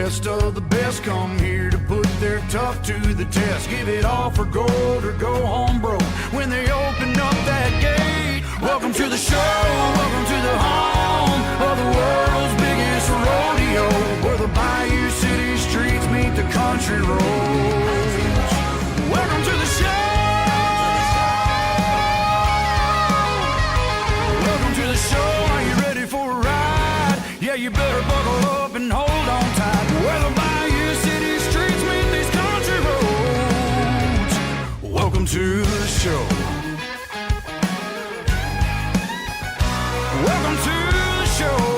best of the best come here to put their tough to the test. Give it all for gold or go home broke when they open up that gate. Welcome to the show, welcome to the home of the world's biggest rodeo, where the Bayou City streets meet the country roads. Welcome to the show. Welcome to the show. Are you ready for a ride? Yeah, you better buckle up and hold on tight. Where the Bayou City streets meet these country roads. Welcome to the show. Welcome to the show.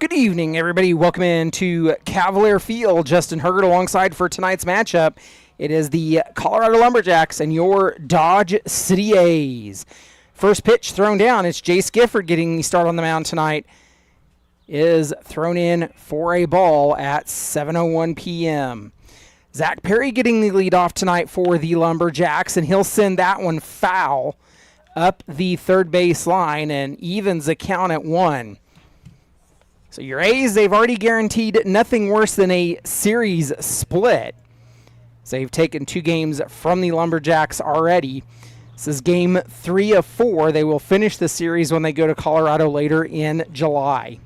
Good evening, everybody. Welcome into Cavalier Field. Justin Hergert alongside for tonight's matchup. It is the Colorado Lumberjacks and your Dodge City A's. First pitch thrown down. It's Jace Gifford getting the start on the mound tonight. Is thrown in for a ball at 7:01 p.m. Zach Perry getting the lead off tonight for the Lumberjacks, and he'll send that one foul up the third base line and evens the count at 1. So your A's, they've already guaranteed nothing worse than a series split. So they've taken 2 games from the Lumberjacks already. This is game 3 of 4. They will finish the series when they go to Colorado later in July.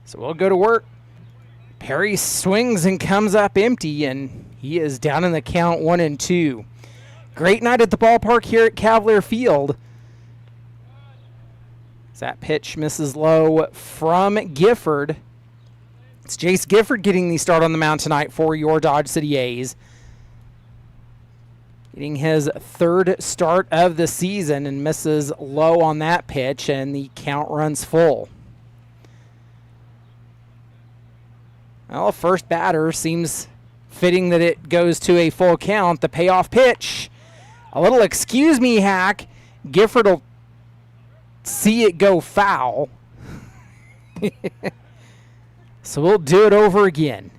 So we'll go to work. Perry swings and comes up empty, and he is down in the count 1-2. Great night at the ballpark here at Cavalier Field. That pitch misses low from Gifford. It's Jace Gifford getting the start on the mound tonight for your Dodge City A's. Getting his 3rd start of the season and misses low on that pitch, and the count runs full. Well, first batter seems fitting that it goes to a full count. The payoff pitch. A little excuse me hack. Gifford will see it go foul. So we'll do it over again.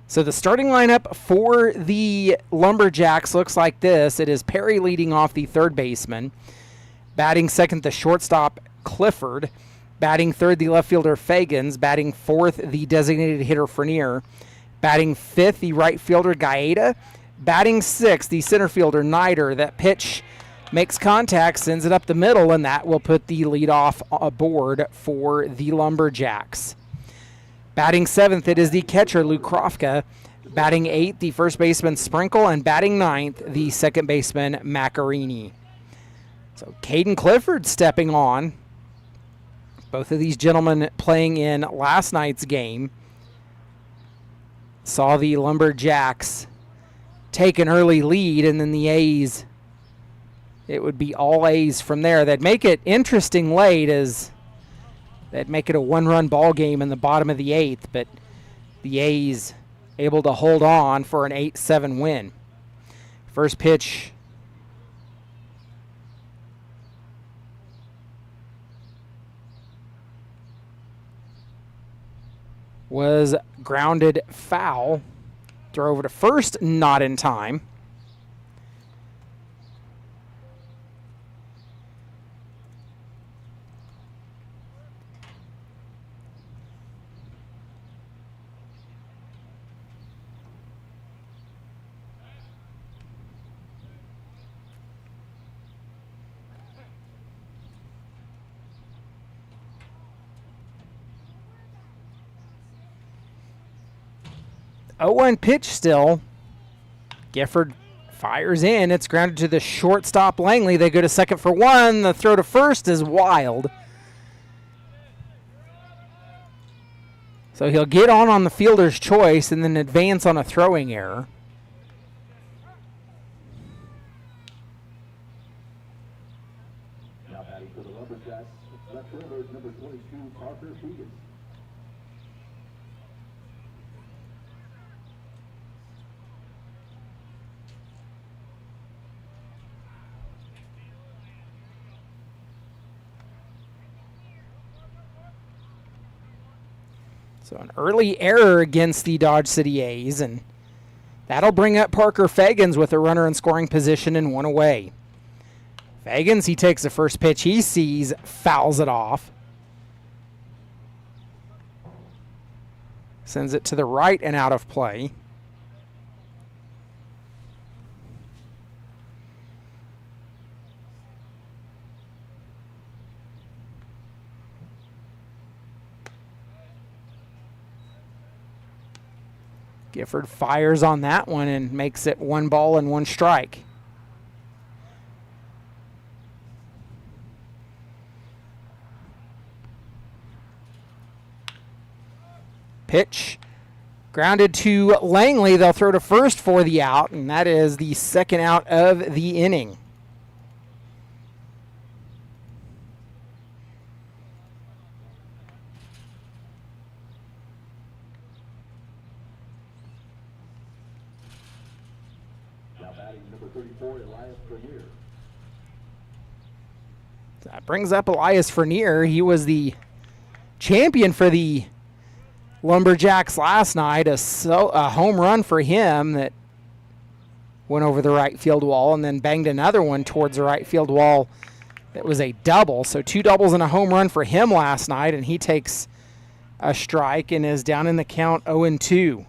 So the starting lineup for the Lumberjacks looks like this. It is Perry leading off, the third baseman. Batting second, the shortstop, Clifford. Batting third, the left fielder, Fagans. Batting fourth, the designated hitter, Frenier. Batting fifth, the right fielder, Gaeta. Batting sixth, the center fielder, Nider. That pitch makes contact, sends it up the middle, and that will put the leadoff aboard for the Lumberjacks. Batting 7th, it is the catcher, Luke Krofka. Batting 8th, the first baseman, Sprinkle. And batting 9th, the second baseman, Macarini. So Caden Clifford stepping on. Both of these gentlemen playing in last night's game. Saw the Lumberjacks take an early lead, and then the A's, it would be all A's from there. They'd make it interesting late, as they'd make it a one-run ball game in the bottom of the 8th, but the A's able to hold on for an 8-7 win. First pitch was grounded foul. Throw over to first, not in time. Oh, 1 pitch still. Gifford fires in. It's grounded to the shortstop, Langley. They go to second for 1. The throw to first is wild. So he'll get on the fielder's choice and then advance on a throwing error. Now batting for the Lumberjacks, left fielder number 22, Parker Fegan. So an early error against the Dodge City A's, and that'll bring up Parker Fagans with a runner in scoring position and 1 away. Fagans, he takes the first pitch he sees, fouls it off. Sends it to the right and out of play. Gifford fires on that one and makes it 1 ball and 1 strike. Pitch grounded to Langley. They'll throw to first for the out, and that is the second out of the inning. That brings up Elias Frenier. He was the champion for the Lumberjacks last night. A home run for him that went over the right field wall and then banged another one towards the right field wall. That was a double. So 2 doubles and a home run for him last night, and he takes a strike and is down in the count 0-2.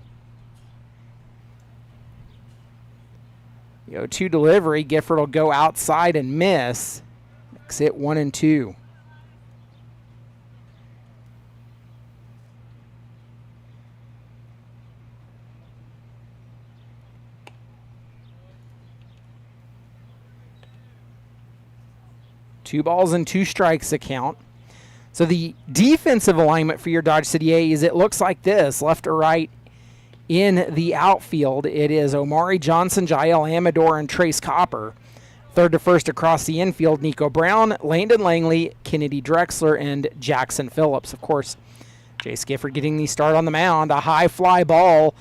The 0-2 delivery. Gifford will go outside and miss. Makes it 1-2. Two balls and 2 strikes account. So the defensive alignment for your Dodge City A's, it looks like this. Left to right in the outfield, it is Omari Johnson, Jael Amador, and Trace Copper. Third to first across the infield, Nico Brown, Landon Langley, Kennedy Drexler, and Jackson Phillips. Of course, Jace Gifford getting the start on the mound. A high fly ball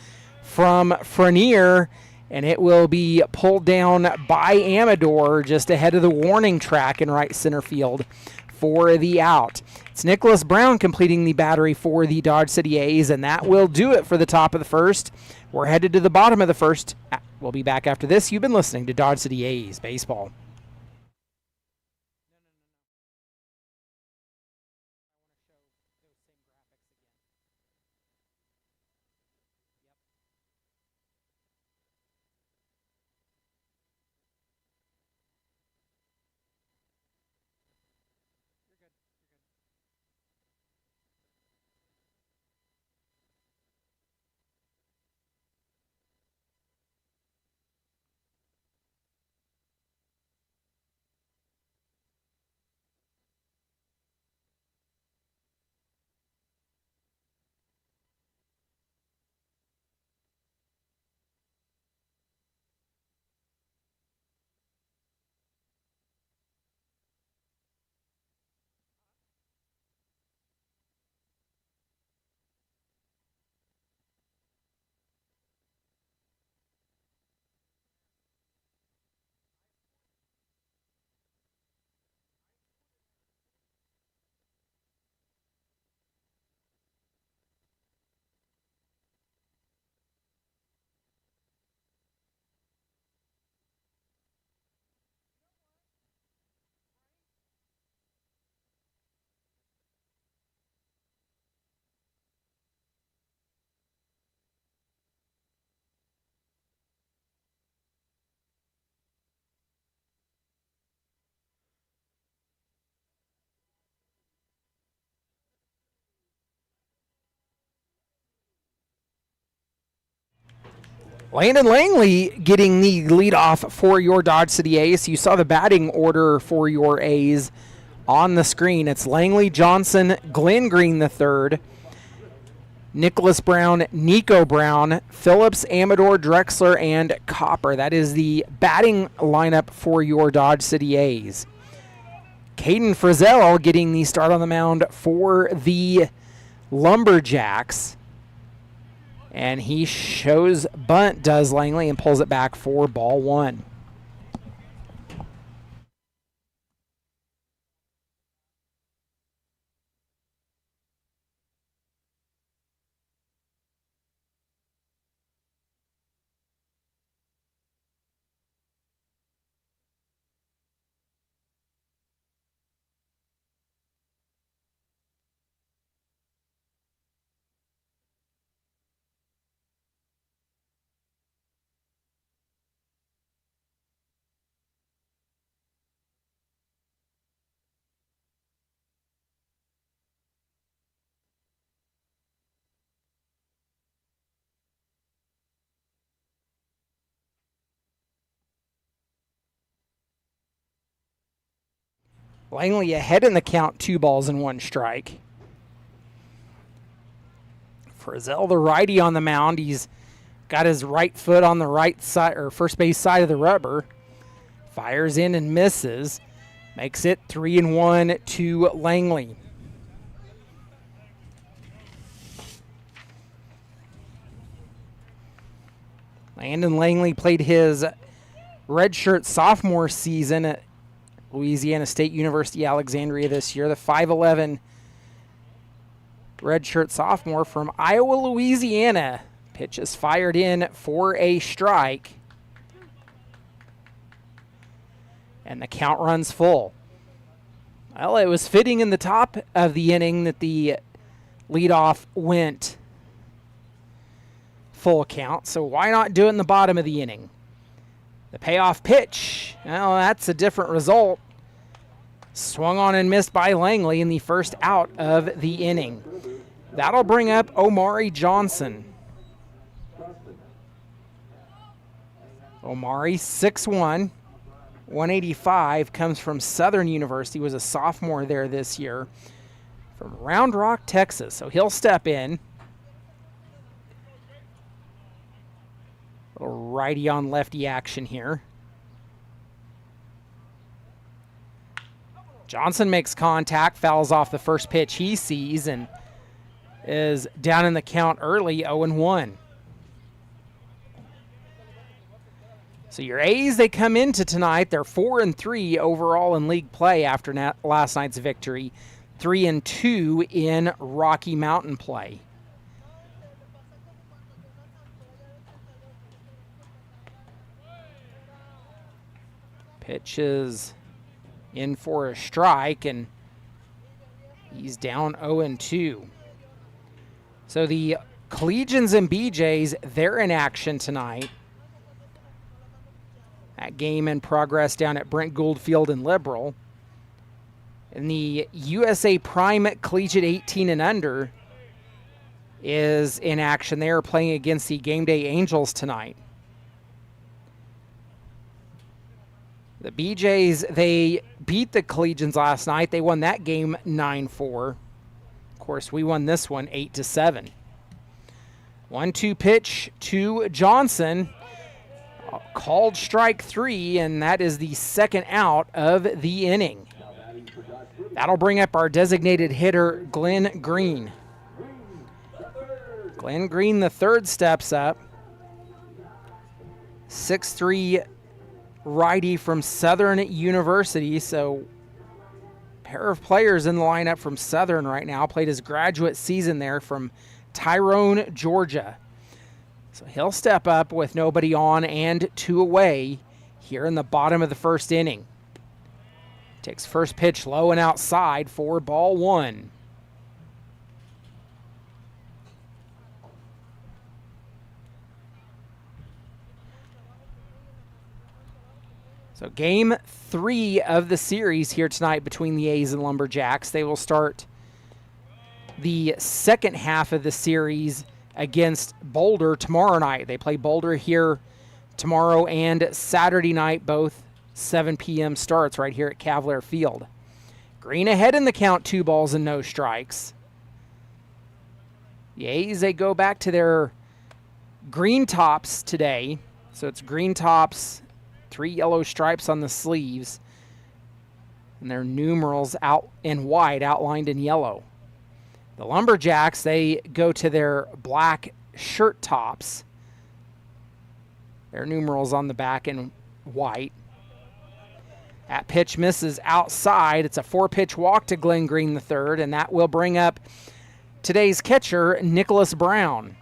from Frenier, and it will be pulled down by Amador just ahead of the warning track in right center field for the out. It's Nicholas Brown completing the battery for the Dodge City A's, and that will do it for the top of the first. We're headed to the bottom of the first. We'll be back after this. You've been listening to Dodge City A's Baseball. Landon Langley getting the leadoff for your Dodge City A's. You saw the batting order for your A's on the screen. It's Langley, Johnson, Glenn Green III, Nicholas Brown, Nico Brown, Phillips, Amador, Drexler, and Copper. That is the batting lineup for your Dodge City A's. Caden Frizzell getting the start on the mound for the Lumberjacks. And he shows bunt, does Langley, and pulls it back for ball one. Langley ahead in the count, 2 balls and 1 strike. Frizzell, the righty on the mound. He's got his right foot on the right side, or first base side of the rubber. Fires in and misses. Makes it 3-1 to Langley. Landon Langley played his redshirt sophomore season at Louisiana State University, Alexandria this year. The 5'11" redshirt sophomore from Iowa, Louisiana. Pitch is fired in for a strike. And the count runs full. Well, it was fitting in the top of the inning that the leadoff went full count, so why not do it in the bottom of the inning? The payoff pitch, well, that's a different result. Swung on and missed by Langley in the first out of the inning. That'll bring up Omari Johnson. Omari, 6'1", 185, comes from Southern University, was a sophomore there this year, from Round Rock, Texas. So he'll step in. Little righty on lefty action here. Johnson makes contact, fouls off the first pitch he sees, and is down in the count early, 0-1. So your A's, they come into tonight, they're 4-3 overall in league play after last night's victory, 3-2 in Rocky Mountain play. Pitch is in for a strike, and he's down 0-2. So the Collegians and BJs, they're in action tonight. That game in progress down at Brent Gould Field in Liberal. And the USA Prime Collegiate 18 and under is in action. They are playing against the Game Day Angels tonight. The BJs, they beat the Collegians last night. They won that game 9-4. Of course, we won this one 8-7. 1-2 pitch to Johnson. Called strike 3, and that is the second out of the inning. That'll bring up our designated hitter, Glenn Green. Glenn Green, the third, steps up. 6'3" righty from Southern University, so pair of players in the lineup from Southern right now. Played his graduate season there from Tyrone, Georgia. So he'll step up with nobody on and 2 away here in the bottom of the first inning. Takes first pitch low and outside for ball 1. So game 3 of the series here tonight between the A's and Lumberjacks. They will start the second half of the series against Boulder tomorrow night. They play Boulder here tomorrow and Saturday night, both 7 p.m. starts right here at Cavalier Field. Green ahead in the count, 2 balls and no strikes. The A's, they go back to their green tops today. So it's green tops, 3 yellow stripes on the sleeves, and their numerals out in white, outlined in yellow. The Lumberjacks, they go to their black shirt tops. Their numerals on the back in white. That pitch misses outside. It's a 4-pitch walk to Glenn Green III, and that will bring up today's catcher, Nicholas Brown.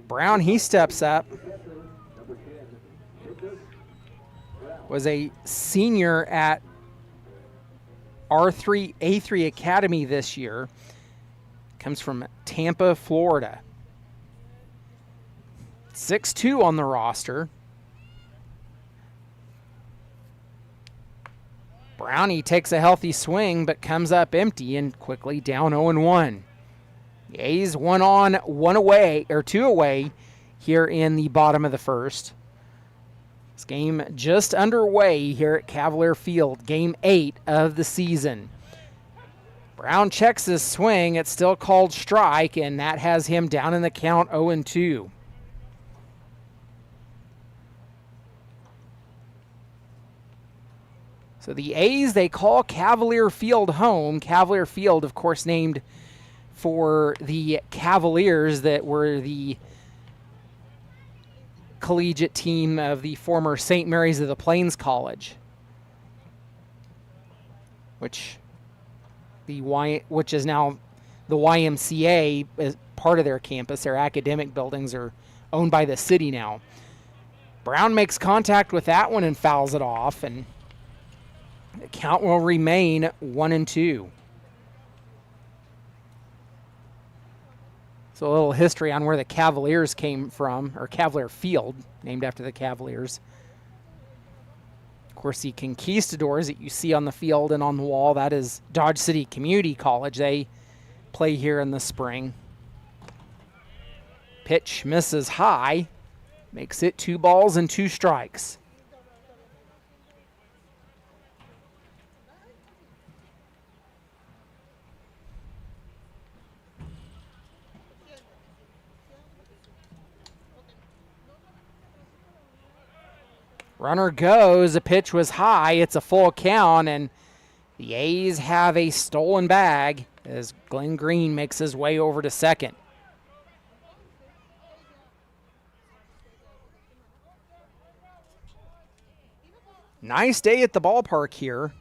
Brown, he steps up. Was a senior at A3 Academy this year. Comes from Tampa, Florida. 6'2" on the roster. Brownie takes a healthy swing, but comes up empty and quickly down 0-1. The A's 1 on, 1 away, or 2 away here in the bottom of the first. This game just underway here at Cavalier Field, game 8 of the season. Brown checks his swing. It's still called strike, and that has him down in the count 0-2. So the A's, they call Cavalier Field home. Cavalier Field, of course, named for the Cavaliers that were the collegiate team of the former St. Mary's of the Plains College, which is now the YMCA as part of their campus. Their academic buildings are owned by the city now. Brown makes contact with that one and fouls it off, and the count will remain 1-2. So a little history on where the Cavaliers came from, or Cavalier Field, named after the Cavaliers. Of course, the Conquistadors that you see on the field and on the wall, that is Dodge City Community College. They play here in the spring. Pitch misses high, makes it 2 balls and 2 strikes. Runner goes, the pitch was high, it's a full count, and the A's have a stolen bag as Glenn Green makes his way over to second. Nice day at the ballpark here. A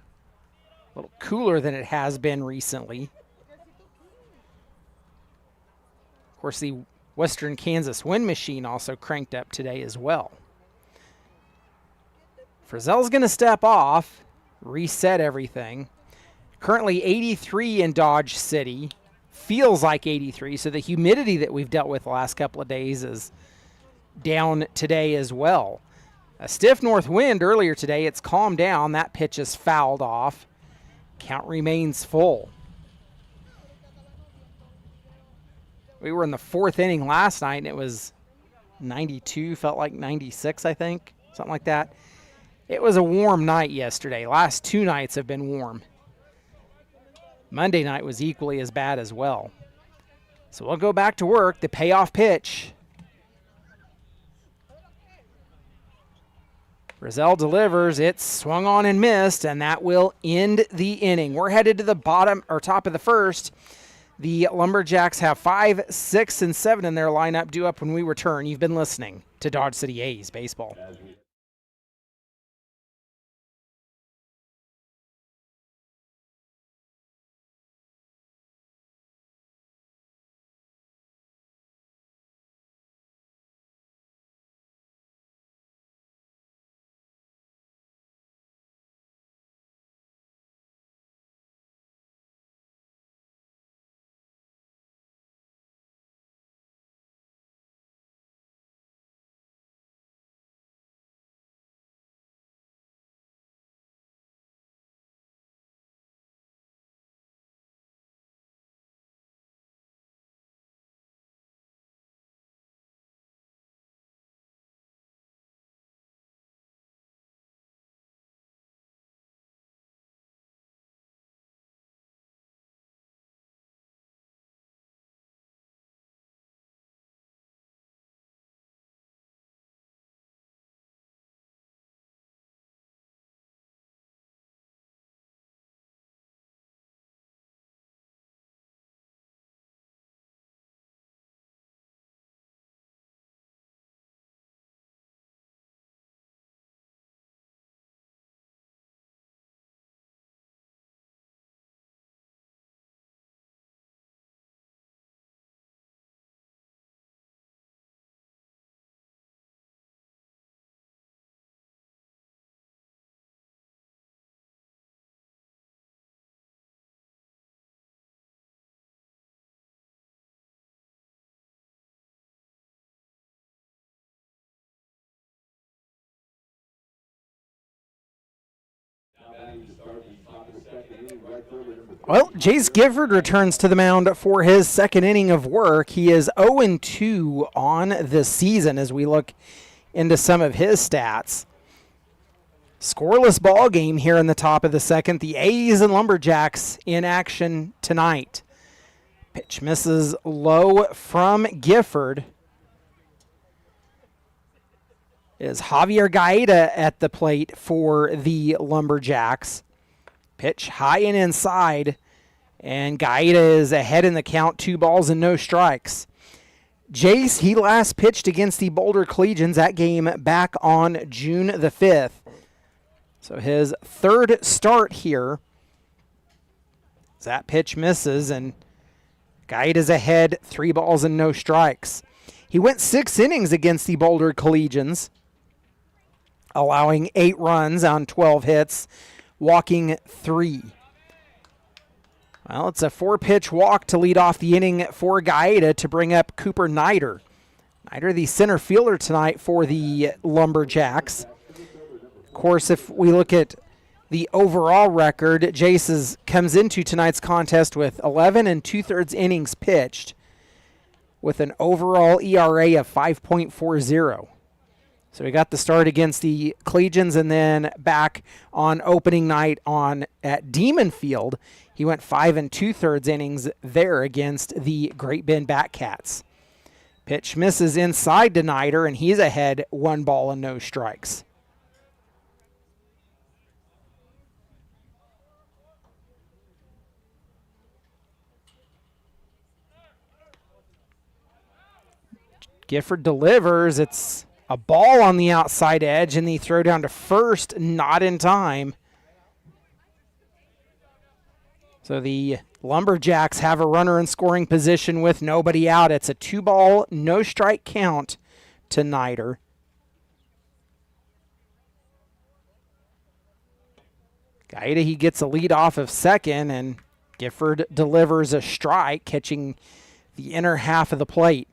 little cooler than it has been recently. Of course, the Western Kansas wind machine also cranked up today as well. Frizzell's going to step off, reset everything. Currently 83 in Dodge City. Feels like 83, so the humidity that we've dealt with the last couple of days is down today as well. A stiff north wind earlier today. It's calmed down. That pitch is fouled off. Count remains full. We were in the 4th inning last night, and it was 92, felt like 96, I think, something like that. It was a warm night yesterday. Last 2 nights have been warm. Monday night was equally as bad as well. So we'll go back to work. The payoff pitch. Frizzell delivers. It's swung on and missed, and that will end the inning. We're headed to the bottom or top of the first. The Lumberjacks have 5, 6, and 7 in their lineup due up when we return. You've been listening to Dodge City A's Baseball. Well, Jace Gifford returns to the mound for his second inning of work. He is 0-2 on the season as we look into some of his stats. Scoreless ball game here in the top of the second. The A's and Lumberjacks in action tonight. Pitch misses low from Gifford. It is Javier Gaeta at the plate for the Lumberjacks. Pitch high and inside, and Gaeta is ahead in the count, 2 balls and no strikes. Jace, he last pitched against the Boulder Collegians, that game back on June the 5th. So his third start here. That pitch misses, and Gaeta's ahead, 3 balls and no strikes. He went 6 innings against the Boulder Collegians, allowing 8 runs on 12 hits, walking 3. Well, it's a 4-pitch walk to lead off the inning for Gaeta to bring up Cooper Nider. Nider, the center fielder tonight for the Lumberjacks. Of course, if we look at the overall record, Jace comes into tonight's contest with 11 2/3 innings pitched with an overall ERA of 5.40. So we got the start against the Collegians, and then back on opening night at Demon Field, he went 5 2/3 innings there against the Great Bend Batcats. Pitch misses inside to Nider, and he's ahead, 1 ball and no strikes. Gifford delivers. It's a ball on the outside edge, and the throw down to first, not in time. So the Lumberjacks have a runner in scoring position with nobody out. It's a 2-ball, no strike count to Nider. Gaeta, he gets a lead off of second, and Gifford delivers a strike, catching the inner half of the plate.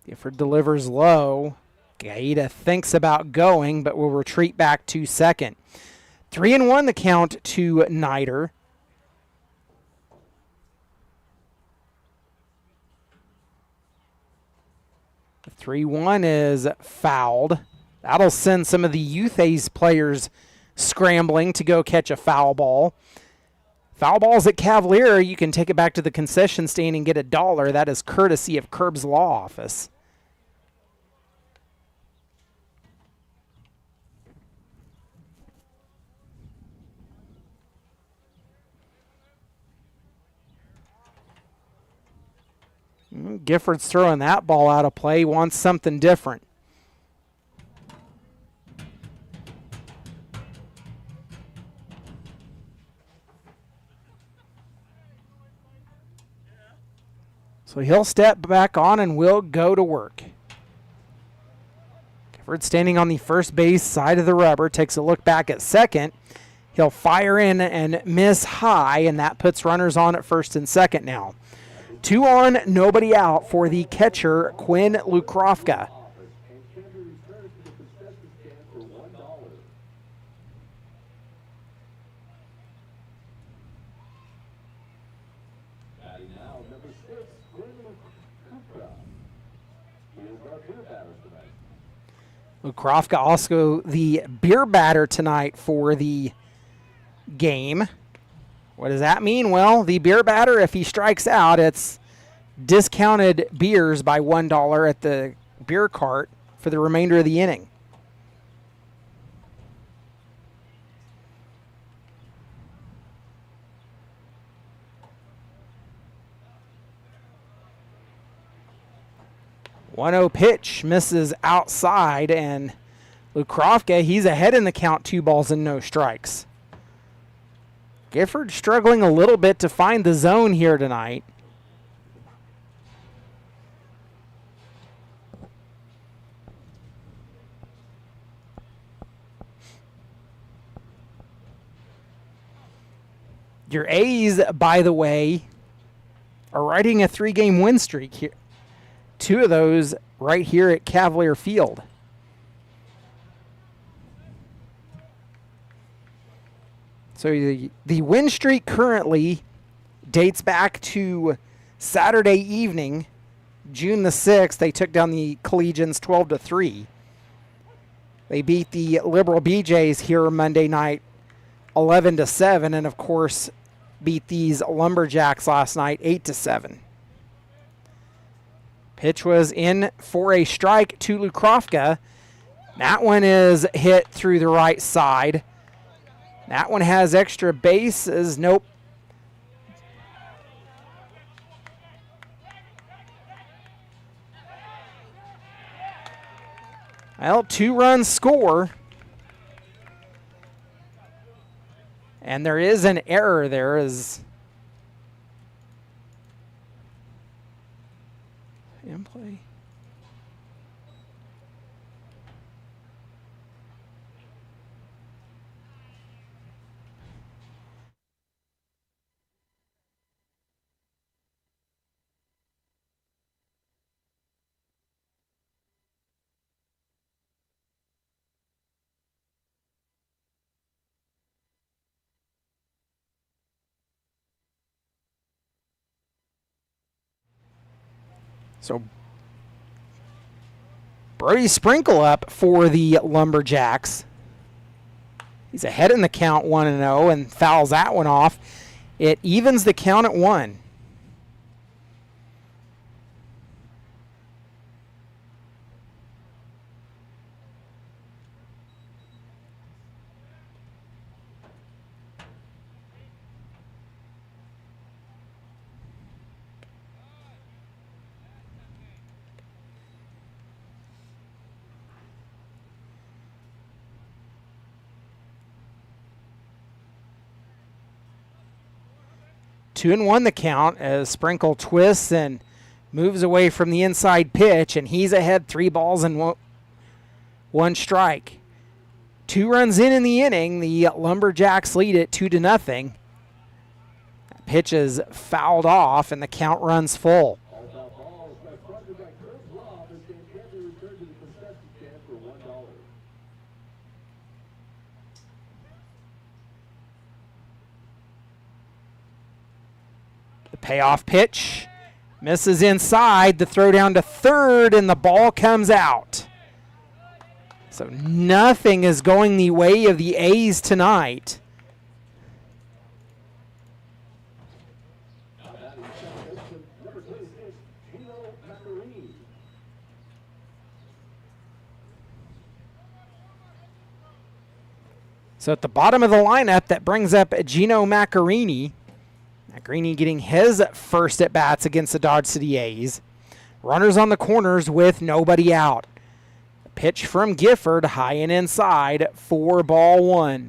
Gifford delivers low. Gaeta thinks about going, but will retreat back to second. 3-1 the count to Nider. The 3-1 is fouled. That'll send some of the Youth A's players scrambling to go catch a foul ball. Foul balls at Cavalier, you can take it back to the concession stand and get $1. That is courtesy of Curb's Law Office. Gifford's throwing that ball out of play, wants something different. So he'll step back on and will go to work. Gifford standing on the first base side of the rubber, takes a look back at second. He'll fire in and miss high, and that puts runners on at first and second now. 2 on, nobody out for the catcher, Quinn Lukrofka. Lukrofka also the beer batter tonight for the game. What does that mean? Well, the beer batter, if he strikes out, it's discounted beers by $1 at the beer cart for the remainder of the inning. One-0 pitch misses outside, and Lukrofka, he's ahead in the count, 2 balls and no strikes. Gifford struggling a little bit to find the zone here tonight. Your A's, by the way, are riding a 3-game win streak here. 2 of those right here at Cavalier Field. So the win streak currently dates back to Saturday evening, June the 6th. They took down the Collegians 12-3. They beat the Liberal BJs here Monday night 11-7, and of course beat these Lumberjacks last night 8-7. Pitch was in for a strike to Lukrofka. That one is hit through the right side. That one has extra bases. Nope. Well, 2-run score. And there is an error. There is in play. So Brody Sprinkle up for the Lumberjacks. He's ahead in the count 1-0 and fouls that one off. It evens the count at 1. Two and 1 the count as Sprinkle twists and moves away from the inside pitch, and he's ahead 3 balls and 1 strike. 2 runs in the inning. The Lumberjacks lead it 2-0. That pitch is fouled off, and the count runs full. Payoff pitch misses inside. The throw down to third, and the ball comes out. So nothing is going the way of the A's tonight. So at the bottom of the lineup, that brings up Gino Maccarini. Maccarini getting his first at-bats against the Dodge City A's. Runners on the corners with nobody out. A pitch from Gifford, high and inside, 4-1.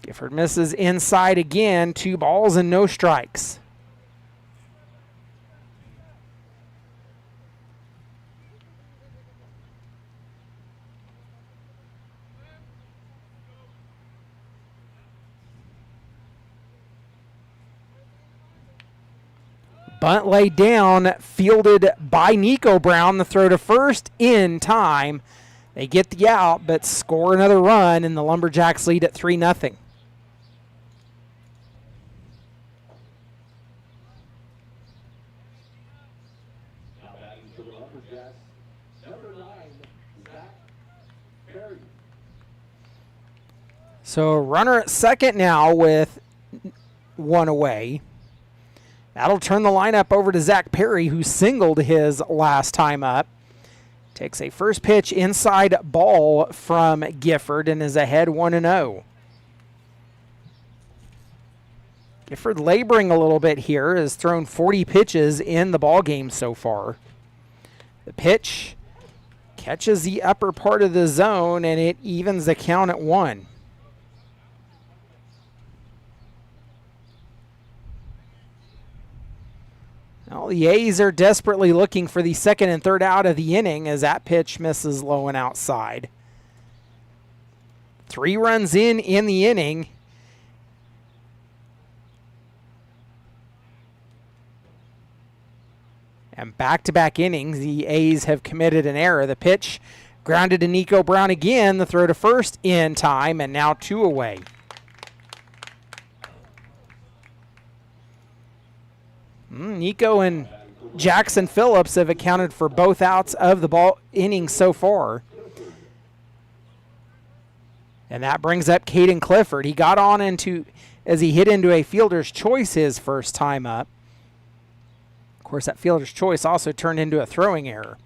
Gifford misses inside again, 2 balls and no strikes. Bunt laid down, fielded by Nico Brown. The throw to first in time. They get the out, but score another run, and the Lumberjacks lead at 3-0. So runner at second now with 1 away. That'll turn the lineup over to Zach Perry, who singled his last time up. Takes a first pitch inside ball from Gifford and is ahead 1-0. Gifford laboring a little bit here, has thrown 40 pitches in the ball game so far. The pitch catches the upper part of the zone, and it evens the count at 1. Well, the A's are desperately looking for the second and third out of the inning as that pitch misses low and outside. 3 runs in the inning. And back-to-back innings, the A's have committed an error. The pitch grounded to Nico Brown again. The throw to first in time, and now 2 away. Nico and Jackson Phillips have accounted for both outs of the ball inning so far. And that brings up Caden Clifford. He got on as he hit into a fielder's choice his first time up. Of course, that fielder's choice also turned into a throwing error.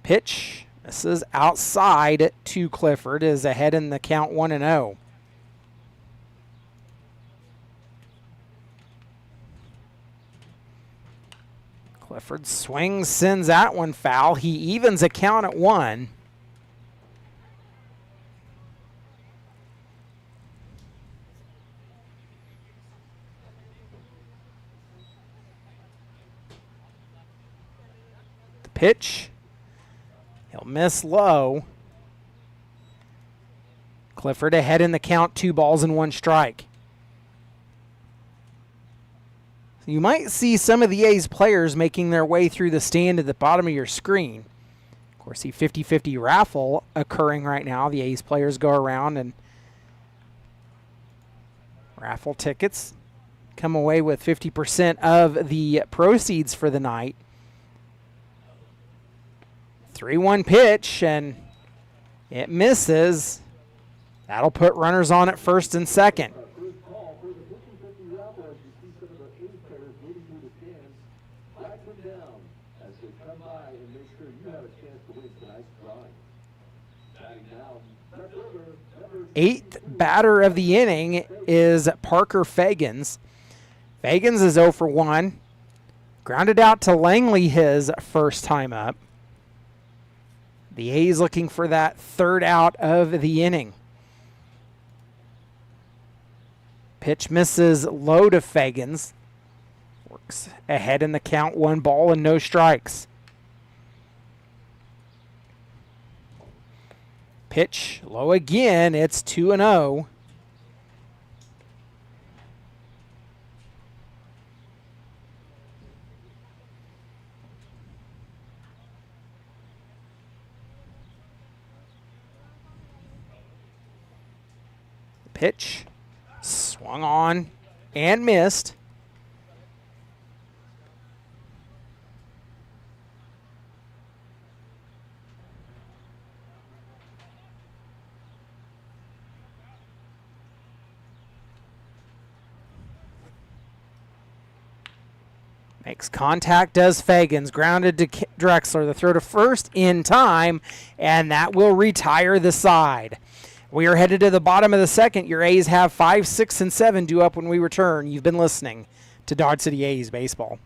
Pitch misses outside to Clifford, is ahead in the count 1-0. Clifford swings, sends that one foul. He evens a count at 1. The pitch, he'll miss low. Clifford ahead in the count, 2 balls and 1 strike. You might see some of the A's players making their way through the stand at the bottom of your screen. Of course, the 50-50 raffle occurring right now. The A's players go around and raffle tickets. Come away with 50% of the proceeds for the night. 3-1 pitch, and it misses. That'll put runners on at first and second. Eighth batter of the inning is Parker Fagans. Fagans is 0 for 1. Grounded out to Langley his first time up. The A's looking for that 3rd out of the inning. Pitch misses low to Fagans. Works ahead in the count, 1 ball and no strikes. Pitch low again. It's 2-0. Pitch swung on and missed. Makes contact, does Fagans. Grounded to Drexler. The throw to first in time, and that will retire the side. We are headed to the bottom of the second. Your A's have 5, 6, and 7 due up when we return. You've been listening to Dodge City A's Baseball.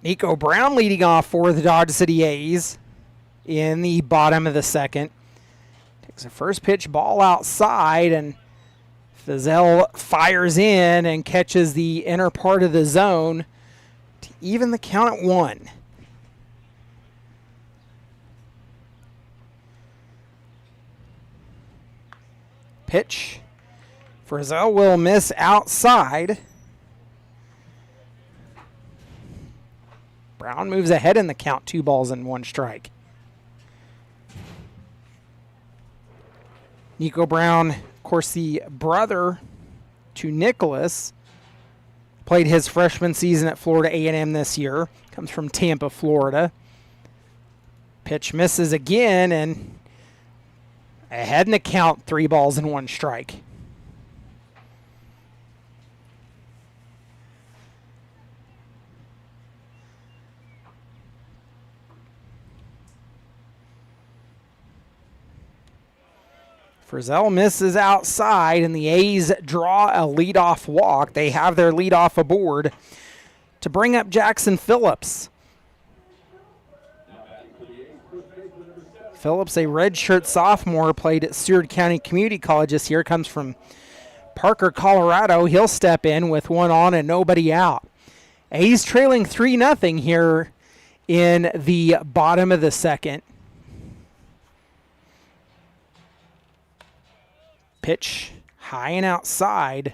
Nico Brown leading off for the Dodge City A's in the bottom of the second. Takes a first pitch ball outside, and Fizel fires in and catches the inner part of the zone to even the count at 1. Pitch. Fizel will miss outside. Brown moves ahead in the count, 2 balls and 1 strike. Nico Brown, of course, the brother to Nicholas, played his freshman season at Florida A&M this year. Comes from Tampa, Florida. Pitch misses again, and ahead in the count, 3 balls and 1 strike. Frizzell misses outside, and the A's draw a leadoff walk. They have their leadoff aboard to bring up Jackson Phillips. Phillips, a redshirt sophomore, played at Seward County Community College this year, comes from Parker, Colorado. He'll step in with 1 on and nobody out. A's trailing 3-0 here in the bottom of the second. Pitch high and outside.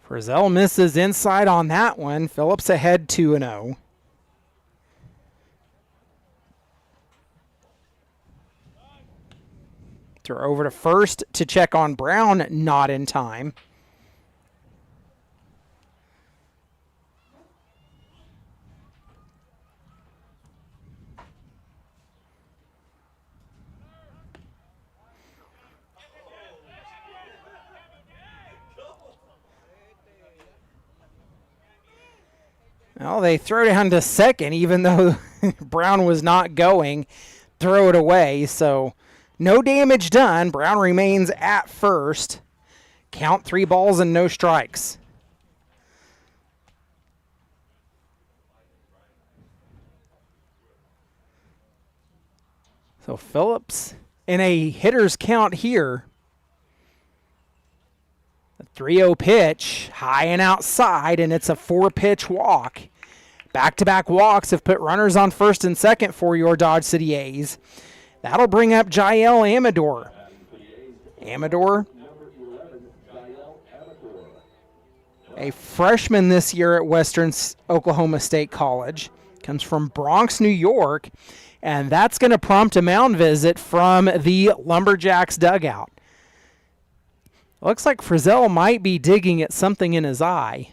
Frizzell misses inside on that one. Phillips ahead 2-0. Throw over to first to check on Brown, not in time. Well, they throw down to second, even though Brown was not going. Throw it away, so no damage done. Brown remains at first. Count 3 balls and no strikes. So Phillips in a hitter's count here. A 3-0 pitch, high and outside, and it's a 4-pitch walk. Back-to-back walks have put runners on first and second for your Dodge City A's. That'll bring up Jael Amador. Amador, a freshman this year at Western Oklahoma State College, comes from Bronx, New York, and that's going to prompt a mound visit from the Lumberjacks dugout. Looks like Frizzell might be digging at something in his eye.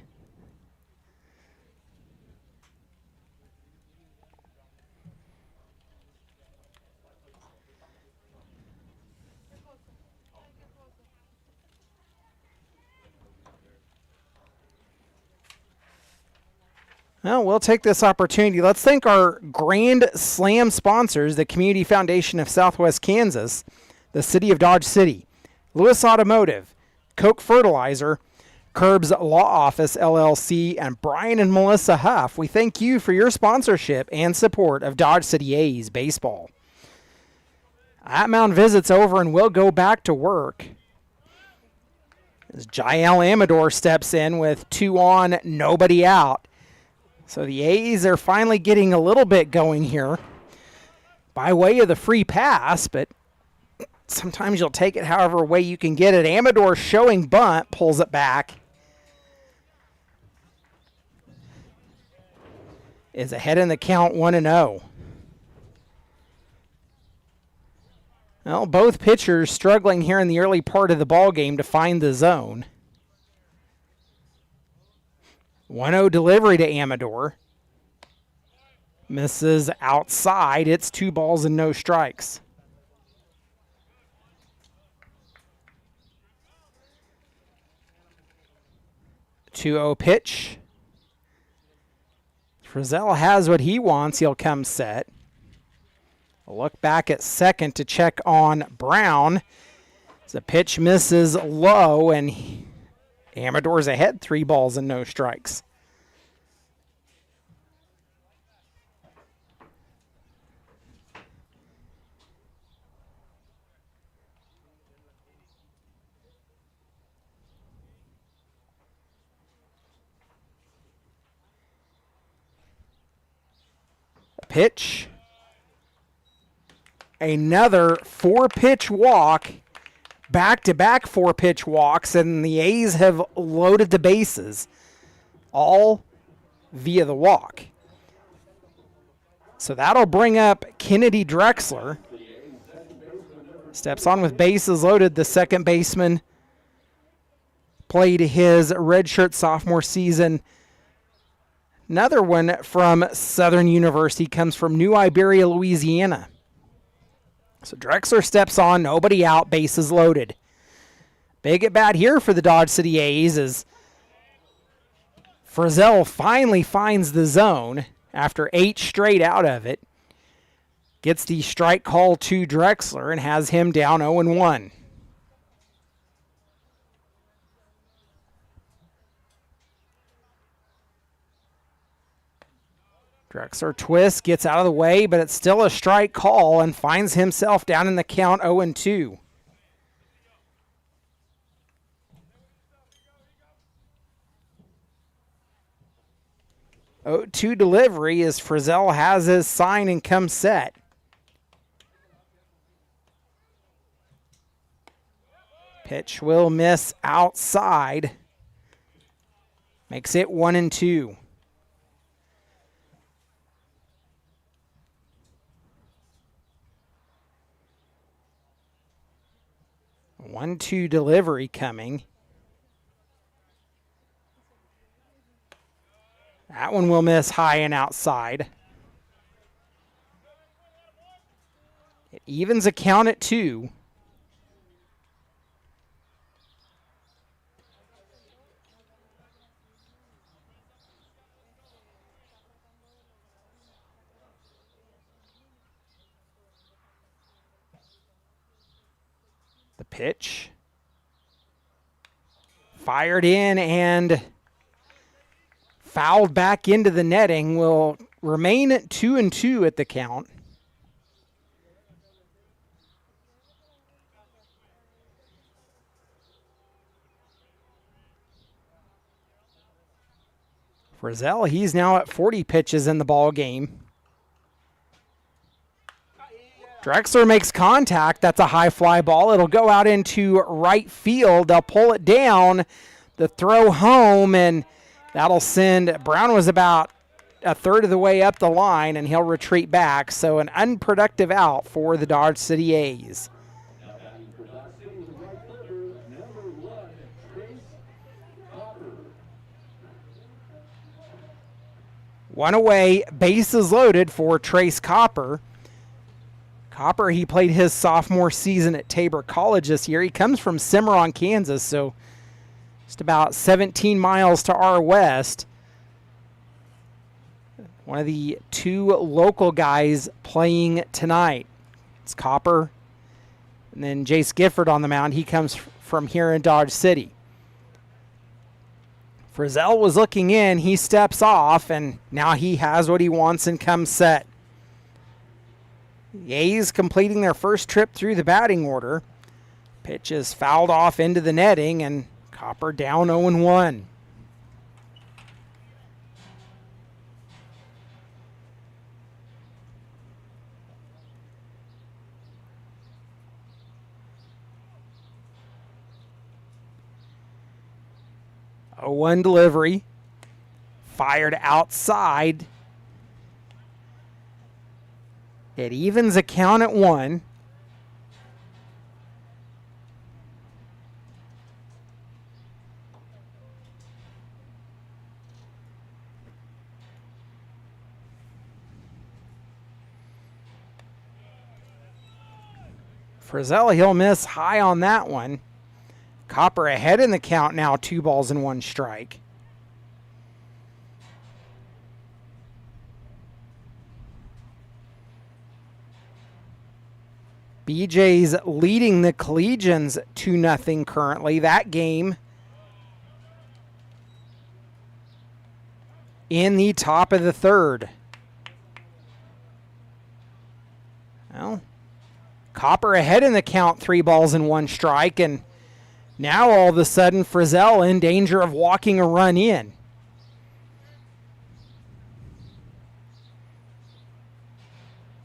Well, we'll take this opportunity. Let's thank our Grand Slam sponsors, the Community Foundation of Southwest Kansas, the City of Dodge City, Lewis Automotive, Koch Fertilizer, Curbs Law Office, LLC, and Brian and Melissa Huff. We thank you for your sponsorship and support of Dodge City A's baseball. That mound visit's over, and we'll go back to work. As Jael Amador steps in with 2 on, nobody out. So the A's are finally getting a little bit going here by way of the free pass, but sometimes you'll take it however way you can get it. Amador showing bunt, pulls it back. Is ahead in the count 1-0. Well, both pitchers struggling here in the early part of the ball game to find the zone. 1-0 delivery to Amador. Misses outside. It's 2 balls and no strikes. 2-0 pitch. Frizzell has what he wants. He'll come set. A look back at second to check on Brown. The pitch misses low, and Amador's ahead 3 balls and no strikes. Pitch. Another 4-pitch walk. Back-to-back 4-pitch walks, and the A's have loaded the bases. All via the walk. So that'll bring up Kennedy Drexler. Steps on with bases loaded. The second baseman played his redshirt sophomore season. Another one from Southern University comes from New Iberia, Louisiana. So Drexler steps on, nobody out, bases loaded. Big at bat here for the Dodge City A's as Frizzell finally finds the zone after 8 straight out of it. Gets the strike call to Drexler and has him down 0-1. Drexler twists, gets out of the way, but it's still a strike call and finds himself down in the count 0-2. To delivery as Frizzell has his sign and comes set. Pitch will miss outside. Makes it 1-2. 1-2 delivery coming. That one will miss high and outside. It evens a count at 2. The pitch. Fired in and fouled back into the netting. Will remain at 2-2 at the count. Frizzell, he's now at 40 pitches in the ball game. Drexler makes contact. That's a high fly ball. It'll go out into right field. They'll pull it down. The throw home, and that'll send. Brown was about a third of the way up the line, and he'll retreat back. So an unproductive out for the Dodge City A's. One away, bases loaded for Trace Copper. Copper, he played his sophomore season at Tabor College this year. He comes from Cimarron, Kansas, so just about 17 miles to our west. One of the 2 local guys playing tonight. It's Copper, and then Jace Gifford on the mound. He comes from here in Dodge City. Frizzell was looking in. He steps off, and now he has what he wants and comes set. The A's completing their first trip through the batting order. Pitch is fouled off into the netting, and Copper down 0-1. A 1 delivery. Fired outside. It evens a count at 1. Frizzell, he'll miss high on that one. Copper ahead in the count now, 2 balls and 1 strike. BJ's leading the Collegians 2-0 currently. That game in the top of the third. Well, Copper ahead in the count, 3 balls and 1 strike, and now all of a sudden Frizzell in danger of walking a run in.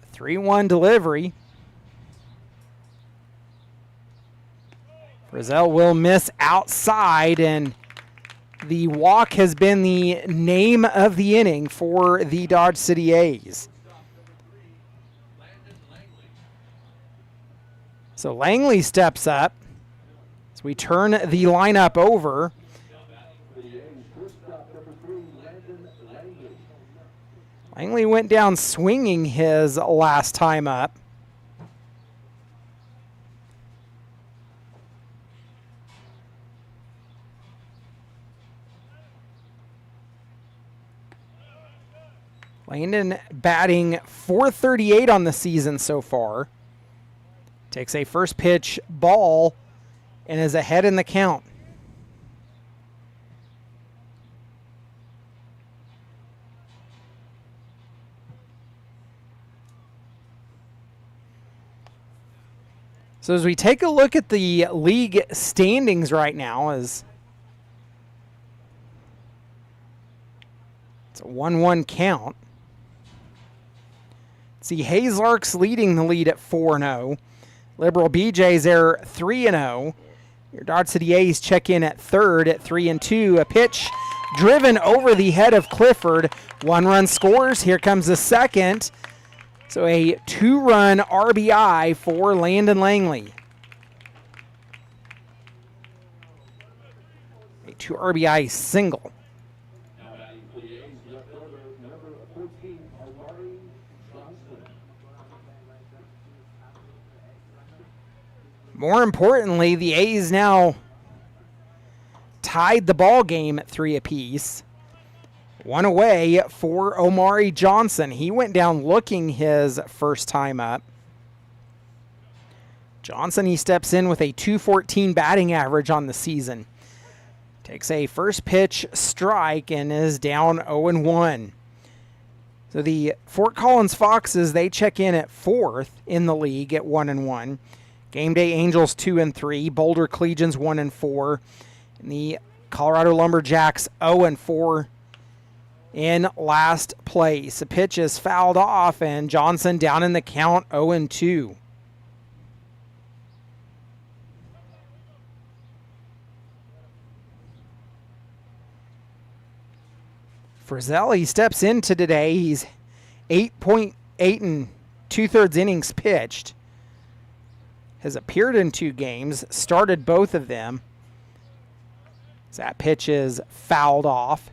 A 3-1 delivery. Frizzell will miss outside, and the walk has been the name of the inning for the Dodge City A's. So Langley steps up as we turn the lineup over. Langley went down swinging his last time up. Landon batting .438 on the season so far. Takes a first pitch ball and is ahead in the count. So as we take a look at the league standings right now, as it's a 1-1 count. See, Hayes-Lark's leading the lead at 4-0. Liberal BJ's there 3-0. Your Dodge City A's check in at third at 3-2. A pitch driven over the head of Clifford. 1 run scores. Here comes the second. So a 2-run RBI for Landon Langley. A 2 RBI single. More importantly, the A's now tied the ball game at 3 apiece. 1 away for Omari Johnson. He went down looking his first time up. Johnson, he steps in with a .214 batting average on the season. Takes a first pitch strike and is down 0-1. So the Fort Collins Foxes, they check in at 4th in the league at 1-1. Game Day Angels 2-3, Boulder Collegians 1-4, and the Colorado Lumberjacks 0-4 in last place. The pitch is fouled off, and Johnson down in the count 0-2. Frizzell, he steps into today. He's 8.8 2/3 innings pitched. Has appeared in 2 games, started both of them. That pitch is fouled off.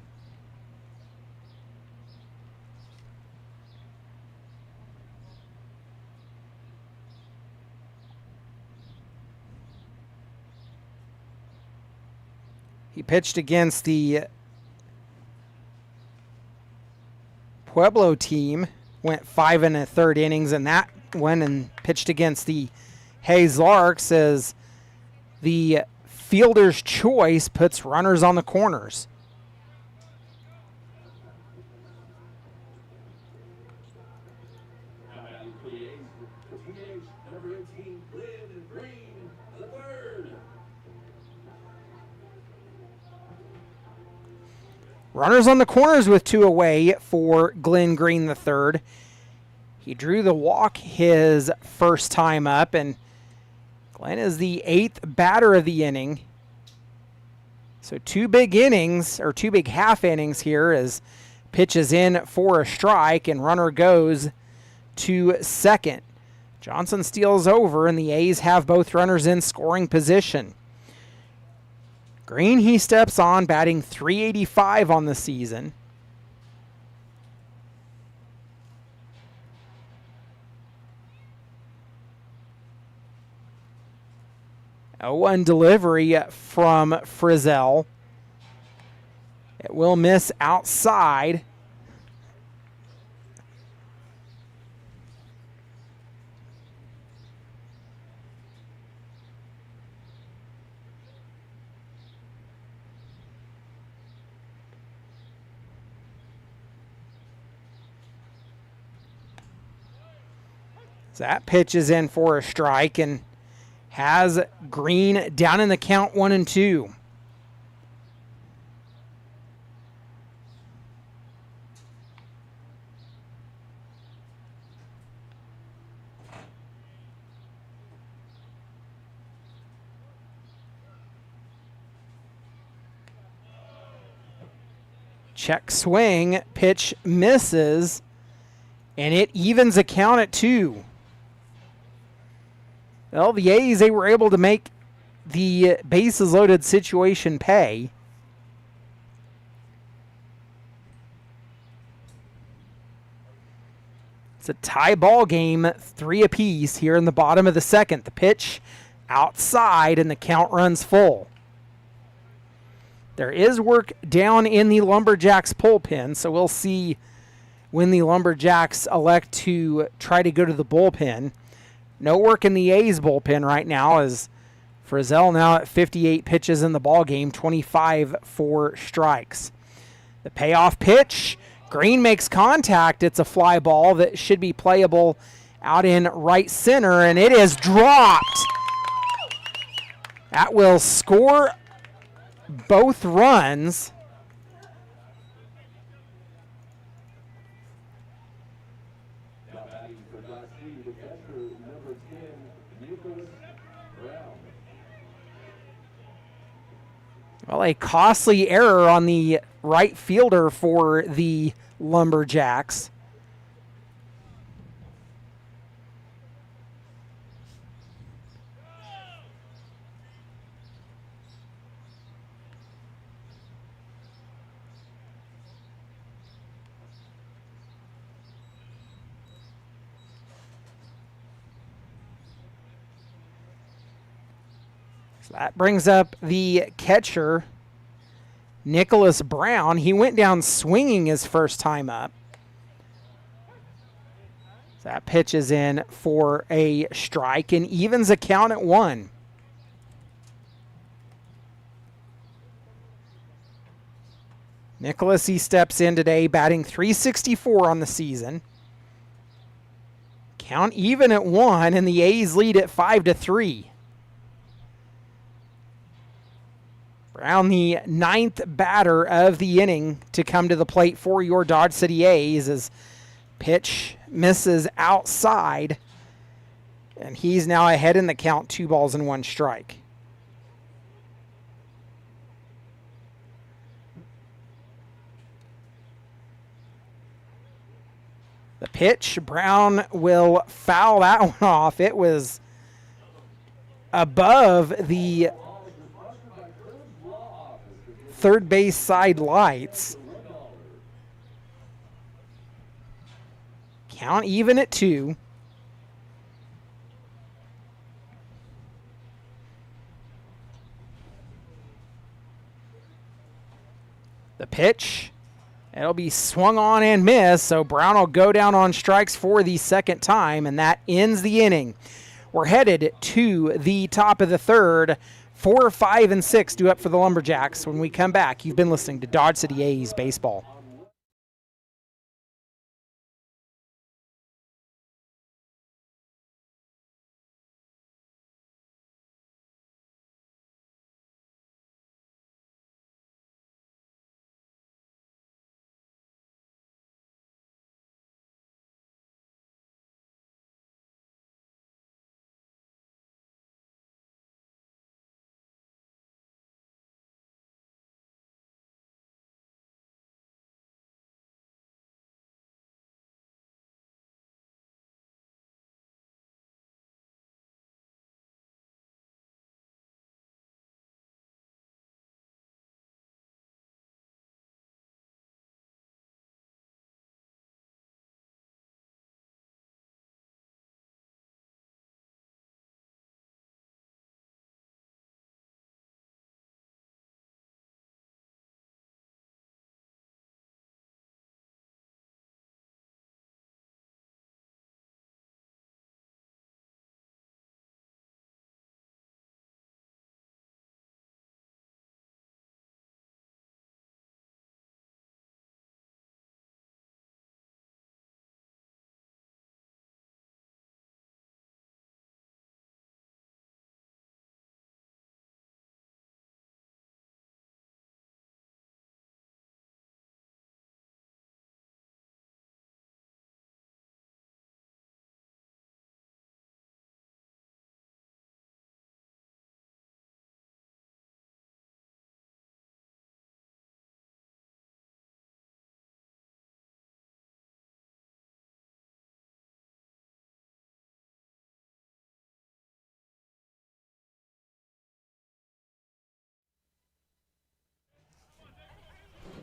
He pitched against the Pueblo team, went 5 1/3 innings in that one, and pitched against the Hayes-Larks as the fielder's choice puts runners on the corners. Runners on the corners with 2 away for Glenn Green III. He drew the walk his first time up, and Glenn is the 8th batter of the inning. So 2 big innings, or 2 big half innings here, as pitches in for a strike and runner goes to second. Johnson steals over, and the A's have both runners in scoring position. Green, he steps on, batting .385 on the season. A 1 delivery from Frizzell. It will miss outside. So that pitch is in for a strike and has Green down in the count 1-2. Check swing, pitch misses, and it evens a count at 2. Well, the A's, they were able to make the bases loaded situation pay. It's a tie ball game, 3 apiece here in the bottom of the second. The pitch outside and the count runs full. There is work down in the Lumberjacks bullpen, so we'll see when the Lumberjacks elect to try to go to the bullpen. No work in the A's bullpen right now, as Frizzell now at 58 pitches in the ball game, 25 for strikes. The payoff pitch, Green makes contact. It's a fly ball that should be playable out in right center, and it is dropped. That will score both runs. Well, a costly error on the right fielder for the Lumberjacks. So that brings up the catcher, Nicholas Brown. He went down swinging his first time up. So that pitch is in for a strike and evens a count at 1. Nicholas, he steps in today batting .364 on the season. Count even at 1, and the A's lead at 5-3. Brown, the 9th batter of the inning to come to the plate for your Dodge City A's, as pitch misses outside, and he's now ahead in the count, 2 balls and 1 strike. The pitch, Brown will foul that one off. It was above the third base side lights. Count even at 2. The pitch, it'll be swung on and missed, so Brown will go down on strikes for the second time, and that ends the inning. We're headed to the top of the third. 4, 5, and 6 due up for the Lumberjacks. When we come back, you've been listening to Dodge City A's Baseball.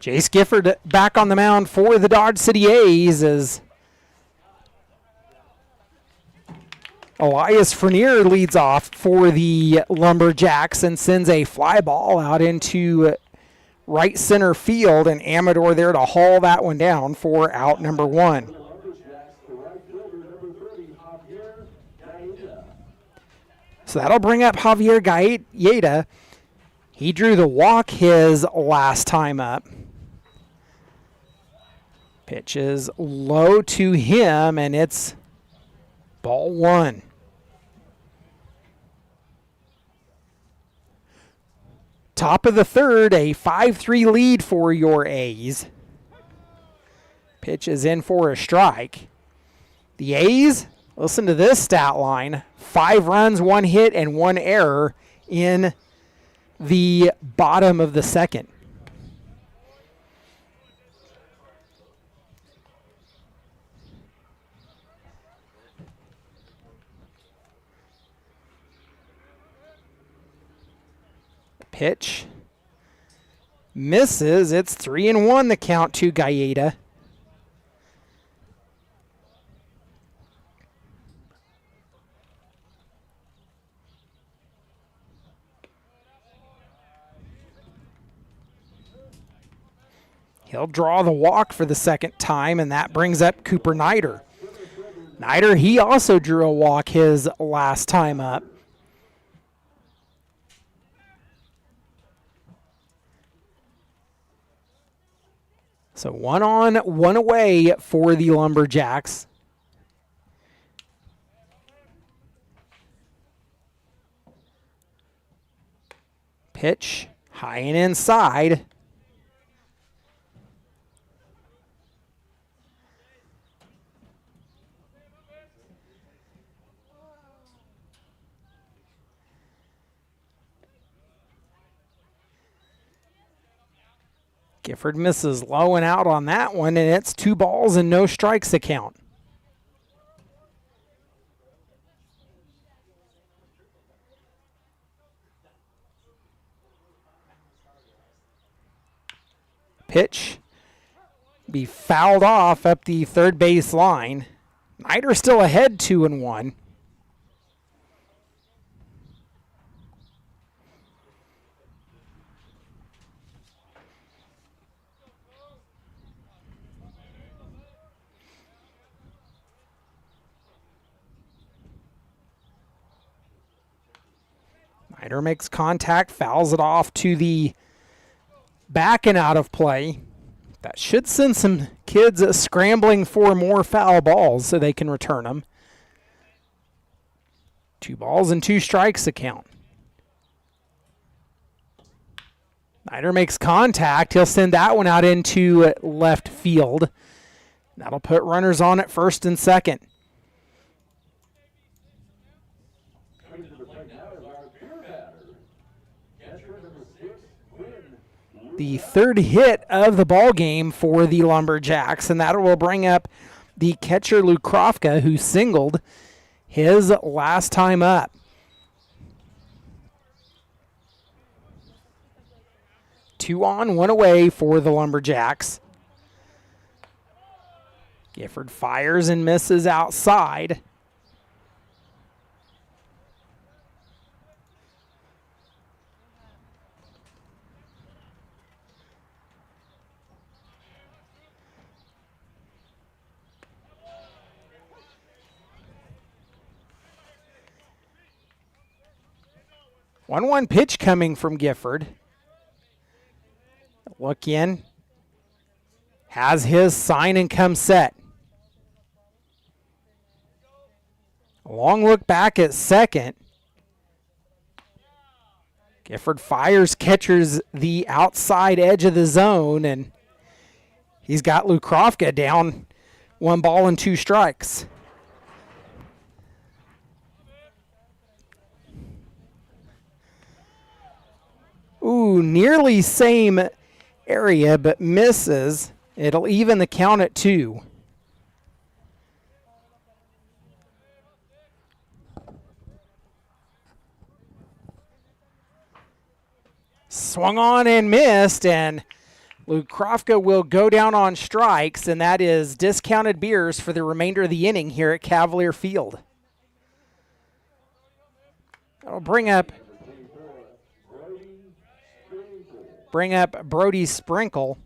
Jace Gifford back on the mound for the Dodge City A's as Elias Frenier leads off for the Lumberjacks and sends a fly ball out into right center field, and Amador there to haul that one down for out number 1. So that'll bring up Javier Galleta. He drew the walk his last time up. Pitch is low to him, and it's ball 1. Top of the third, a 5-3 lead for your A's. Pitch is in for a strike. The A's, listen to this stat line, 5 runs, 1 hit, and 1 error in the bottom of the second. Pitch misses. It's 3-1 the count to Galleta. He'll draw the walk for the second time, and that brings up Cooper Nider. Nider, he also drew a walk his last time up. So 1 on, 1 away for the Lumberjacks. Pitch high and inside. Gifford misses low and out on that one, and it's 2 balls and no strikes to count. Pitch be fouled off up the third base line. Nider still ahead 2-1. Nider makes contact, fouls it off to the back and out of play. That should send some kids scrambling for more foul balls so they can return them. 2 balls and 2 strikes to count. Nider makes contact. He'll send that one out into left field. That'll put runners on at first and second. The third hit of the ball game for the Lumberjacks, and that will bring up the catcher Lukrovka, who singled his last time up. Two on, 1 away for the Lumberjacks. Gifford fires and misses outside. One pitch coming from Gifford. Look in. Has his sign and come set. A long look back at second. Gifford fires, catchers the outside edge of the zone, and he's got Lukrovka down 1 ball and 2 strikes. Ooh, nearly same area, but misses. It'll even the count at 2. Swung on and missed, and Luke Krofka will go down on strikes, and that is discounted beers for the remainder of the inning here at Cavalier Field. That'll bring up Brody Sprinkle.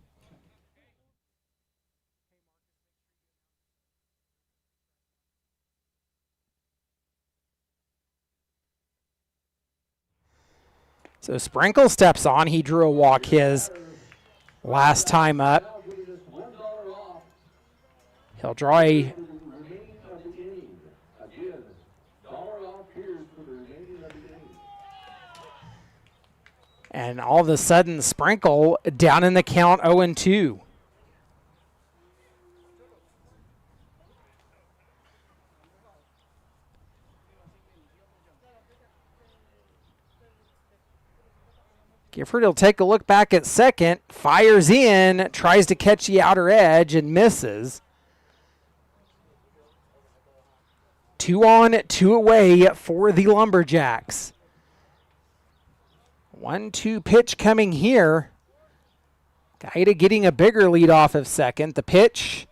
So Sprinkle steps on. He drew a walk his last time up. He'll draw a and all of a sudden Sprinkle down in the count 0-2. Gifford will take a look back at second, fires in, tries to catch the outer edge and misses. 2 on, 2 away for the Lumberjacks. 1-2 pitch coming here. Gaeta getting a bigger lead off of second. The pitch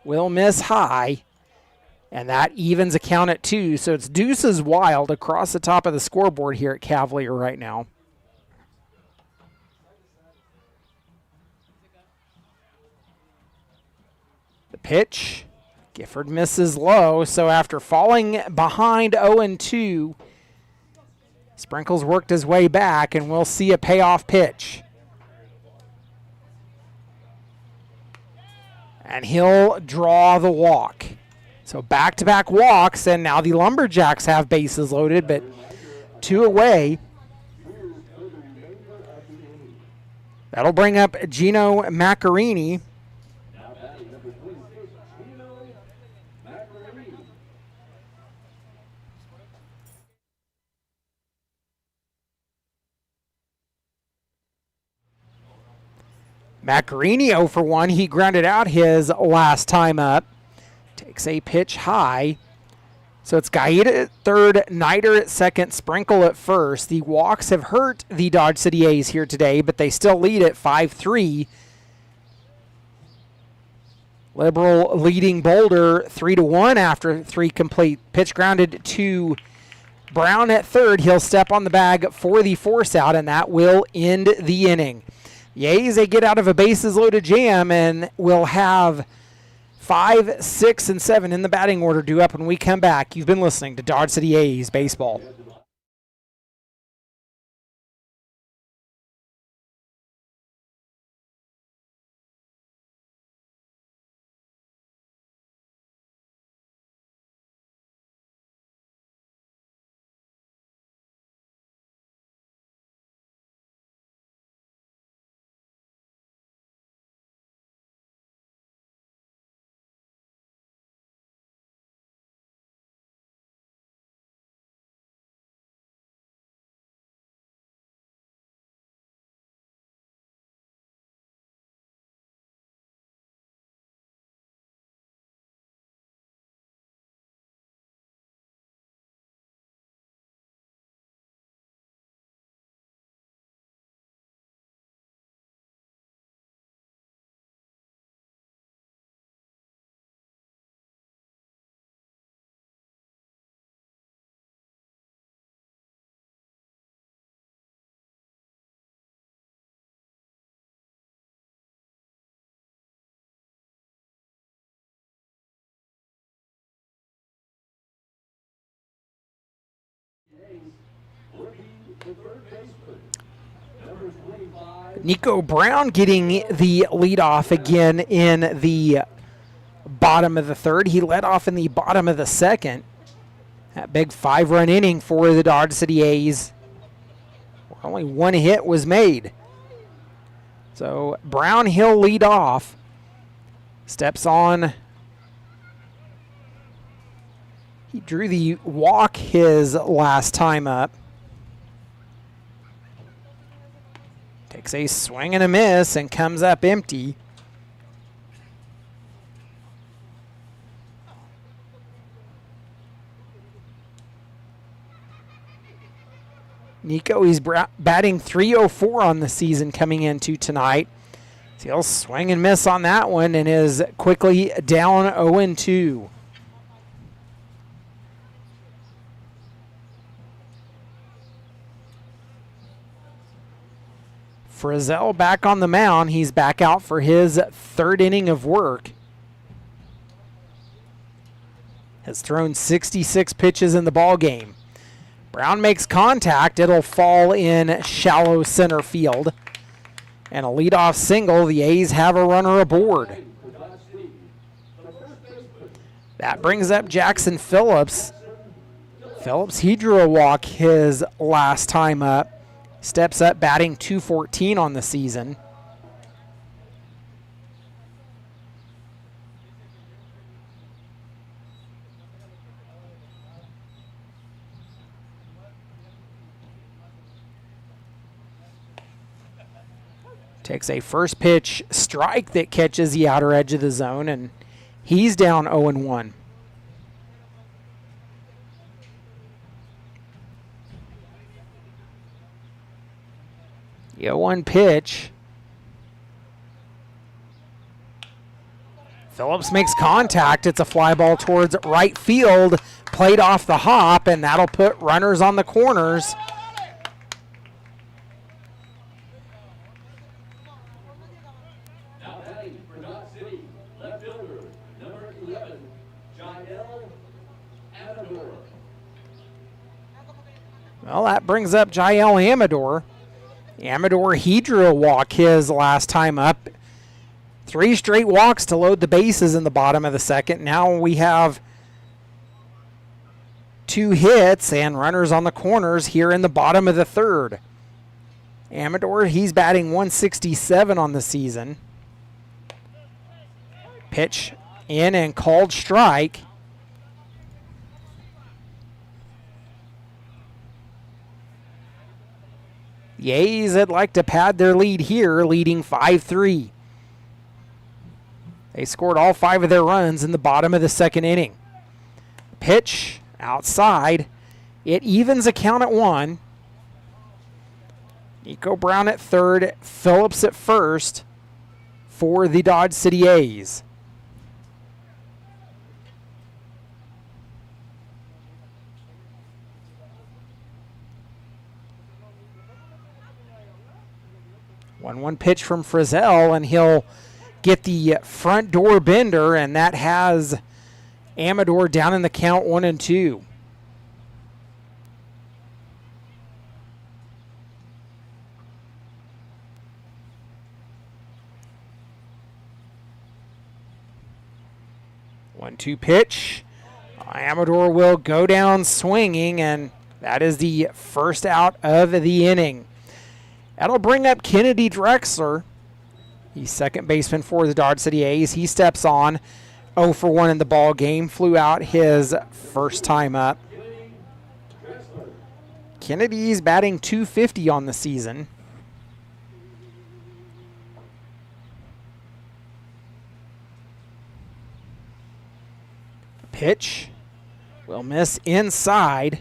will miss high, and that evens a count at 2. So it's deuces wild across the top of the scoreboard here at Cavalier right now. The pitch, Gifford misses low, so after falling behind 0-2, Sprinkles worked his way back, and we'll see a payoff pitch. And he'll draw the walk. So back-to-back walks, and now the Lumberjacks have bases loaded, but 2 away. That'll bring up Gino Maccarini. Maccarini 0 for 1. He grounded out his last time up. Takes a pitch high. So it's Gaeta at third, Niter at second, Sprinkle at first. The walks have hurt the Dodge City A's here today, but they still lead at 5-3. Liberal leading Boulder 3-1 after 3 complete. Pitch grounded to Brown at third. He'll step on the bag for the force out, and that will end the inning. The A's, they get out of a bases loaded jam and will have 5, 6, and 7 in the batting order due up when we come back. You've been listening to Dodge City A's Baseball. Nico Brown getting the lead off again in the bottom of the third. He led off in the bottom of the second. That big 5-run inning for the Dodge City A's. Only 1 hit was made. So Brown, he'll lead off. Steps on. He drew the walk his last time up. Takes a swing and a miss and comes up empty. Nico, he's batting .304 on the season coming into tonight. So he'll swing and miss on that one and is quickly down 0-2. Frizzell back on the mound. He's back out for his third inning of work. Has thrown 66 pitches in the ball game. Brown makes contact. It'll fall in shallow center field. And a leadoff single. The A's have a runner aboard. That brings up Jackson Phillips. Phillips, he drew a walk his last time up. Steps up, batting .214 on the season. Takes a first pitch strike that catches the outer edge of the zone, and he's down 0-1. The 0-1 pitch. Phillips makes contact. It's a fly ball towards right field. Played off the hop, and that'll put runners on the corners. Well, that brings up Jael Amador. Amador, he drew a walk his last time up. 3 straight walks to load the bases in the bottom of the second. Now we have 2 hits and runners on the corners here in the bottom of the third. Amador, he's batting .167 on the season. Pitch in and called strike. The A's would like to pad their lead here, leading 5-3. They scored all 5 of their runs in the bottom of the second inning. Pitch outside. It evens a count at 1. Nico Brown at third, Phillips at first for the Dodge City A's. One pitch from Frizzell, and he'll get the front door bender, and that has Amador down in the count 1-2. One-two pitch. Amador will go down swinging, and that is the first out of the inning. That'll bring up Kennedy Drexler. He's second baseman for the Dodge City A's. He steps on 0 for 1 in the ball game. Flew out his first time up. Kennedy's batting .250 on the season. Pitch will miss inside.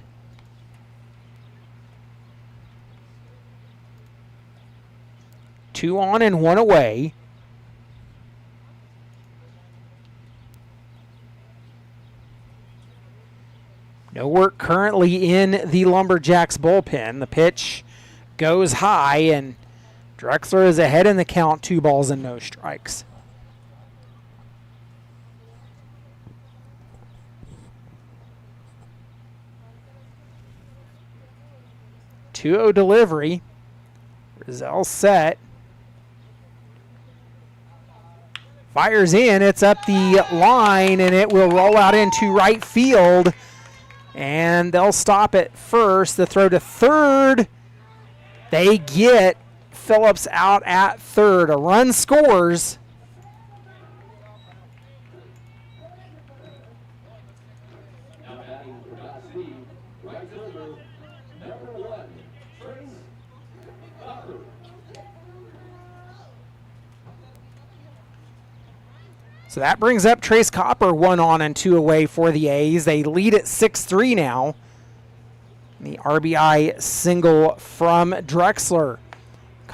Two on and 1 away. No work currently in the Lumberjacks bullpen. The pitch goes high, and Drexler is ahead in the count, 2 balls and no strikes. Two-0 delivery. Frizzell set. Fires in, it's up the line, and it will roll out into right field. And they'll stop at first. The throw to third. They get Phillips out at third. A run scores. So that brings up Trace Copper, 1 on and 2 away for the A's. They lead at 6-3 now. The RBI single from Drexler.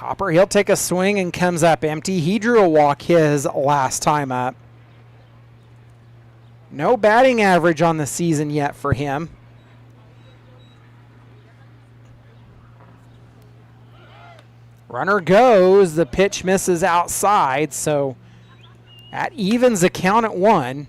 Copper, he'll take a swing and comes up empty. He drew a walk his last time up. No batting average on the season yet for him. Runner goes. The pitch misses outside, so that evens the count at 1.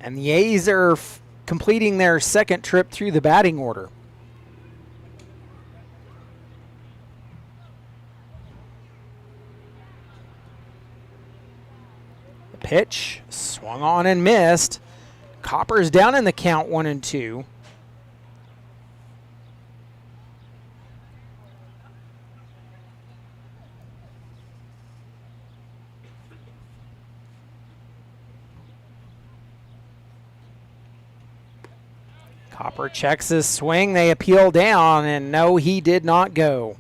And the A's are completing their second trip through the batting order. The pitch swung on and missed. Copper's down in the count 1-2. Copper checks his swing. They appeal down, and no, he did not go.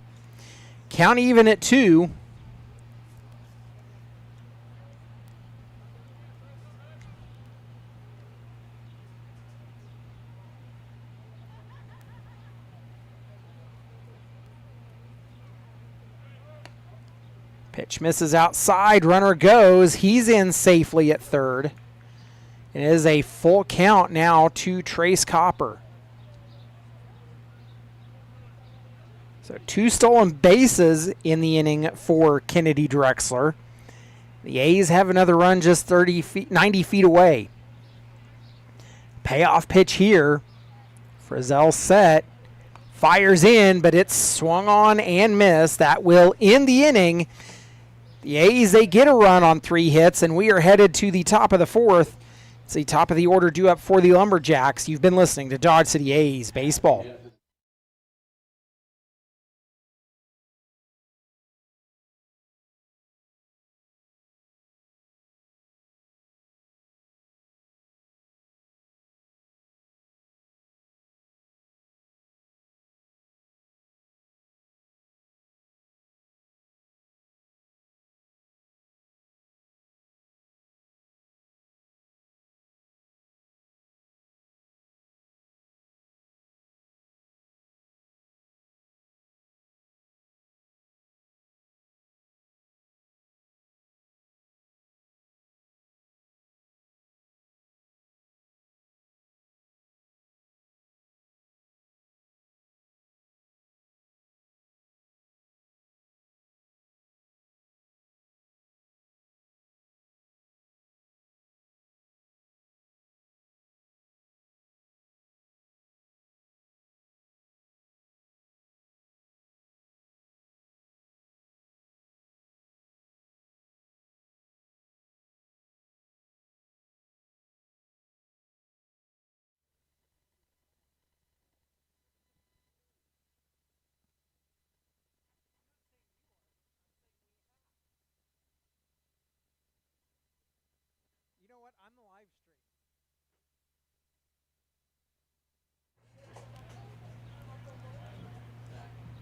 Count even at 2. Pitch misses outside. Runner goes. He's in safely at third. It is a full count now to Trace Copper. So 2 stolen bases in the inning for Kennedy Drexler. The A's have another run just 90 feet away. Payoff pitch here. Frizzell set. Fires in, but it's swung on and missed. That will end the inning. The A's, they get a run on 3 hits, and we are headed to the top of the 4th. It's the top of the order due up for the Lumberjacks. You've been listening to Dodge City A's Baseball.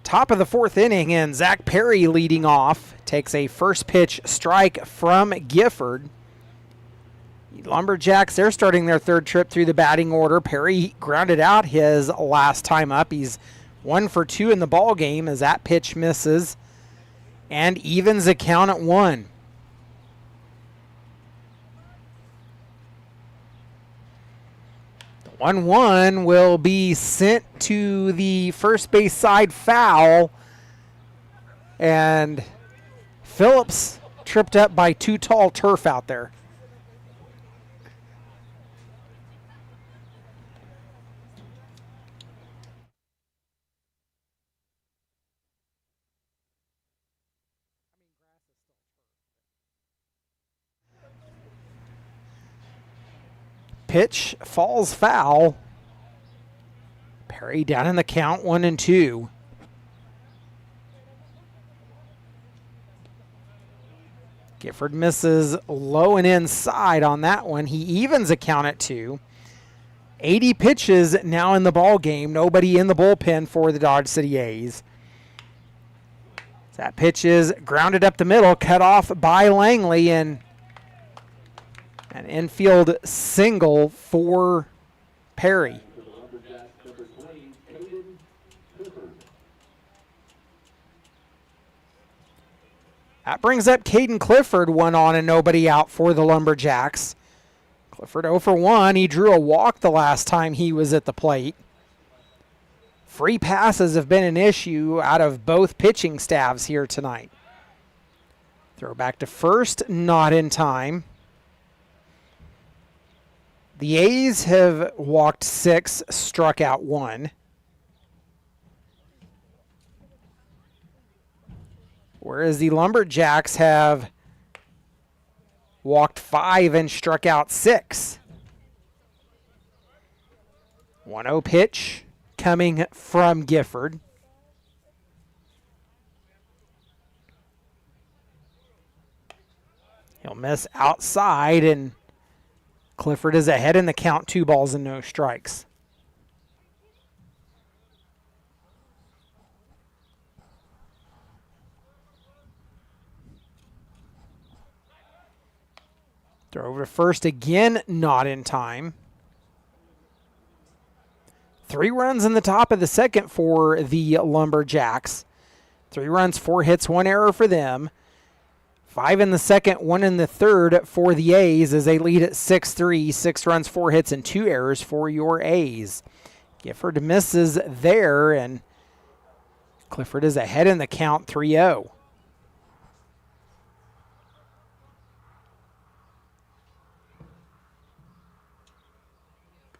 Top of the 4th inning, and Zach Perry leading off. Takes a first pitch strike from Gifford. The Lumberjacks, they're starting their 3rd trip through the batting order. Perry grounded out his last time up. He's 1 for 2 in the ball game as that pitch misses and evens the count at 1. The 1-1 will be sent to the first base side foul, and Phillips tripped up by too tall turf out there. Pitch falls foul. Perry down in the count 1-2. Gifford misses low and inside on that one. He evens a count at 2. 80 pitches now in the ball game. Nobody in the bullpen for the Dodge City A's. That pitch is grounded up the middle, cut off by Langley, and an infield single for Perry. That brings up Caden Clifford, 1 on and nobody out for the Lumberjacks. Clifford 0 for 1. He drew a walk the last time he was at the plate. Free passes have been an issue out of both pitching staffs here tonight. Throw back to first, not in time. The A's have walked 6, struck out 1. Whereas the Lumberjacks have walked 5 and struck out 6. 1-0 pitch coming from Gifford. He'll miss outside, and Clifford is ahead in the count, 2 balls and no strikes. Throw over to first again, not in time. 3 runs in the top of the second for the Lumberjacks. 3 runs, 4 hits, 1 error for them. 5 in the second, 1 in the third for the A's as they lead at 6-3. 6 runs, 4 hits, and 2 errors for your A's. Gifford misses there, and Clifford is ahead in the count, 3-0.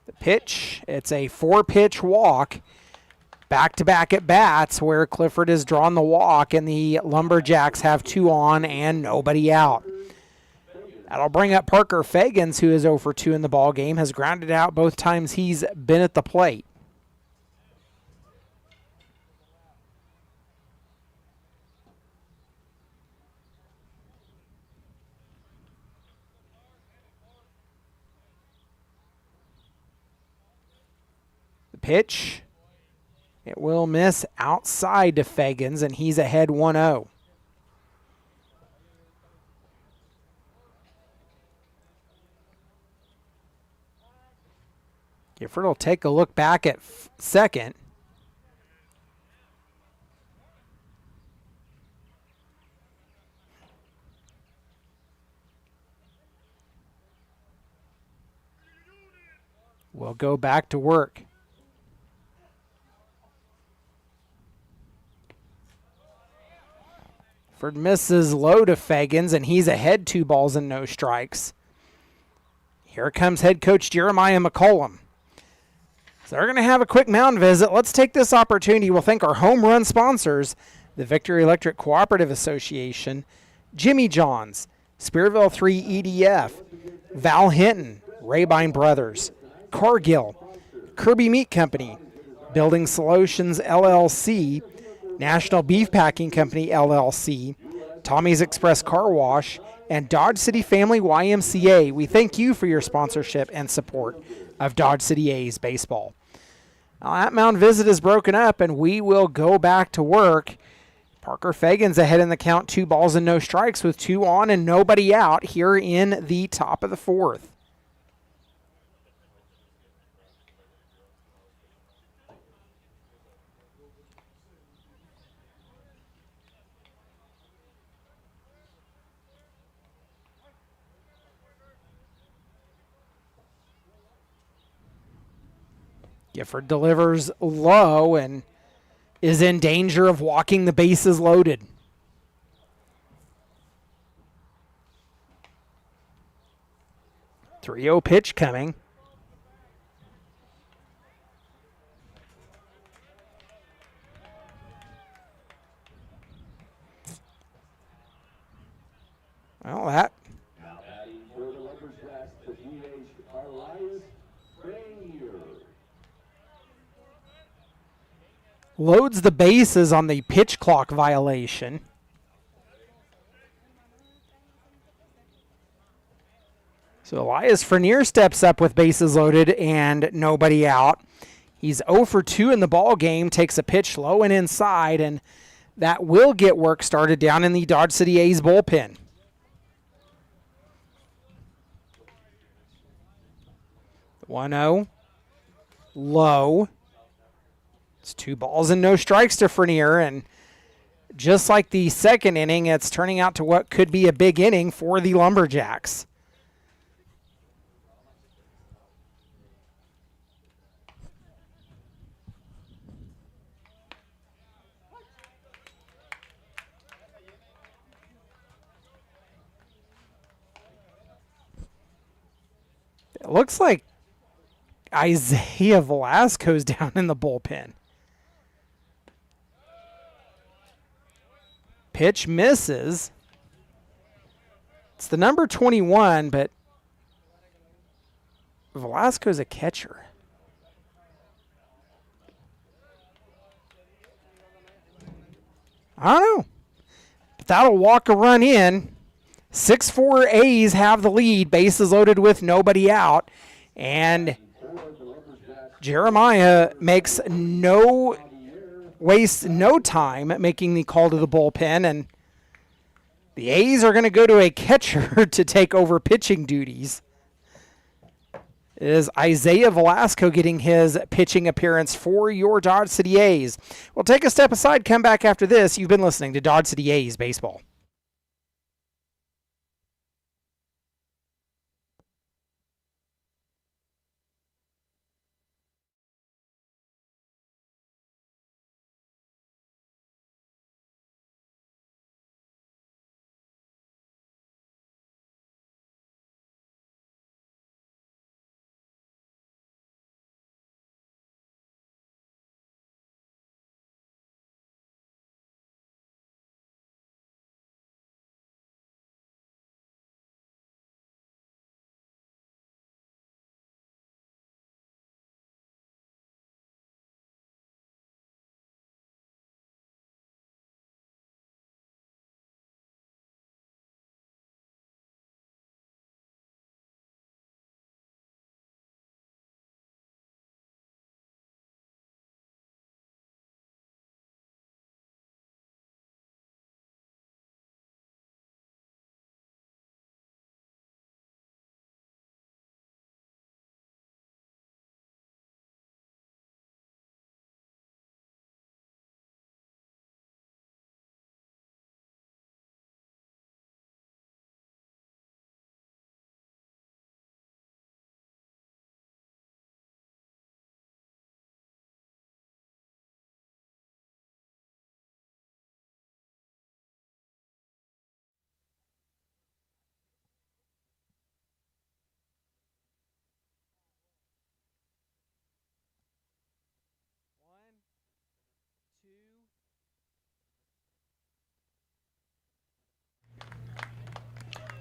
The pitch, it's a 4-pitch walk. Back-to-back at bats where Clifford has drawn the walk and the Lumberjacks have 2 on and nobody out. That'll bring up Parker Fagans, who is 0 for 2 in the ball game, has grounded out both times he's been at the plate. The pitch. It will miss outside to Fagans, and he's ahead 1-0. Gifford will take a look back at second. We'll go back to work. Gifford misses low to Fagans, and he's ahead 2 balls and no strikes. Here comes head coach Jeremiah McCollum. So they're going to have a quick mound visit. Let's take this opportunity. We'll thank our home run sponsors, the Victory Electric Cooperative Association, Jimmy John's, Spearville 3 EDF, Val Hinton, Rabine Brothers, Cargill, Kirby Meat Company, Building Solutions LLC, National Beef Packing Company LLC, Tommy's Express Car Wash, and Dodge City Family YMCA. We thank you for your sponsorship and support of Dodge City A's baseball. Now that mound visit is broken up, and we will go back to work. Parker Fagans ahead in the count, 2 balls and no strikes with 2 on and nobody out here in the top of the 4th. Gifford delivers low and is in danger of walking the bases loaded. .30 pitch coming. Well, that loads the bases on the pitch clock violation. So Elias Frenier steps up with bases loaded and nobody out. He's 0 for 2 in the ball game, takes a pitch low and inside, and that will get work started down in the Dodge City A's bullpen. The 1-0 low. It's 2 balls and no strikes to Frenier, and just like the second inning, it's turning out to what could be a big inning for the Lumberjacks. It looks like Isaiah Velasco's down in the bullpen. Pitch misses. It's the number 21, but Velasco's a catcher. I don't know. But that'll walk a run in. 6-4 A's have the lead, bases loaded with nobody out, and Jeremiah wastes no time making the call to the bullpen, and the A's are going to go to a catcher to take over pitching duties. It is Isaiah Velasco getting his pitching appearance for your Dodge City A's. We'll take a step aside, come back after this. You've been listening to Dodge City A's Baseball.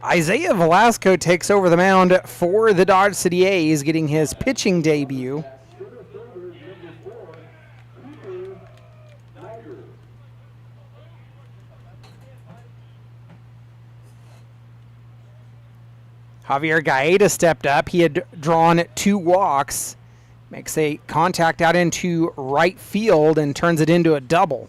Isaiah Velasco takes over the mound for the Dodge City A's, getting his pitching debut. Javier Gaeta stepped up. He had drawn 2 walks, makes a contact out into right field and turns it into a double.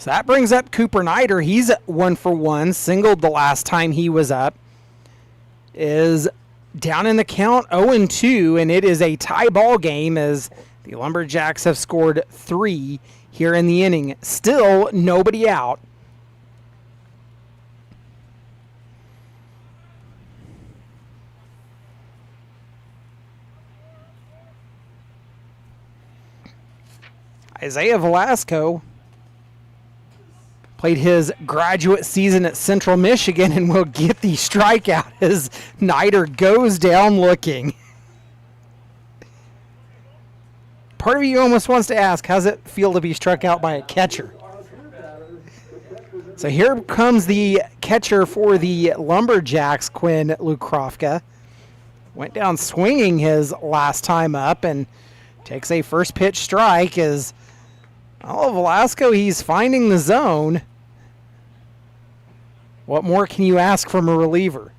So that brings up Cooper Nider. He's 1 for 1, singled the last time he was up. Is down in the count 0-2, and it is a tie ball game as the Lumberjacks have scored 3 here in the inning. Still nobody out. Isaiah Velasco played his graduate season at Central Michigan and will get the strikeout as Nider goes down looking. Part of you almost wants to ask, how's it feel to be struck out by a catcher? So here comes the catcher for the Lumberjacks, Quinn Lukrofka. Went down swinging his last time up and takes a first pitch strike as Oh, Velasco, he's finding the zone. What more can you ask from a reliever?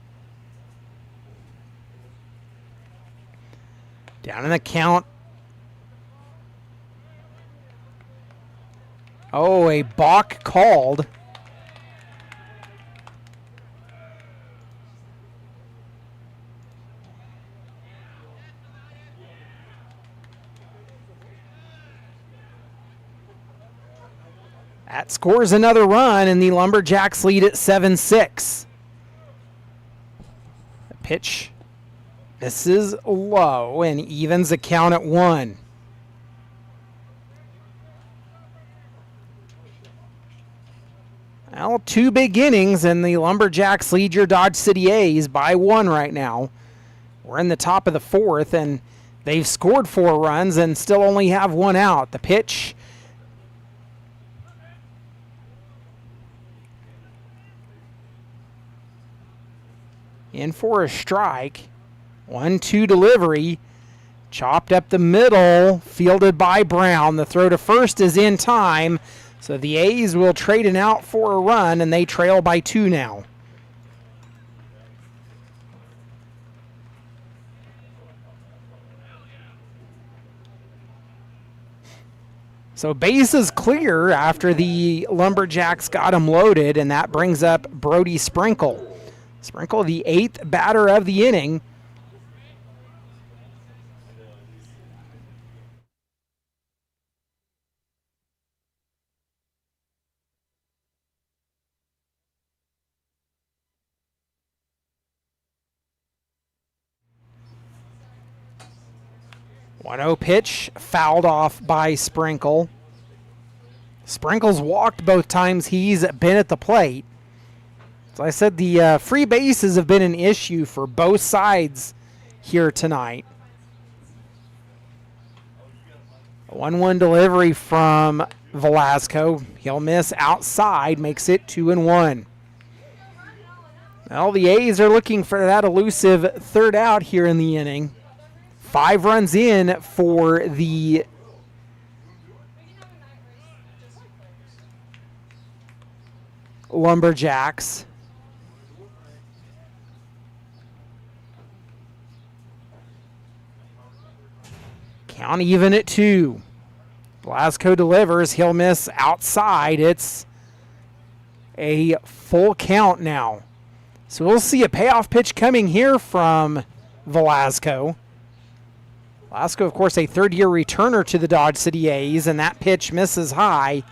Down in the count. Oh, a balk called. That scores another run, and the Lumberjacks lead at 7-6. The pitch misses low and evens the count at 1. Well, 2 big innings, and the Lumberjacks lead your Dodge City A's by 1 right now. We're in the top of the 4th, and they've scored 4 runs and still only have 1 out. The pitch in for a strike. 1-2 delivery. Chopped up the middle, fielded by Brown. The throw to first is in time, so the A's will trade an out for a run, and they trail by 2 now. So base is clear after the Lumberjacks got him loaded, and that brings up Brody Sprinkle. Sprinkle, the 8th batter of the inning. One-oh pitch, fouled off by Sprinkle. Sprinkle's walked both times he's been at the plate. As I said, the free bases have been an issue for both sides here tonight. A 1-1 delivery from Velasco. He'll miss outside, makes it 2-1. Well, the A's are looking for that elusive third out here in the inning. 5 runs in for the Lumberjacks. Count even at 2. Velasco delivers. He'll miss outside. It's a full count now. So we'll see a payoff pitch coming here from Velasco. Velasco, of course, a third-year returner to the Dodge City A's, and that pitch misses high.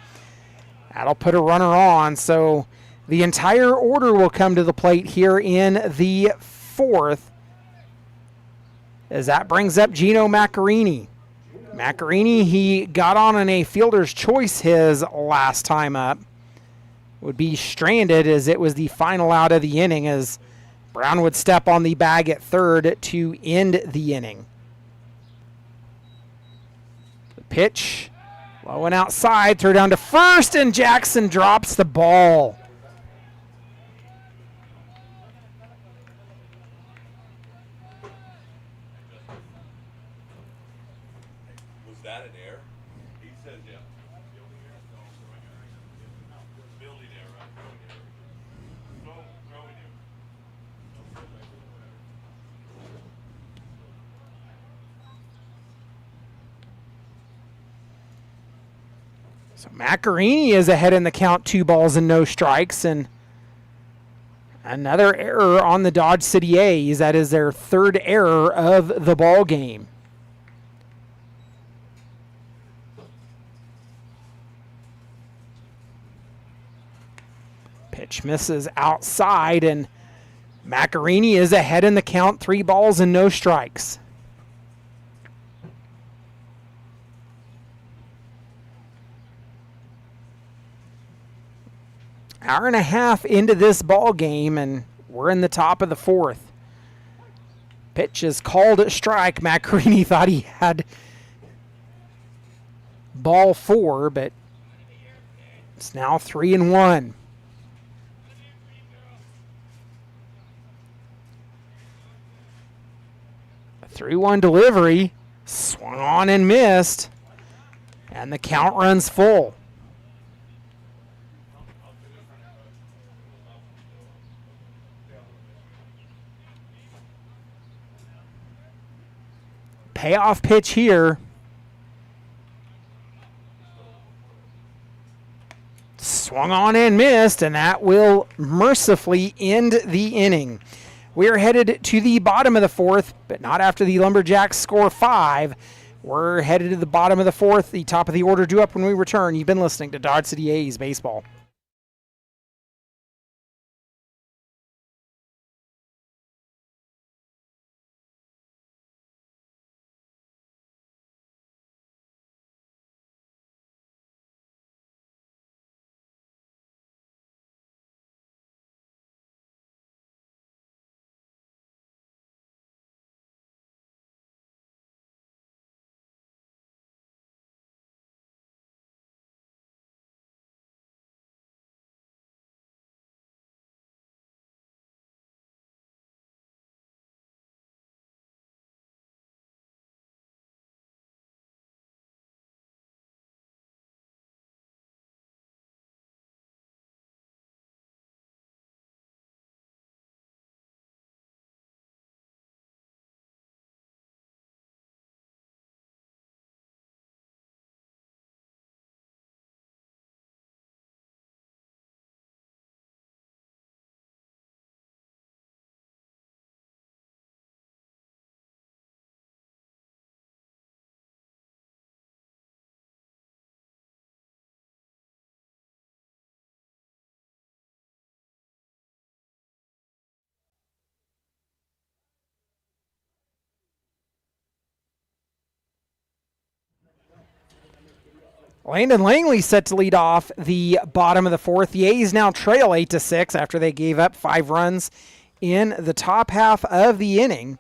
That'll put a runner on. So the entire order will come to the plate here in the 4th, as that brings up Gino Maccarini. Maccarini, he got on a fielder's choice his last time up. Would be stranded as it was the final out of the inning, as Brown would step on the bag at third to end the inning. The pitch, low and outside, throw down to first, and Jackson drops the ball. So Maccarini is ahead in the count, 2 balls and no strikes, and another error on the Dodge City A's. That is their 3rd error of the ball game. Pitch misses outside, and Maccarini is ahead in the count, 3 balls and no strikes. Hour and a half into this ball game, and we're in the top of the 4th. Pitch is called a strike. Maccarini thought he had ball 4, but it's now 3-1. A 3-1 delivery, swung on and missed. And And the count runs full. Payoff pitch here. Swung on and missed, and that will mercifully end the inning. We are headed to the bottom of the fourth, but not after the Lumberjacks score 5. We're headed to the bottom of the fourth. The top of the order due up when we return. You've been listening to Dodge City A's Baseball. Landon Langley set to lead off the bottom of the fourth. The A's now trail 8-6 after they gave up 5 runs in the top half of the inning.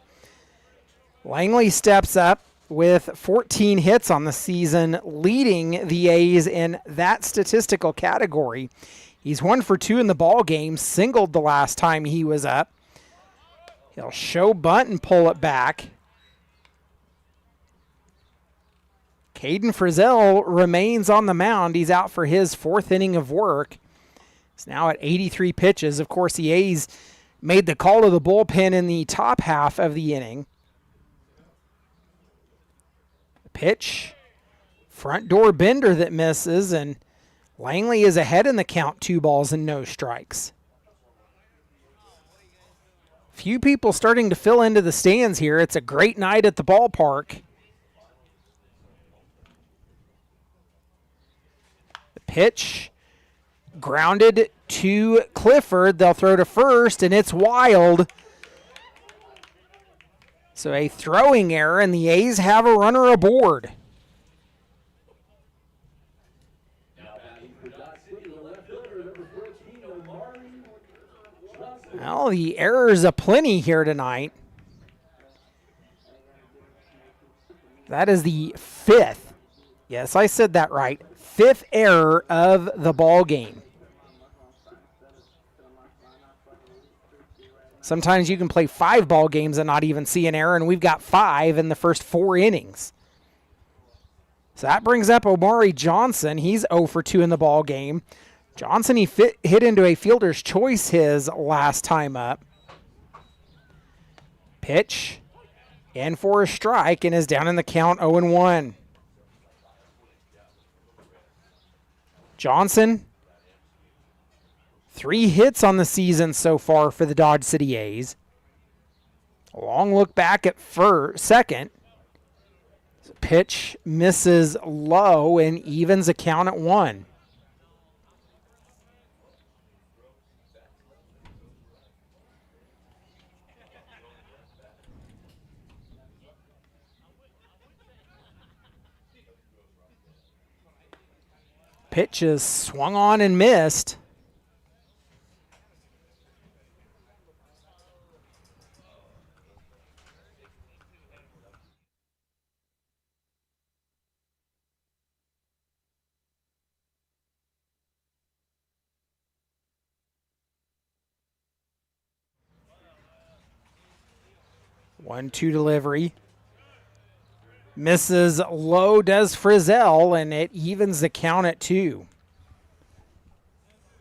Langley steps up with 14 hits on the season, leading the A's in that statistical category. He's 1 for 2 in the ball game, singled the last time he was up. He'll show bunt and pull it back. Caden Frizzell remains on the mound. He's out for his 4th inning of work. He's now at 83 pitches. Of course, the A's made the call to the bullpen in the top half of the inning. Pitch, front door bender that misses, and Langley is ahead in the count, 2 balls and no strikes. Few people starting to fill into the stands here. It's a great night at the ballpark. Pitch grounded to Clifford. They'll throw to first, and it's wild. So a throwing error, and the A's have a runner aboard. Well, the errors aplenty here tonight. That is the 5th. Yes, I said that right. 5th error of the ball game. Sometimes you can play 5 ball games and not even see an error, and we've got 5 in the first 4 innings. So that brings up Omari Johnson. He's 0 for 2 in the ball game. Johnson, he hit into a fielder's choice his last time up. Pitch, in for a strike, and is down in the count 0-1. Johnson, 3 hits on the season so far for the Dodge City A's. A long look back at second. Pitch misses low and evens a count at 1. Pitch is swung on and missed. One-two delivery. Misses low, does Frizzell, and it evens the count at 2.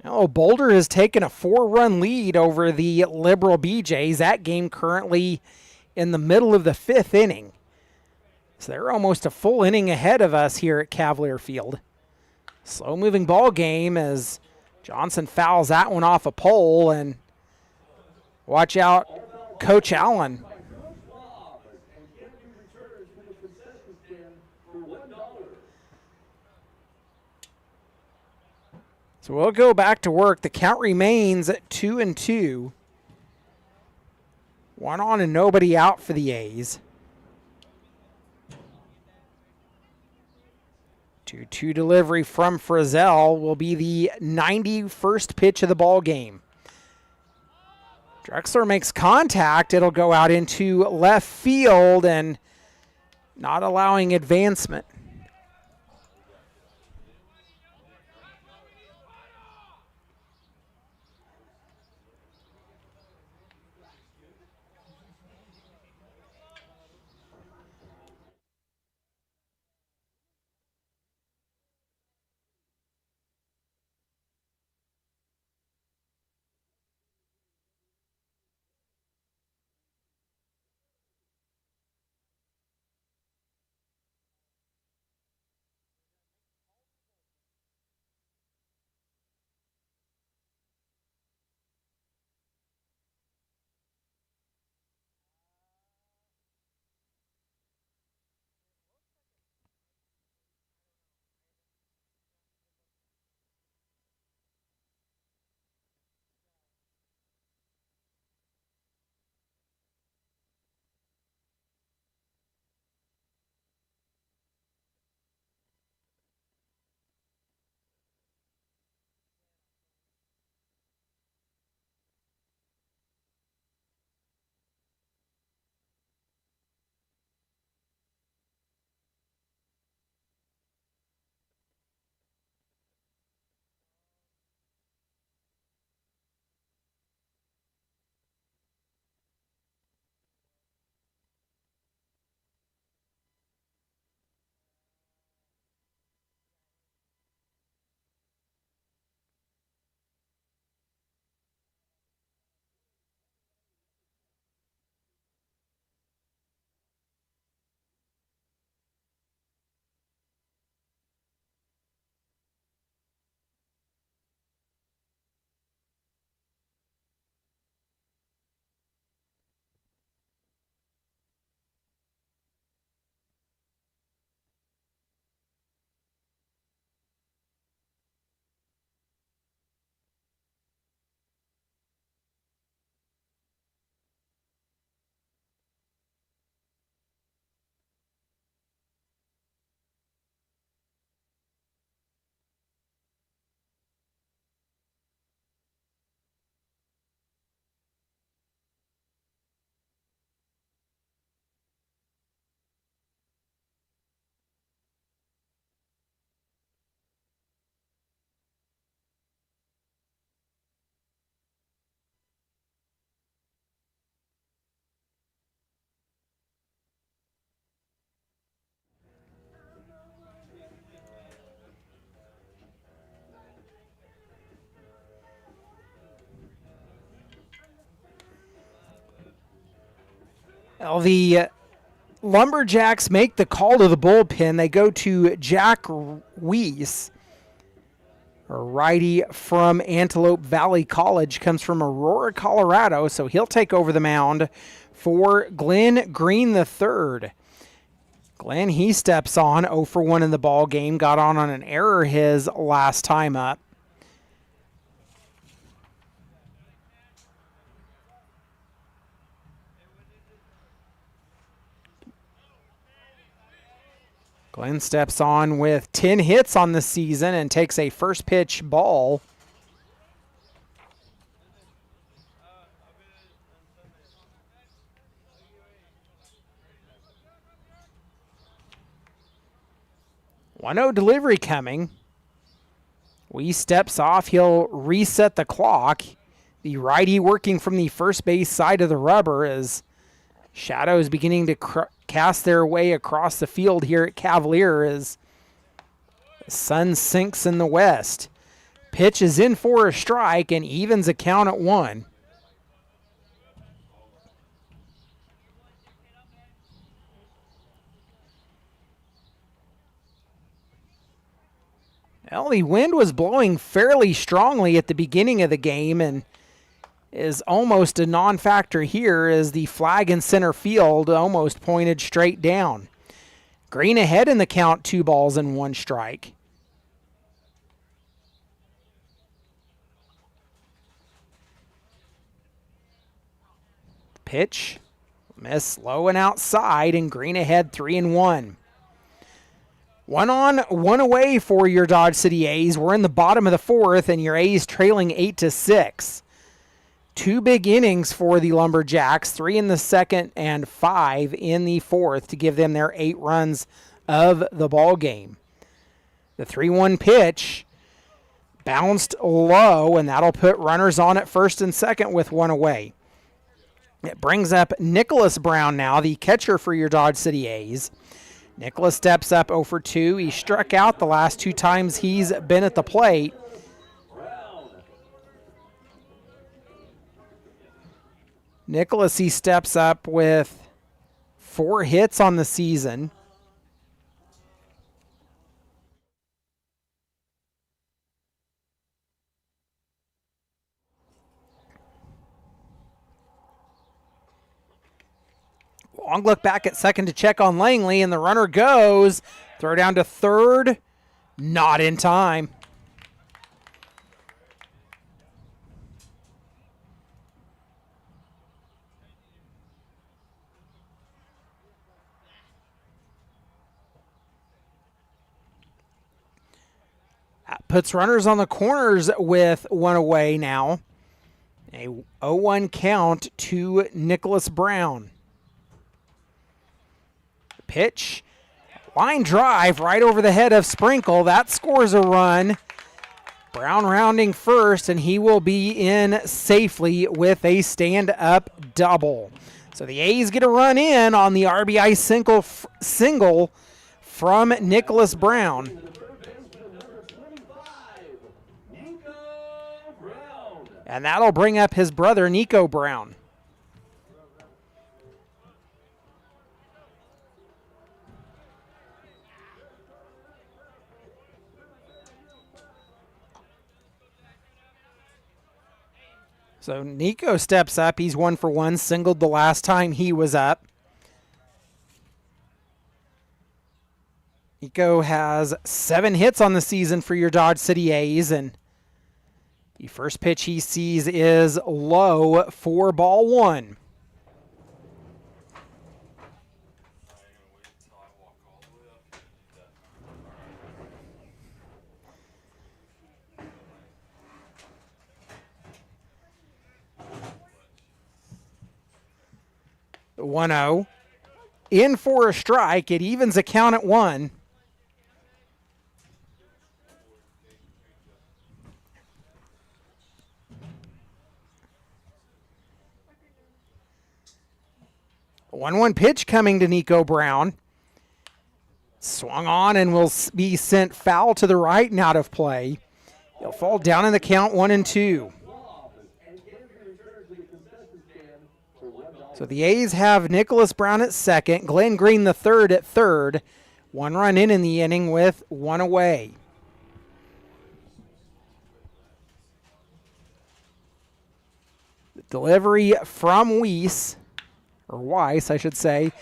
Now, Boulder has taken a 4-run lead over the Liberal BJs. That game currently in the middle of the 5th inning. So they're almost a full inning ahead of us here at Cavalier Field. Slow-moving ball game as Johnson fouls that one off a pole, and watch out, Coach Allen. So we'll go back to work. The count remains at 2-2. 1 on and nobody out for the A's. 2-2 delivery from Frizzell will be the 91st pitch of the ball game. Drexler makes contact. It'll go out into left field and not allowing advancement. Well, the Lumberjacks make the call to the bullpen. They go to Jack Weiss, a righty from Antelope Valley College, comes from Aurora, Colorado, so he'll take over the mound for Glenn Green III. Glenn, he steps on 0 for 1 in the ball game, got on an error his last time up. Glenn steps on with 10 hits on the season and takes a first pitch ball. One-0 delivery coming. Weiss steps off. He'll reset the clock. The righty working from the first base side of the rubber as Shadows beginning to cast their way across the field here at Cavalier as the sun sinks in the west. Pitch is in for a strike and evens a count at 1. Well, the wind was blowing fairly strongly at the beginning of the game and is almost a non-factor here as the flag in center field almost pointed straight down. Green ahead in the count, 2 balls and 1 strike. Pitch, miss low and outside, and Green ahead 3-1. 1 on, 1 away for your Dodge City A's. We're in the bottom of the 4th, and your A's trailing 8-6. 2 big innings for the Lumberjacks, 3 in the 2nd and 5 in the 4th to give them their 8 runs of the ball game. The 3-1 pitch bounced low, and that'll put runners on at 1st and 2nd with 1 away. It brings up Nicholas Brown now, the catcher for your Dodge City A's. Nicholas steps up 0 for 2. He struck out the last 2 times he's been at the plate. Nicholas, he steps up with 4 hits on the season. Long look back at second to check on Langley, and the runner goes. Throw down to third. Not in time. That puts runners on the corners with 1 away now. A 0-1 count to Nicholas Brown. Pitch, line drive right over the head of Sprinkle. That scores a run. Brown rounding first, and he will be in safely with a stand-up double. So the A's get a run in on the RBI single from Nicholas Brown. And that'll bring up his brother, Nico Brown. So Nico steps up. He's 1 for 1, singled the last time he was up. Nico has 7 hits on the season for your Dodge City A's, and the first pitch he sees is low for ball 1. The 1-0. In for a strike. It evens a count at 1. A 1-1 pitch coming to Nico Brown. Swung on and will be sent foul to the right and out of play. He'll fall down in the count 1-2. So the A's have Nicholas Brown at second, Glenn Green the third at third. 1 run in the inning with 1 away. The delivery from Weiss, I should say.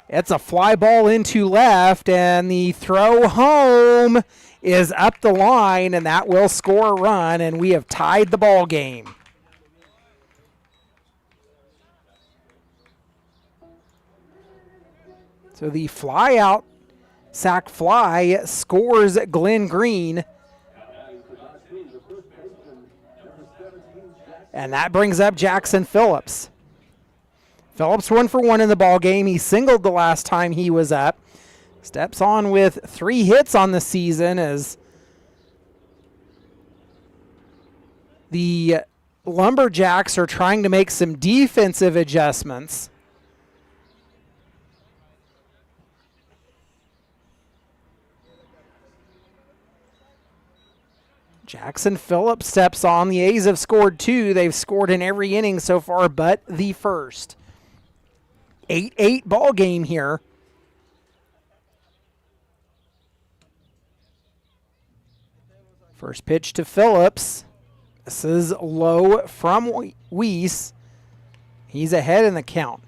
It's a fly ball into left, and the throw home is up the line, and that will score a run, and we have tied the ball game. So the fly out, sac fly, scores Glenn Green. And that brings up Jackson Phillips. Phillips 1 for 1 in the ball game. He singled the last time he was up. Steps on with 3 hits on the season as the Lumberjacks are trying to make some defensive adjustments. Jackson Phillips steps on. The A's have scored 2. They've scored in every inning so far but the first. 8-8 ball game here. First pitch to Phillips. This is low from Weiss. He's ahead in the count.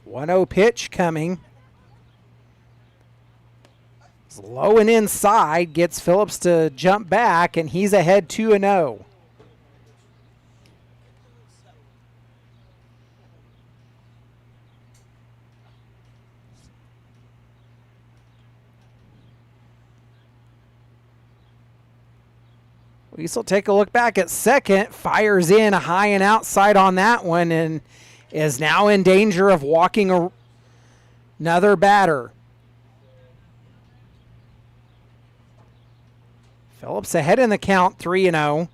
One-0 pitch coming. It's low and inside. Gets Phillips to jump back, and he's ahead 2-0. Weiss will take a look back at second, fires in high and outside on that one, and is now in danger of walking another batter. Phillips ahead in the count, 3-0.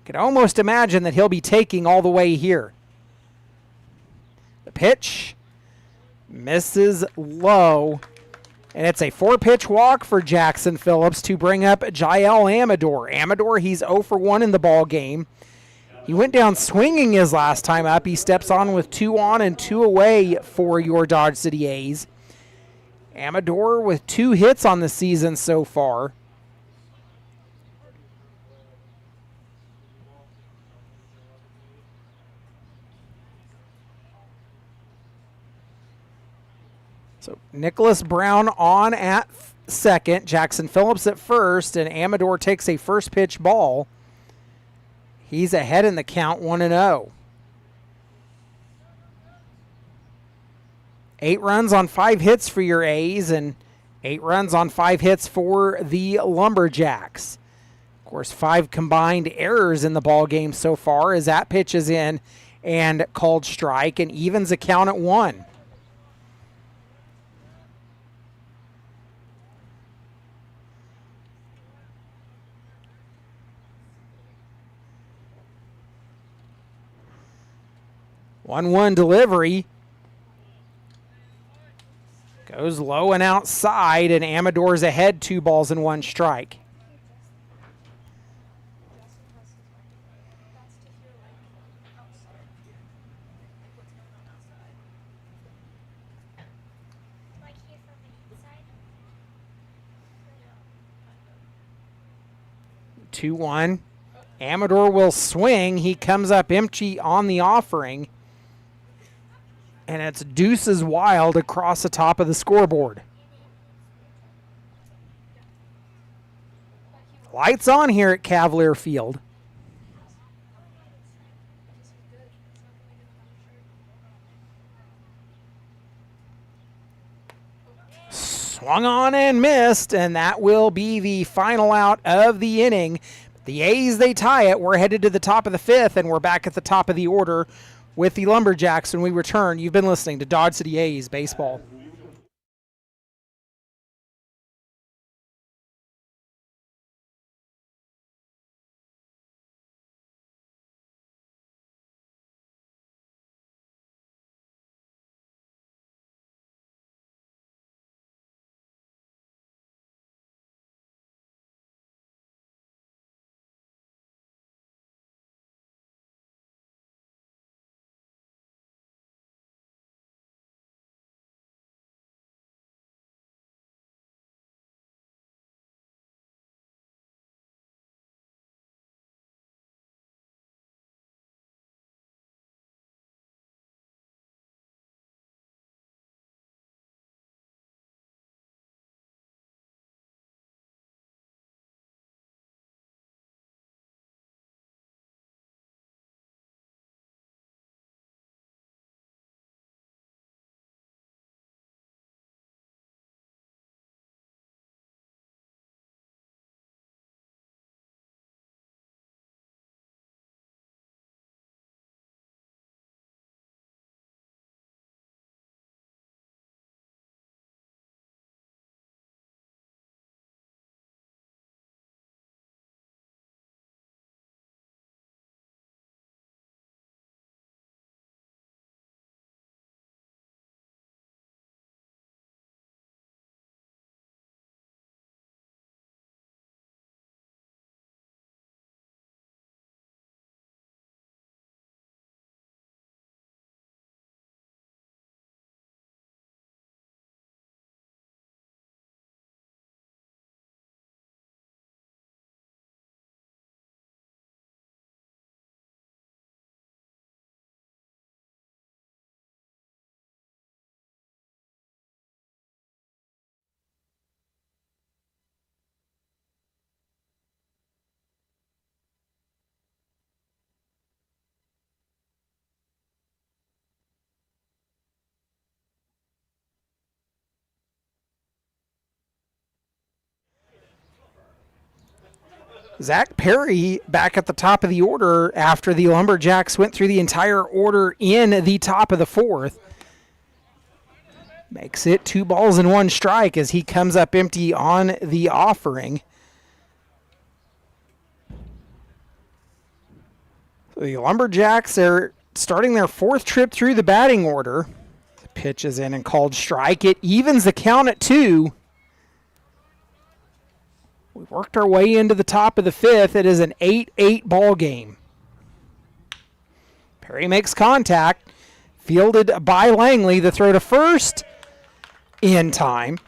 Could almost imagine that he'll be taking all the way here. The pitch misses low. And it's a 4-pitch walk for Jackson Phillips to bring up Jael Amador. Amador, he's 0 for 1 in the ball game. He went down swinging his last time up. He steps on with 2 on and 2 away for your Dodge City A's. Amador with 2 hits on the season so far. So Nicholas Brown on at second, Jackson Phillips at first, and Amador takes a first pitch ball. He's ahead in the count, 1-0. 8 runs on 5 hits for your A's, and 8 runs on 5 hits for the Lumberjacks. Of course, 5 combined errors in the ball game so far as that pitch is in and called strike, and evens a count at 1. One delivery. Goes low and outside, and Amador's ahead 2 balls and 1 strike. Two one. Amador will swing. He comes up empty on the offering. And it's Deuces Wild across the top of the scoreboard. Lights on here at Cavalier Field. Swung on and missed, and that will be the final out of the inning. The A's, they tie it. We're headed to the top of the 5th, and we're back at the top of the order with the Lumberjacks when we return. You've been listening to Dodge City A's Baseball. Zach Perry back at the top of the order after the Lumberjacks went through the entire order in the top of the fourth. Makes it 2 balls and 1 strike as he comes up empty on the offering. So the Lumberjacks are starting their 4th trip through the batting order. The pitch is in and called strike. It evens the count at 2. We worked our way into the top of the 5th. It is an 8-8 ball game. Perry makes contact. Fielded by Langley. The throw to first in time.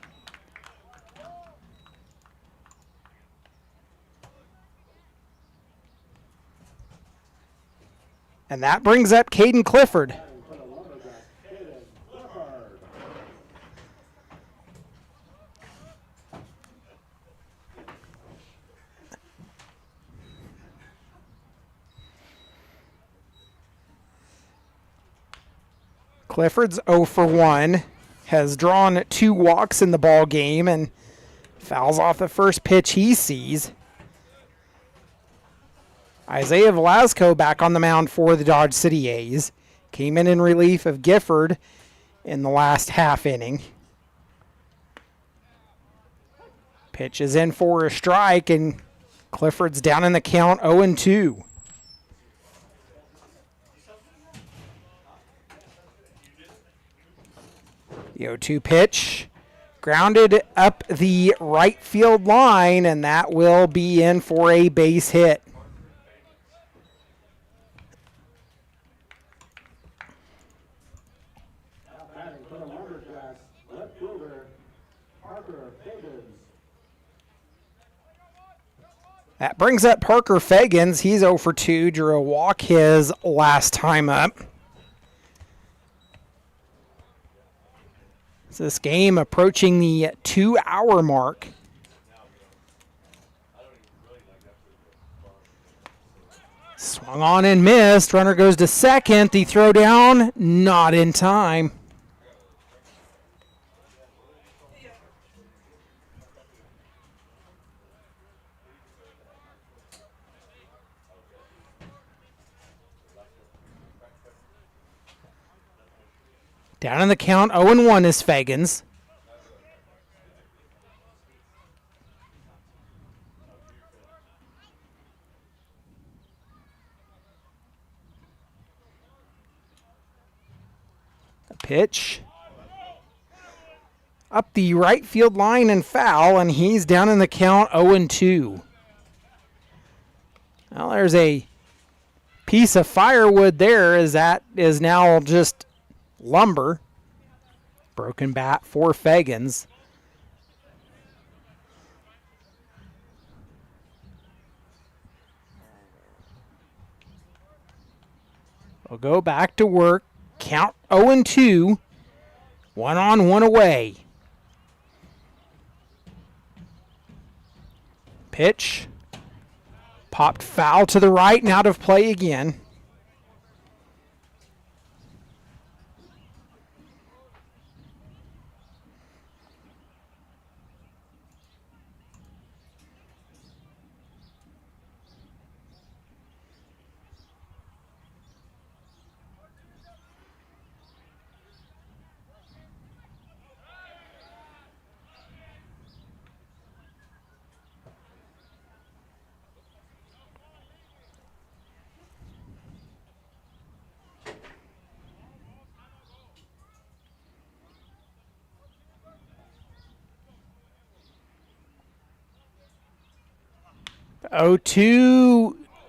And that brings up Caden Clifford. Clifford's 0 for 1, has drawn 2 walks in the ball game and fouls off the first pitch he sees. Isaiah Velasco back on the mound for the Dodge City A's. Came in relief of Gifford in the last half inning. Pitch is in for a strike, and Clifford's down in the count 0-2. The 0-2 pitch grounded up the right field line, and that will be in for a base hit. That brings up Parker Fagans. He's 0 for 2, drew a walk his last time up. So this game approaching the 2-hour mark. Swung on and missed. Runner goes to second. The throw down, not in time. Down in the count, 0-1 is Fagans. A pitch. Up the right field line and foul, and he's down in the count, 0-2. Well, there's a piece of firewood there, as that is now just lumber. Broken bat for Fagans. We'll go back to work. Count 0-2. 1 on, 1 away. Pitch. Popped foul to the right and out of play again.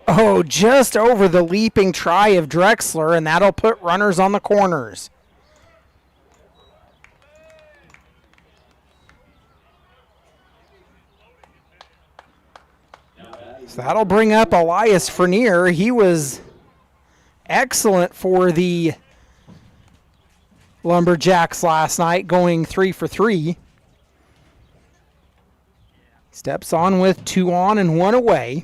Oh, just over the leaping try of Drexler, and that'll put runners on the corners. So that'll bring up Elias Frenier. He was excellent for the Lumberjacks last night, going 3 for 3. Steps on with 2 on and 1 away.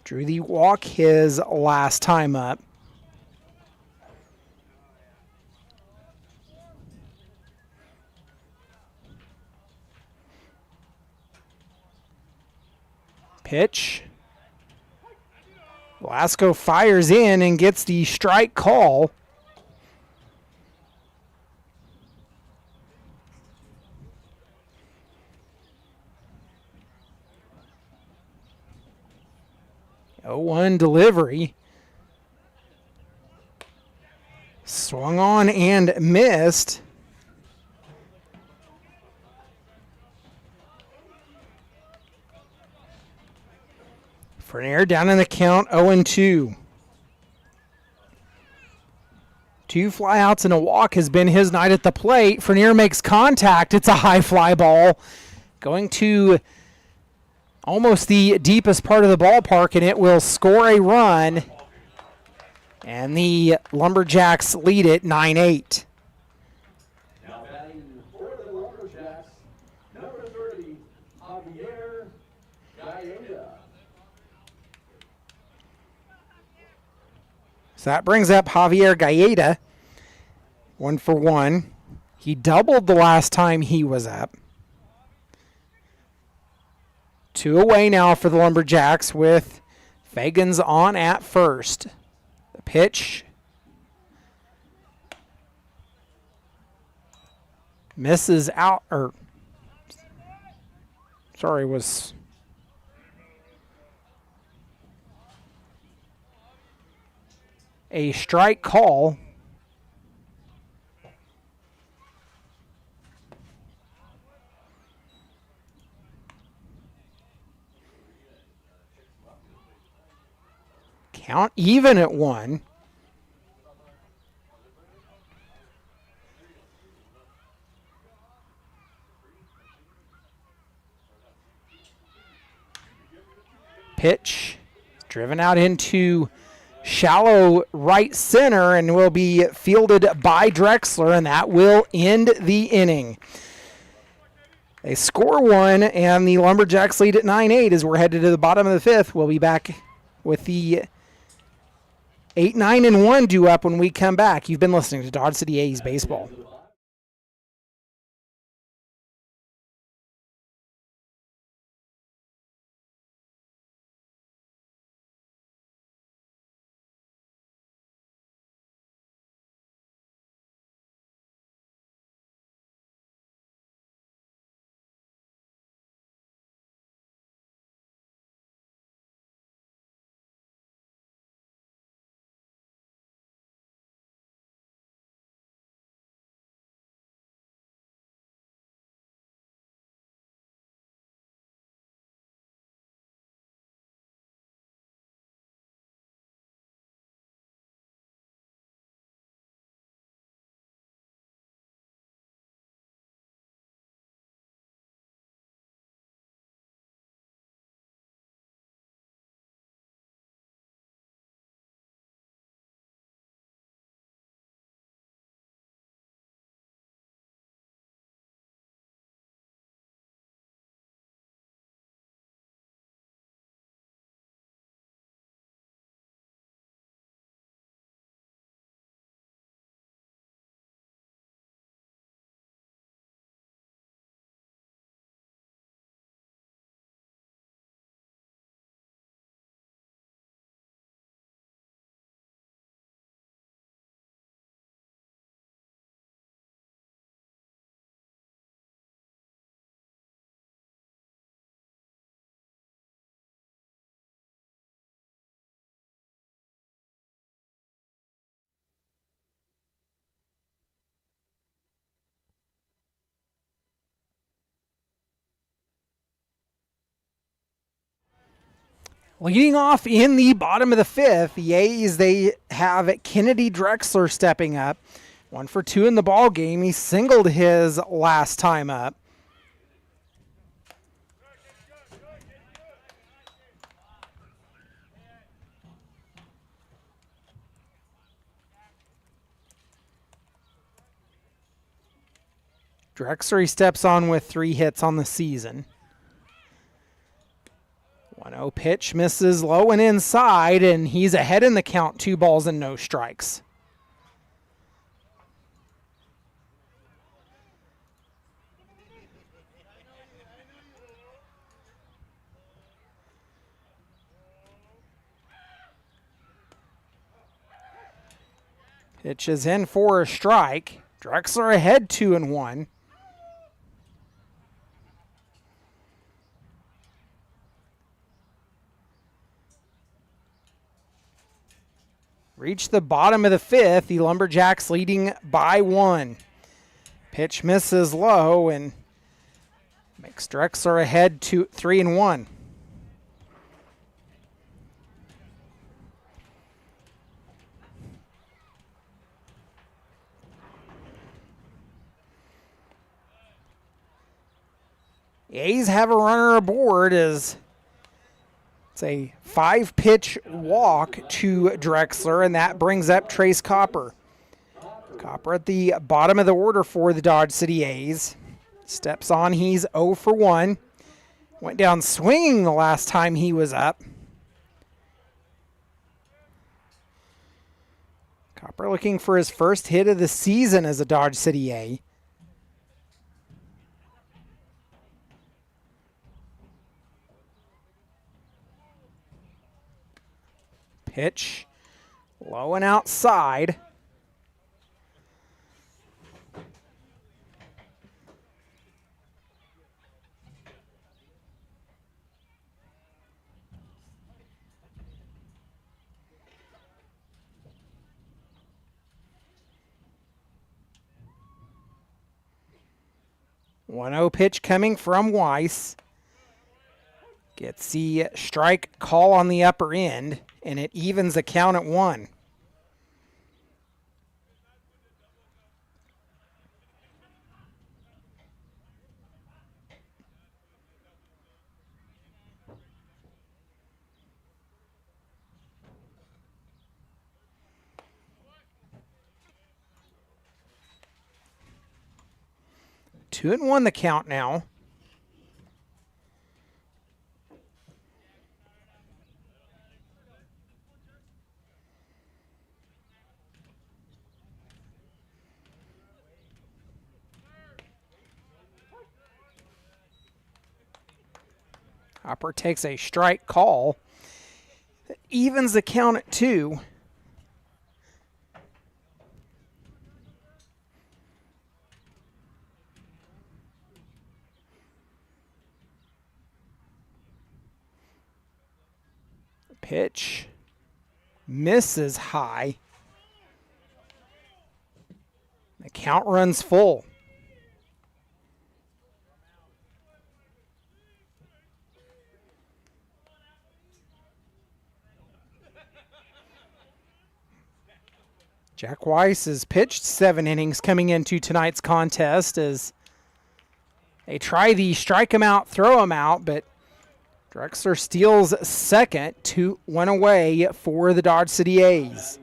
Drew the walk his last time up. Pitch. Velasco fires in and gets the strike call. Oh, 1 delivery. Swung on and missed. Frenier down in the count, 0-2. 2 flyouts and a walk has been his night at the plate. Frenier makes contact. It's a high fly ball going to almost the deepest part of the ballpark, and it will score a run. And the Lumberjacks lead it 9-8. Now batting for the Lumberjacks, number 30, Cavalier. So that brings up Javier Gaeta, 1 for 1. He doubled the last time he was up. 2 away now for the Lumberjacks with Fagans on at first. The pitch. Misses out, was a strike call. Count even at 1. Pitch driven out into shallow right center and will be fielded by Drexler, and that will end the inning. They score 1, and the Lumberjacks lead at 9-8 as we're headed to the bottom of the 5th. We'll be back with the 8-9-1 due up when we come back. You've been listening to Dodge City A's Baseball. Leading off in the bottom of the 5th, the A's, they have Kennedy Drexler stepping up. 1 for 2 in the ball game. He singled his last time up. Drexler, he steps on with 3 hits on the season. 1-0 pitch, misses low and inside, and he's ahead in the count, 2 balls and no strikes. Pitch is in for a strike. Drexler ahead 2-1. Reach the bottom of the fifth. The Lumberjacks leading by 1. Pitch misses low and makes Drexler ahead to 3-1. A's have a runner aboard as it's a 5-pitch walk to Drexler, and that brings up Trace Copper. Copper at the bottom of the order for the Dodge City A's. Steps on, he's 0 for 1. Went down swinging the last time he was up. Copper looking for his first hit of the season as a Dodge City A. Pitch low and outside. One 0 pitch coming from Weiss. Gets the strike call on the upper end, and it evens the count at 1. Two and 1 the count now. Hopper takes a strike call. That evens the count at 2. Pitch misses high. The count runs full. Jack Weiss has pitched 7 innings coming into tonight's contest as they try the strike him out, throw him out, but Drexler steals second, 2-1 away for the Dodge City A's.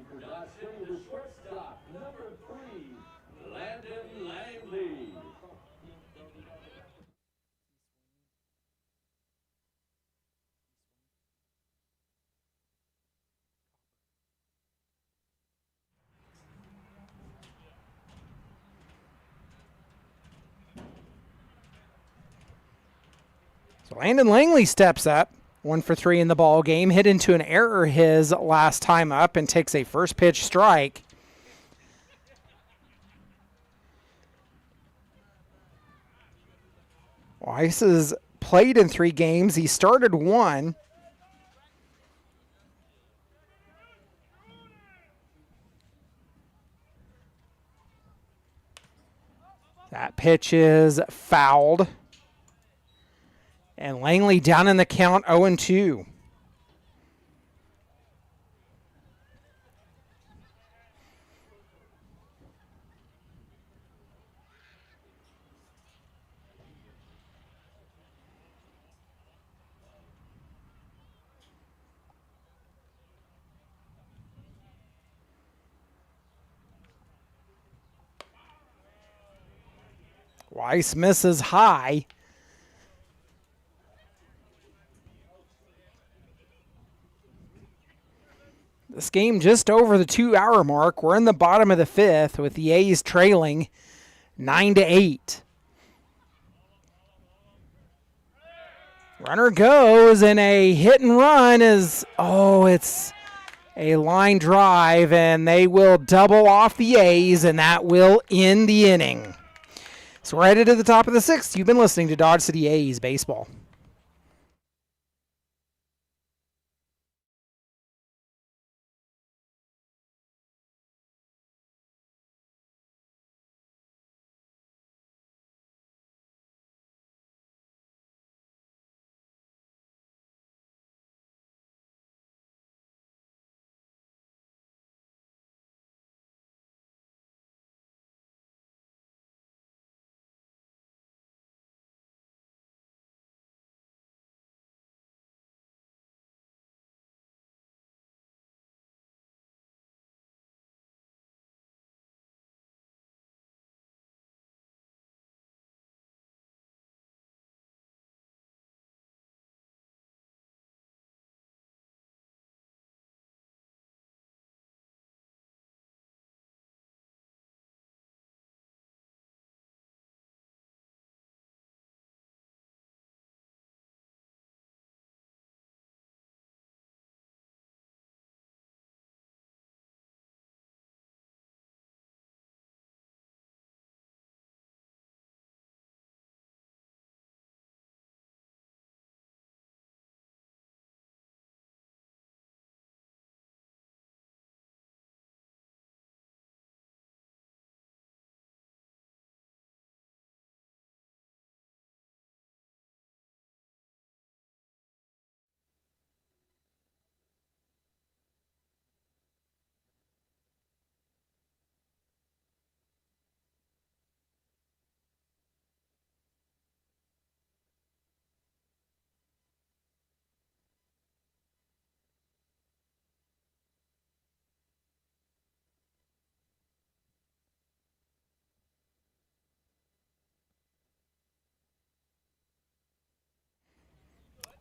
So Landon Langley steps up, 1 for 3 in the ball game, hit into an error his last time up and takes a first pitch strike. Weiss has played in 3 games. He started 1. That pitch is fouled. And Langley down in the count, 0-2. Weiss misses high. This game just over the 2-hour mark. We're in the bottom of the 5th with the A's trailing 9-8. Runner goes and a hit and run is, it's A line drive, and they will double off the A's, and that will end the inning. So we're headed to the top of the 6th. You've been listening to Dodge City A's Baseball.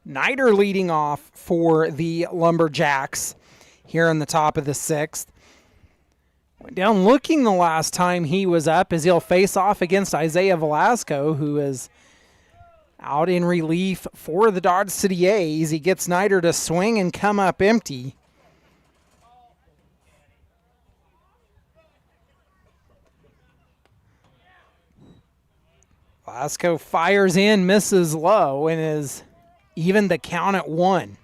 Nider leading off for the Lumberjacks here in the top of the 6th. Went down looking the last time he was up as he'll face off against Isaiah Velasco, who is out in relief for the Dodge City A's. He gets Nider to swing and come up empty. Velasco fires in, misses low, and is even the count at 1.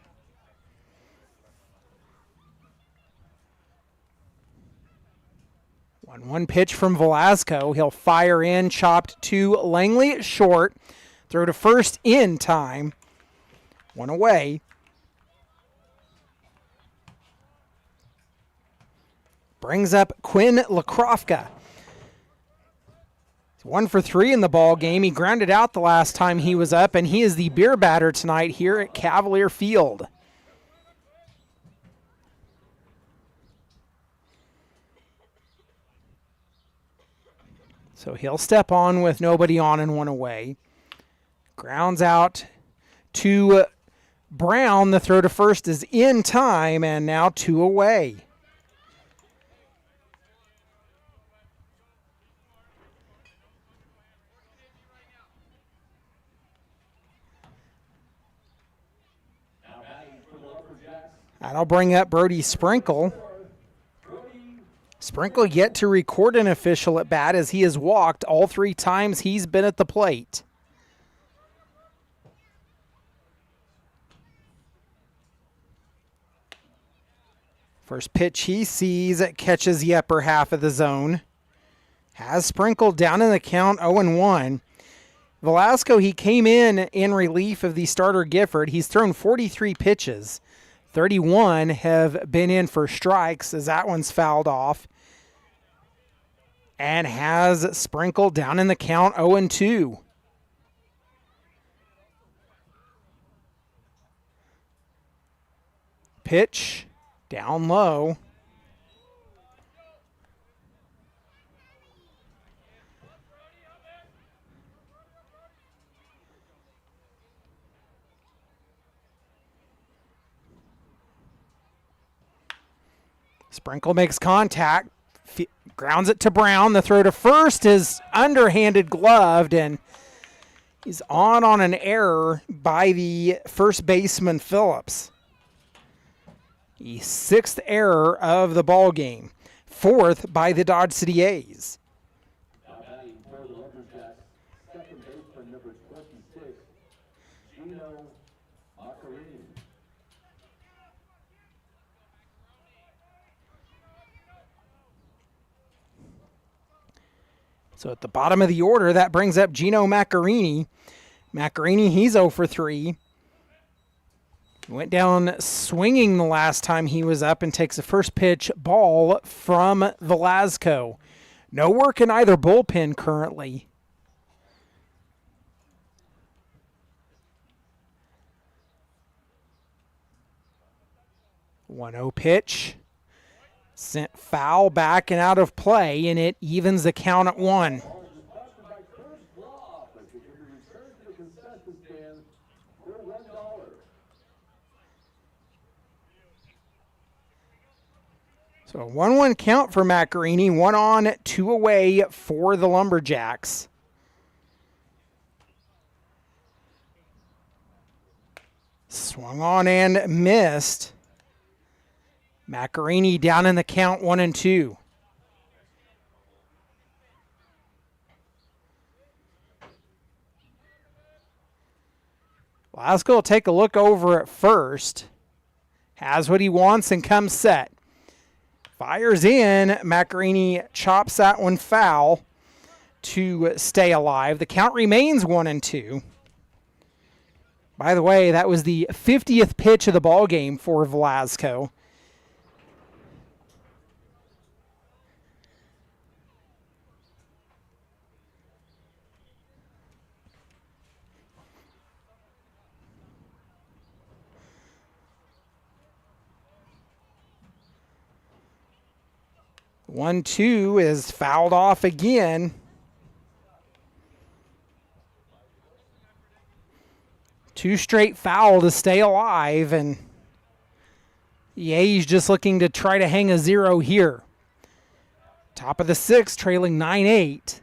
One pitch from Velasco. He'll fire in, chopped to Langley at short. Throw to first in time. 1 away. Brings up Quinn Lakrofka. 1 for 3 in the ball game. He grounded out the last time he was up, and he is the beer batter tonight here at Cavalier Field. So he'll step on with nobody on and 1 away. Grounds out to Brown. The throw to first is in time, and now 2 away. That'll bring up Brody Sprinkle. Sprinkle yet to record an official at bat as he has walked all 3 times he's been at the plate. First pitch he sees, it catches the upper half of the zone. Has Sprinkle down in the count 0-1. Velasco, he came in relief of the starter Gifford. He's thrown 43 pitches. 31 have been in for strikes as that one's fouled off. And has Sprinkle down in the count 0-2. Pitch down low. Sprinkle makes contact, grounds it to Brown. The throw to first is underhanded gloved, and he's on an error by the first baseman Phillips. The 6th error of the ball game. 4th by the Dodge City A's. Now batting for the Lumberjacks, second baseman number 26, Gino Macarini. So at the bottom of the order, that brings up Gino Macarini. Macarini, he's 0 for 3. Went down swinging the last time he was up and takes a first pitch ball from Velasco. No work in either bullpen currently. One-zero pitch. Sent foul back and out of play, and it evens the count at 1. So a 1-1 count for Macarini, 1 on, 2 away for the Lumberjacks. Swung on and missed. Macarini down in the count, 1-2. Velasco will take a look over at first. Has what he wants and comes set. Fires in. Macarini chops that one foul to stay alive. The count remains 1-2. By the way, that was the 50th pitch of the ball game for Velasco. One-two is fouled off again. Two straight foul to stay alive, and the A's just looking to try to hang a 0 here. Top of the 6th, trailing 9-8.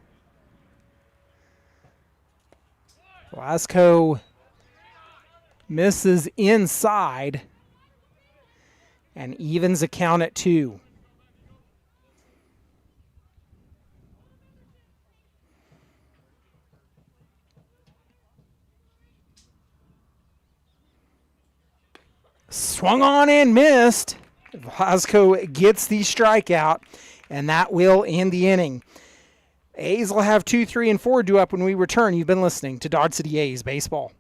Velasco misses inside and evens the count at 2. Swung on and missed. Velasco gets the strikeout, and that will end the inning. A's will have 2, 3, and 4 due up when we return. You've been listening to Dodge City A's Baseball.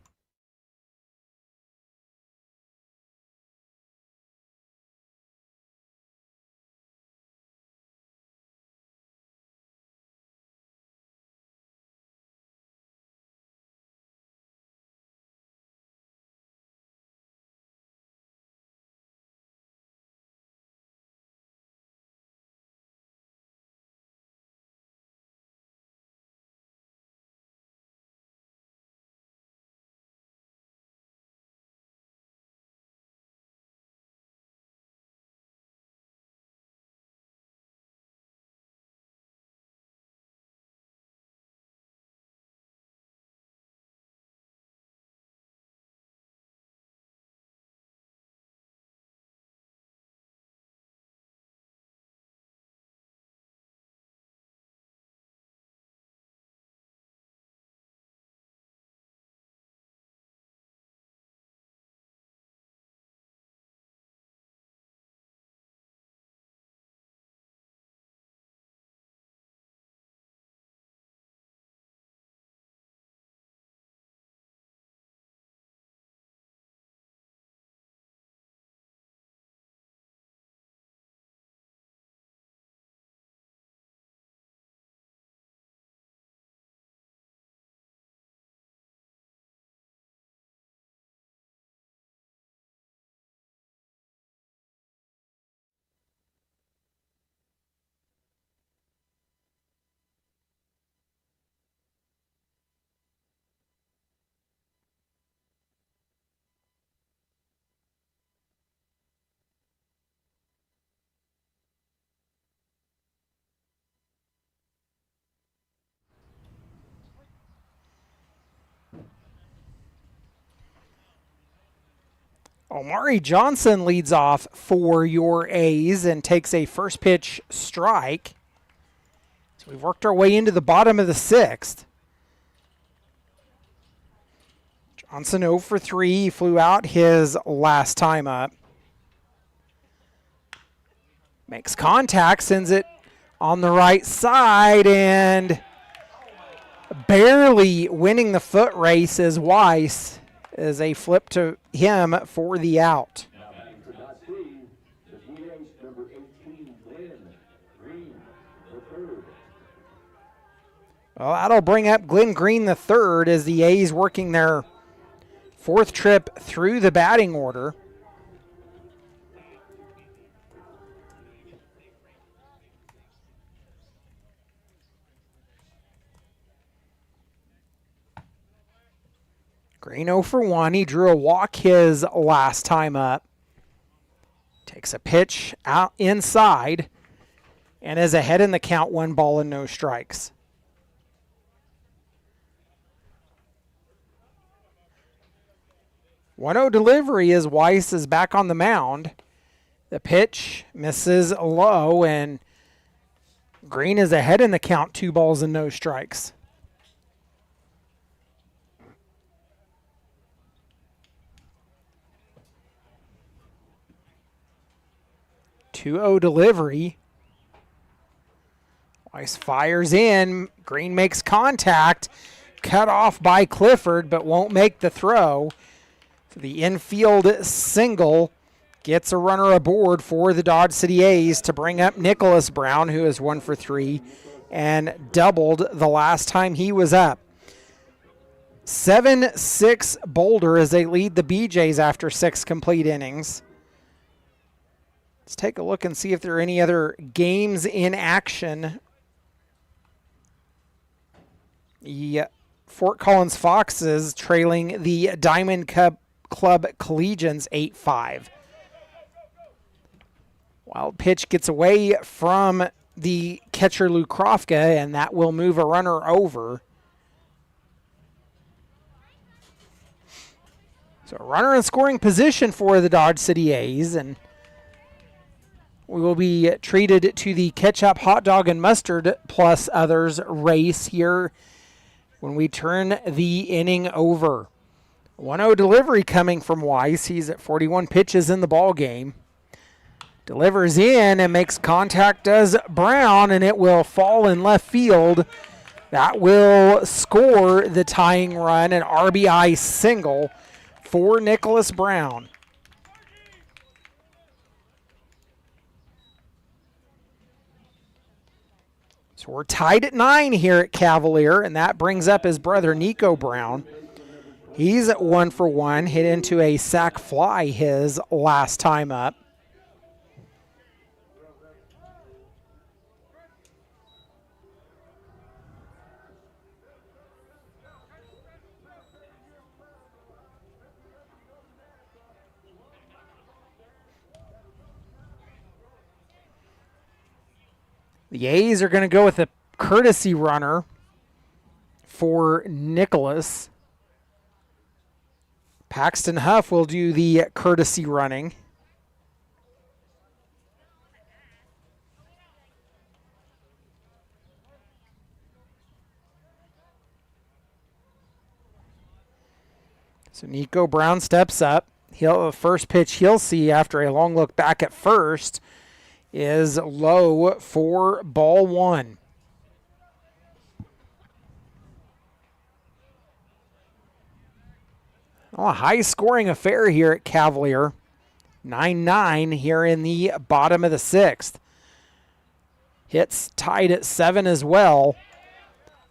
Omari Johnson leads off for your A's and takes a first pitch strike. So we've worked our way into the bottom of the 6th. Johnson 0 for 3. He flew out his last time up. Makes contact, sends it on the right side, and barely winning the foot race is Weiss as a flip to him for the out. Now batting for Dodge City is the ace number 18, Glenn Green, the third. Well, that'll bring up Glenn Green the third as the A's working their 4th trip through the batting order. Green 0 for 1. He drew a walk his last time up. Takes a pitch out inside and is ahead in the count, 1 ball and no strikes. One-0 delivery as Weiss is back on the mound. The pitch misses low, and Green is ahead in the count, 2 balls and no strikes. Two-0 delivery. Weiss fires in. Green makes contact. Cut off by Clifford, but won't make the throw. The infield single gets a runner aboard for the Dodge City A's to bring up Nicholas Brown, who is 1 for 3 and doubled the last time he was up. 7-6 Boulder as they lead the BJs after 6 complete innings. Let's take a look and see if there are any other games in action. The Fort Collins Foxes trailing the Diamond Club Collegians 8-5. Wild pitch gets away from the catcher Lou Krofka, and that will move a runner over. So a runner in scoring position for the Dodge City A's, and we will be treated to the ketchup, hot dog, and mustard plus others race here when we turn the inning over. 1-0 delivery coming from Weiss. He's at 41 pitches in the ball game. Delivers in and makes contact, does Brown, and it will fall in left field. That will score the tying run, an RBI single for Nicholas Brown. So we're tied at 9 here at Cavalier, and that brings up his brother Nico Brown. He's at 1 for 1, hit into a sac fly his last time up. The A's are going to go with a courtesy runner for Nicholas. Paxton Huff will do the courtesy running. So Nico Brown steps up. The first pitch he'll see after a long look back at first is low for ball 1. Oh, a high-scoring affair here at Cavalier. 9-9 here in the bottom of the 6th. Hits tied at 7 as well.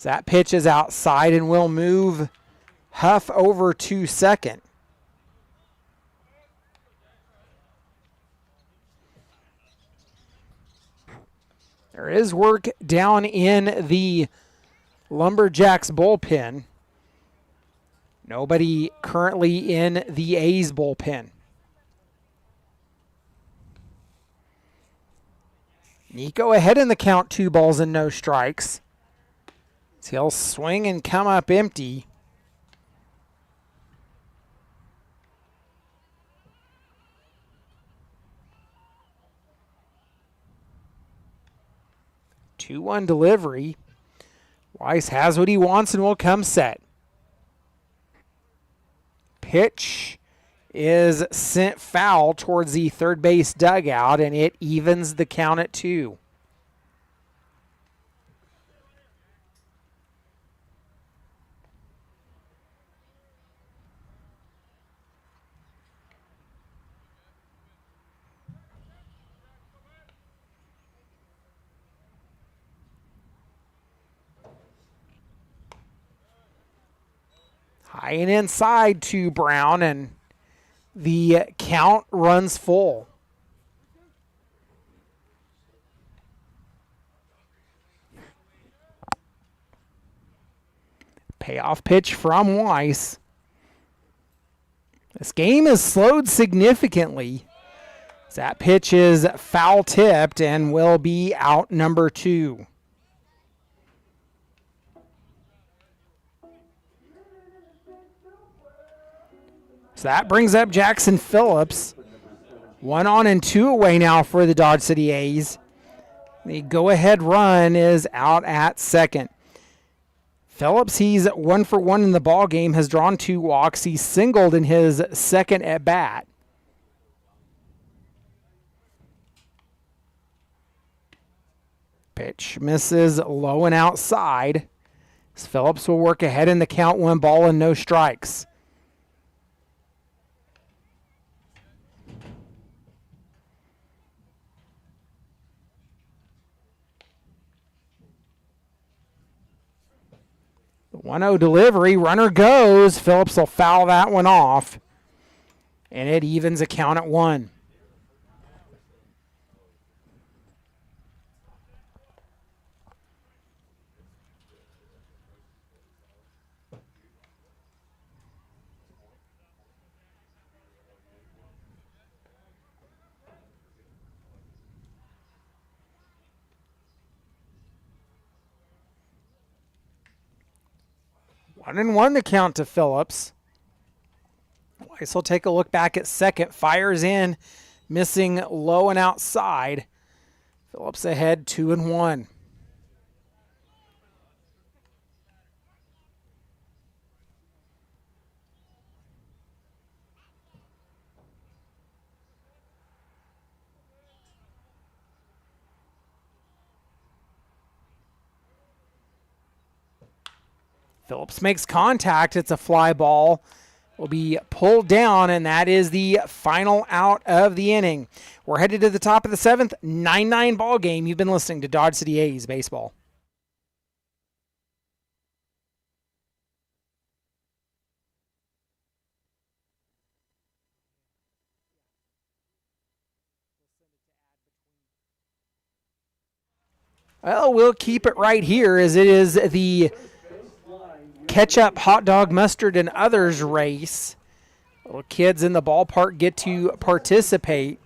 That pitch is outside and will move Huff over to second. There is work down in the Lumberjacks bullpen. Nobody currently in the A's bullpen. Nico ahead in the count, 2 balls and no strikes. So he'll swing and come up empty. 2-1 delivery. Weiss has what he wants and will come set. Pitch is sent foul towards the third base dugout, and it evens the count at 2. High and inside to Brown, and the count runs full. Payoff pitch from Weiss. This game is slowed significantly. That pitch is foul tipped and will be out number 2. So that brings up Jackson Phillips. 1 on and 2 away now for the Dodge City A's. The go-ahead run is out at second. Phillips, he's 1 for 1 in the ball game, has drawn 2 walks. He's singled in his second at bat. Pitch misses low and outside. Phillips will work ahead in the count, 1 ball and no strikes. The 1-0 delivery, runner goes. Phillips will foul that one off, and it evens a count at 1. One and 1 the count to Phillips. Weiss will take a look back at second. Fires in, missing low and outside. Phillips ahead 2-1. Phillips makes contact. It's a fly ball. Will be pulled down, and that is the final out of the inning. We're headed to the top of the 7th, 9-9 ball game. You've been listening to Dodge City A's Baseball. Well, we'll keep it right here as it is the ketchup, hot dog, mustard, and others race. Little kids in the ballpark get to participate.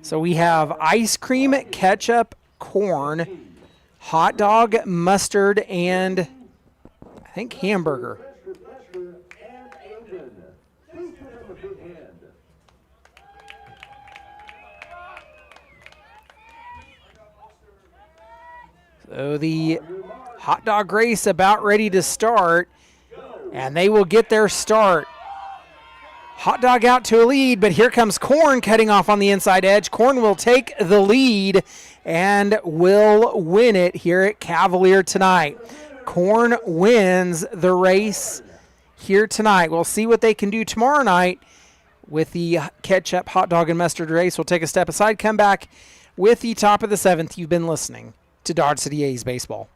So we have ice cream, ketchup, corn, hot dog, mustard, and I think hamburger. So the hot dog race about ready to start, and they will get their start. Hot dog out to a lead, but here comes Corn cutting off on the inside edge. Corn will take the lead and will win it here at Cavalier tonight. Corn wins the race here tonight. We'll see what they can do tomorrow night with the ketchup, hot dog, and mustard race. We'll take a step aside, come back with the top of the 7th. You've been listening to Dodge City A's Baseball.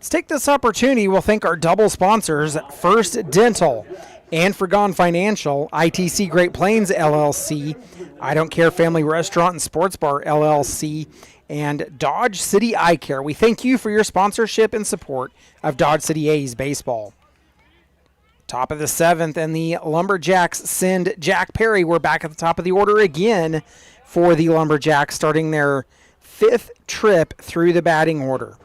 Let's take this opportunity. We'll thank our double sponsors, First Dental, and Forgone Financial, ITC Great Plains LLC, I Don't Care Family Restaurant and Sports Bar LLC, and Dodge City Eye Care. We thank you for your sponsorship and support of Dodge City A's baseball. Top of the 7th, and the Lumberjacks send Jack Perry. We're back at the top of the order again for the Lumberjacks, starting their 5th trip through the batting order.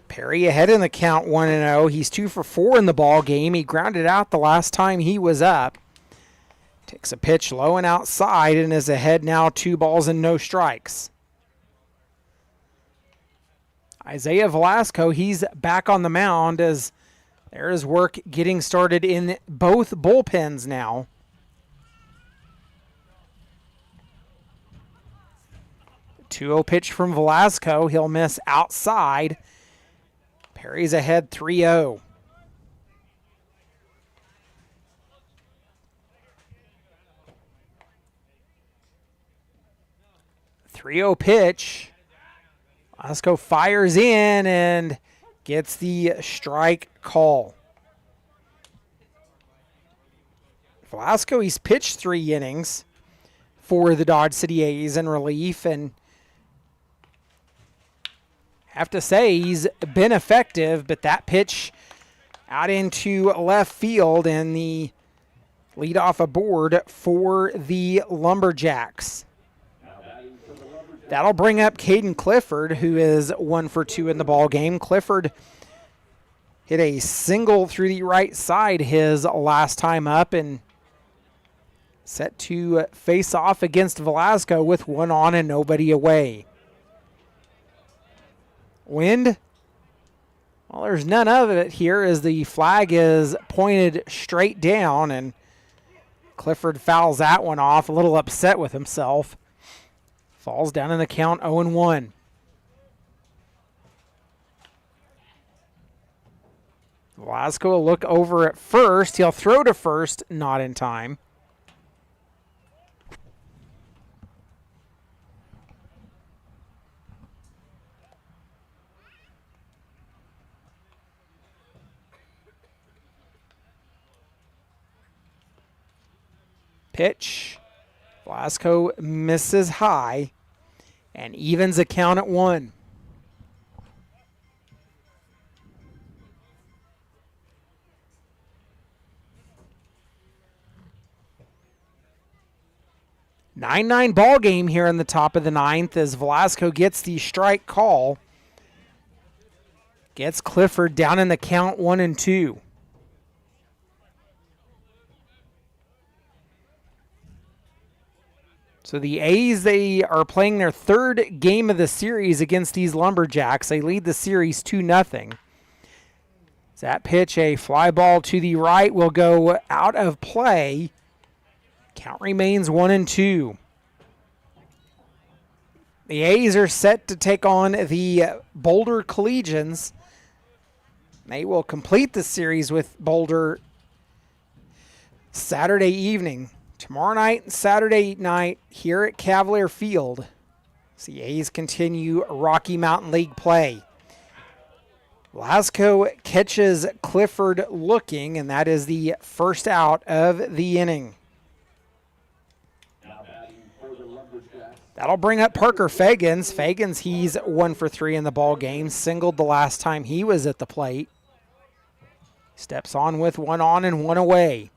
Perry ahead in the count 1-0. He's 2 for 4 in the ball game. He grounded out the last time he was up. Takes a pitch low and outside and is ahead now 2 balls and no strikes. Isaiah Velasco, he's back on the mound as there is work getting started in both bullpens now. The 2-0 pitch from Velasco. He'll miss outside. Perry's ahead 3-0. The 3-0 pitch. Velasco fires in and gets the strike call. Velasco, he's pitched 3 innings for the Dodge City A's in relief, and have to say he's been effective, but that pitch out into left field and the leadoff aboard for the Lumberjacks. That'll bring up Caden Clifford, who is 1 for 2 in the ball game. Clifford hit a single through the right side his last time up and set to face off against Velasco with 1 on and nobody away. Wind? Well, there's none of it here as the flag is pointed straight down, and Clifford fouls that one off, a little upset with himself. Falls down in the count 0-1. Velasco will look over at first. He'll throw to first, not in time. Pitch. Velasco misses high and evens the count at 1. Nine ball game here in the top of the 9th as Velasco gets the strike call. Gets Clifford down in the count 1-2. So the A's, they are playing their 3rd game of the series against these Lumberjacks. They lead the series 2-0. That pitch, a fly ball to the right, will go out of play. Count remains 1-2. The A's are set to take on the Boulder Collegians. They will complete the series with Boulder Saturday evening. Tomorrow night and Saturday night here at Cavalier Field. The A's continue Rocky Mountain League play. Velasco catches Clifford looking, and that is the first out of the inning. That'll bring up Parker Fagans. Fagans, he's 1 for 3 in the ball game. Singled the last time he was at the plate. Steps on with 1 on and 1 away.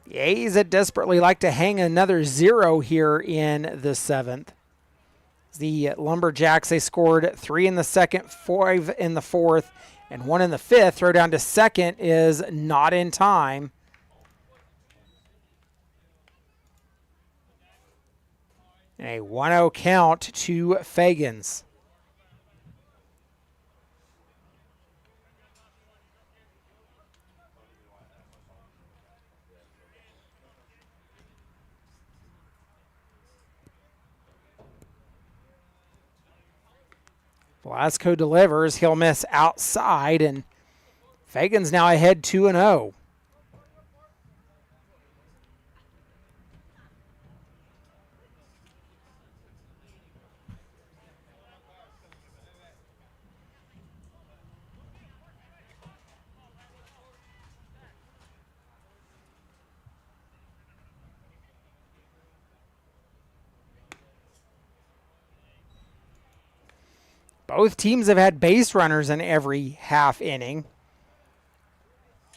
The A's that desperately like to hang another 0 here in the 7th. The Lumberjacks, they scored 3 in the 2nd, 5 in the 4th, and 1 in the 5th. Throw down to second is not in time. And a 1-0 count to Fagans. Velasco delivers. He'll miss outside, and Fagans now ahead 2-0. Both teams have had base runners in every half inning.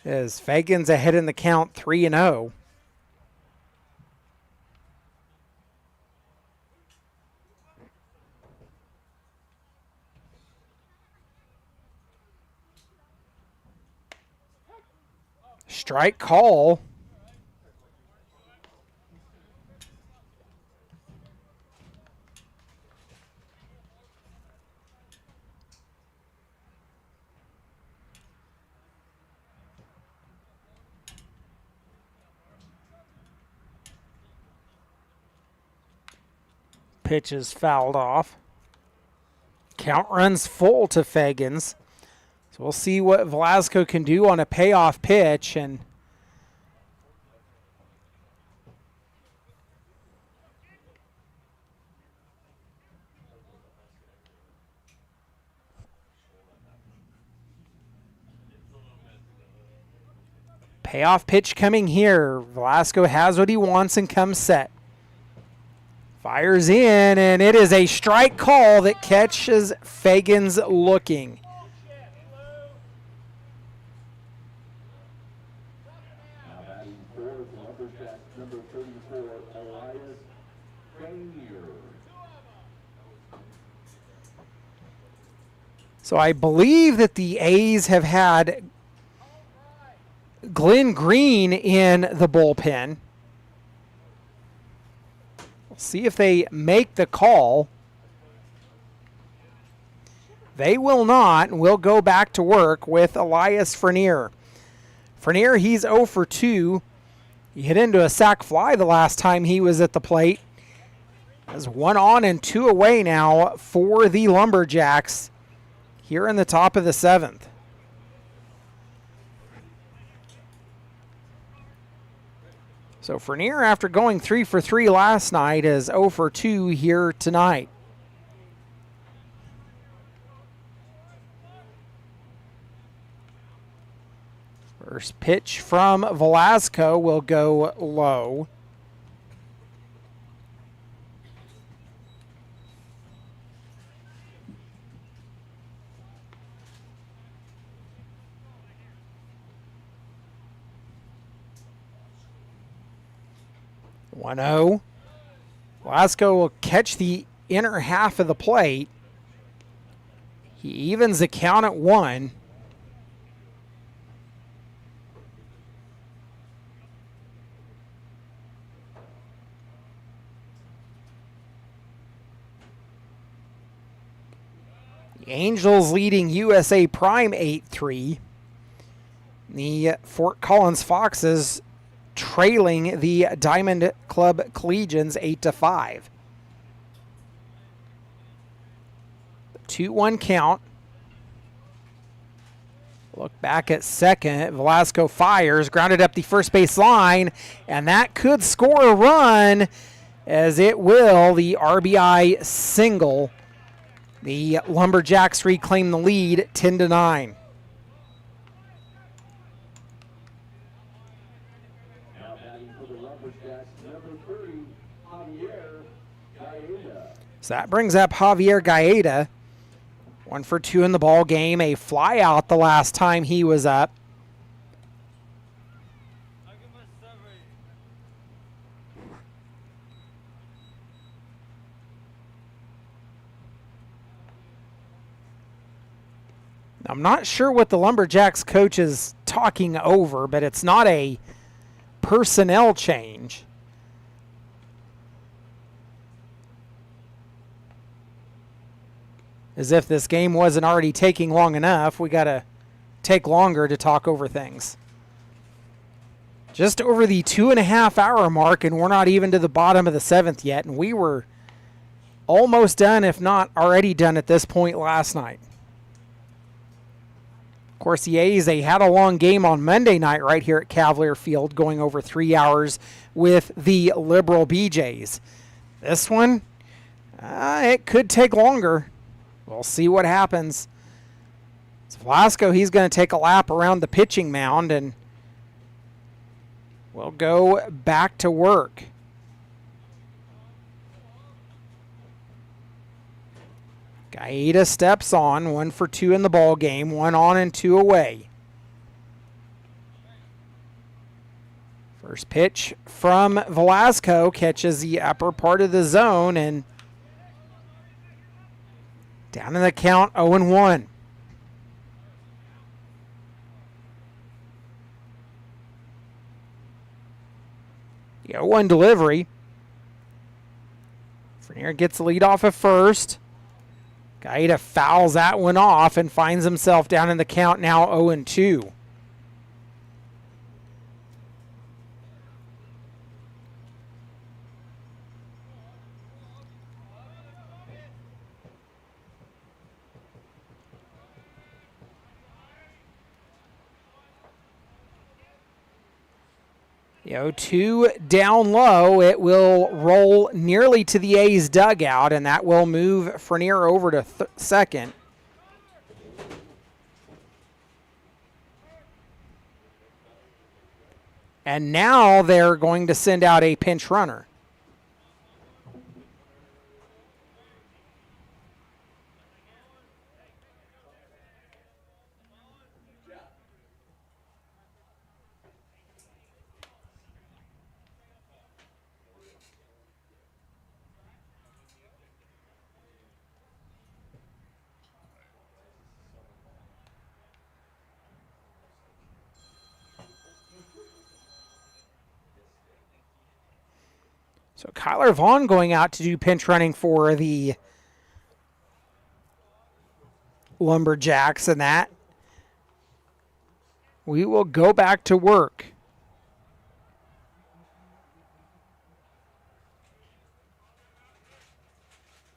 As Fagan's ahead in the count 3-0. Strike call. Pitch is fouled off. Count runs full to Fagans. So we'll see what Velasco can do on a payoff pitch. And payoff pitch coming here. Velasco has what he wants and comes set. Fires in, and it is a strike call that catches Fagans looking. Now batting fourth, Lumberjacks number 34, Elias Cavalier. So I believe that the A's have had Glenn Green in the bullpen. We'll see if they make the call. They will not, and we'll go back to work with Elias Frenier. Frenier, he's 0 for 2. He hit into a sac fly the last time he was at the plate. Has 1 on and 2 away now for the Lumberjacks here in the top of the 7th. So Frenier, after going 3 for 3 last night, is 0 for 2 here tonight. First pitch from Velasco will go low. One 0. Velasco will catch the inner half of the plate. He evens the count at 1. The Angels leading USA Prime 8-3. The Fort Collins Foxes trailing the Diamond Club Collegians 8-5. 2-1 count. Look back at second. Velasco fires, grounded up the first base line, and that could score a run, as it will. The RBI single. The Lumberjacks reclaim the lead 10-9. Now batting for the Lumberjacks number 30, Javier Gaeta. So that brings up Javier Gaeta. 1 for 2 in the ball game. A fly out the last time he was up. I'm not sure what the Lumberjacks coach is talking over, but it's not a personnel change. As if this game wasn't already taking long enough, we got to take longer to talk over things. Just over the 2.5 hour mark, and we're not even to the bottom of the 7th yet, and we were almost done, if not already done at this point last night. Of course, the A's, they had a long game on Monday night right here at Cavalier Field, going over 3 hours with the Liberal BJs. This one, it could take longer. We'll see what happens. So Velasco, he's going to take a lap around the pitching mound, and we'll go back to work. Gaeta steps on, 1 for 2 in the ball game, 1 on and 2 away. First pitch from Velasco catches the upper part of the zone and down in the count, 0-1. The 0-1 delivery. Frenier gets the lead off at first. Gaeta fouls that one off and finds himself down in the count now 0-2. The 0-2 down low. It will roll nearly to the A's dugout, and that will move Frenier over to second. And now they're going to send out a pinch runner. So Kyler Vaughn going out to do pinch running for the Lumberjacks, and that we will go back to work.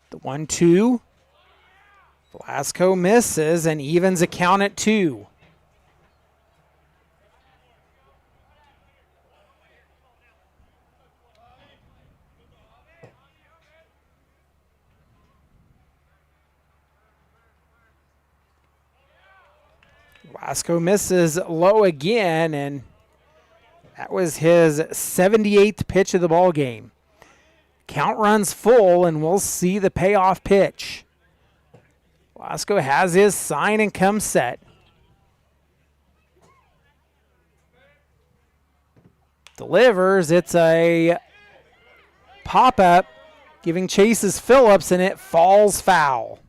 The 1-2. Velasco misses and evens a count at 2. Velasco misses low again, and that was his 78th pitch of the ball game. Count runs full, and we'll see the payoff pitch. Velasco has his sign and comes set. Delivers. It's a pop-up, giving chases Phillips, and it falls foul.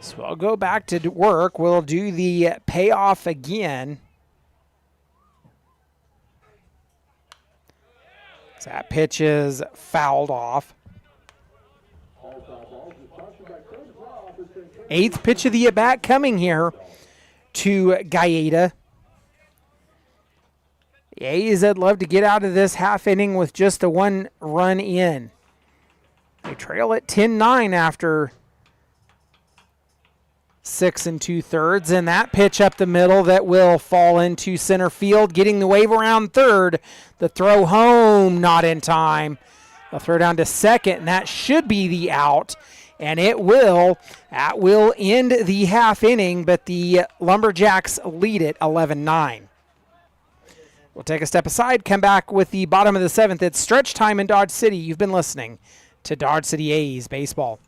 So I'll go back to work. We'll do the payoff again. That pitch is fouled off. 8th pitch of the at-bat coming here to Gaeta. The A's would love to get out of this half inning with just a 1 run in. They trail at 10-9 after 6 2/3, and that pitch up the middle that will fall into center field, getting the wave around third. The throw home, not in time. They'll throw down to second, and that should be the out, and it will. That will end the half inning, but the Lumberjacks lead it 11-9. We'll take a step aside, come back with the bottom of the 7th. It's stretch time in Dodge City. You've been listening to Dodge City A's Baseball.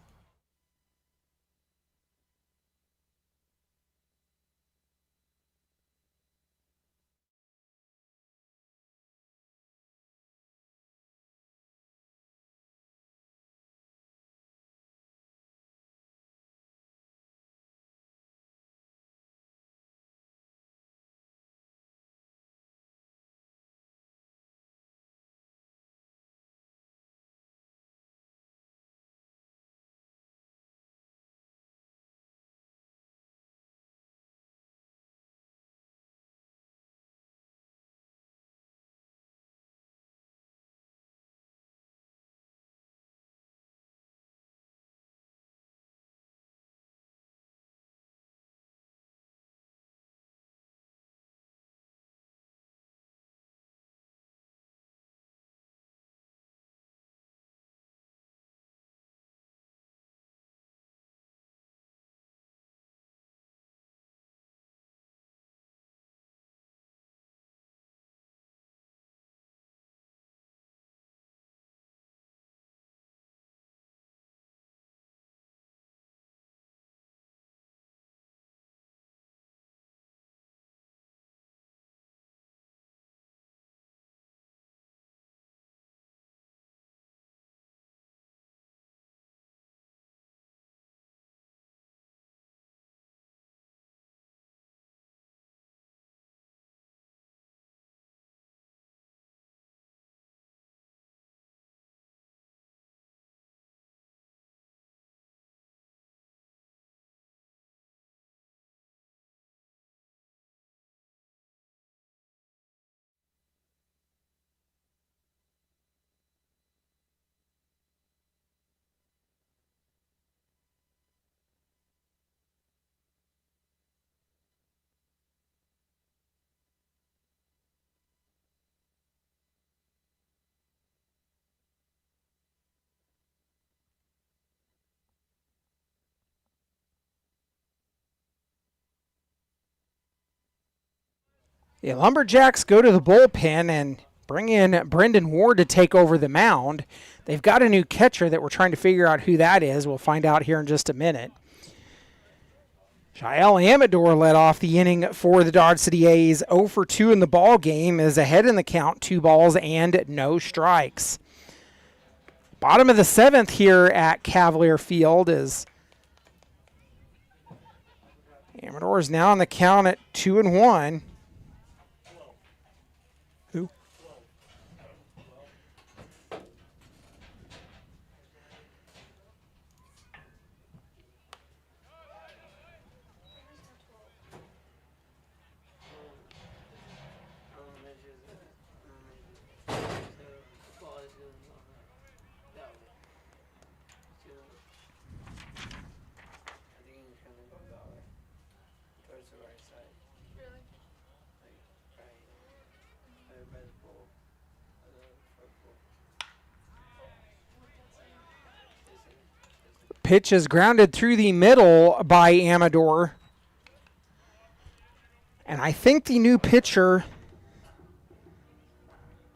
The Lumberjacks go to the bullpen and bring in Brendan Ward to take over the mound. They've got a new catcher that we're trying to figure out who that is. We'll find out here in just a minute. Jael Amador led off the inning for the Dodge City A's. 0 for 2 in the ball game, is ahead in the count, 2 balls and no strikes. Bottom of the 7th here at Cavalier Field is Amador is now on the count at 2-1. Who? Pitch is grounded through the middle by Amador. And I think the new pitcher,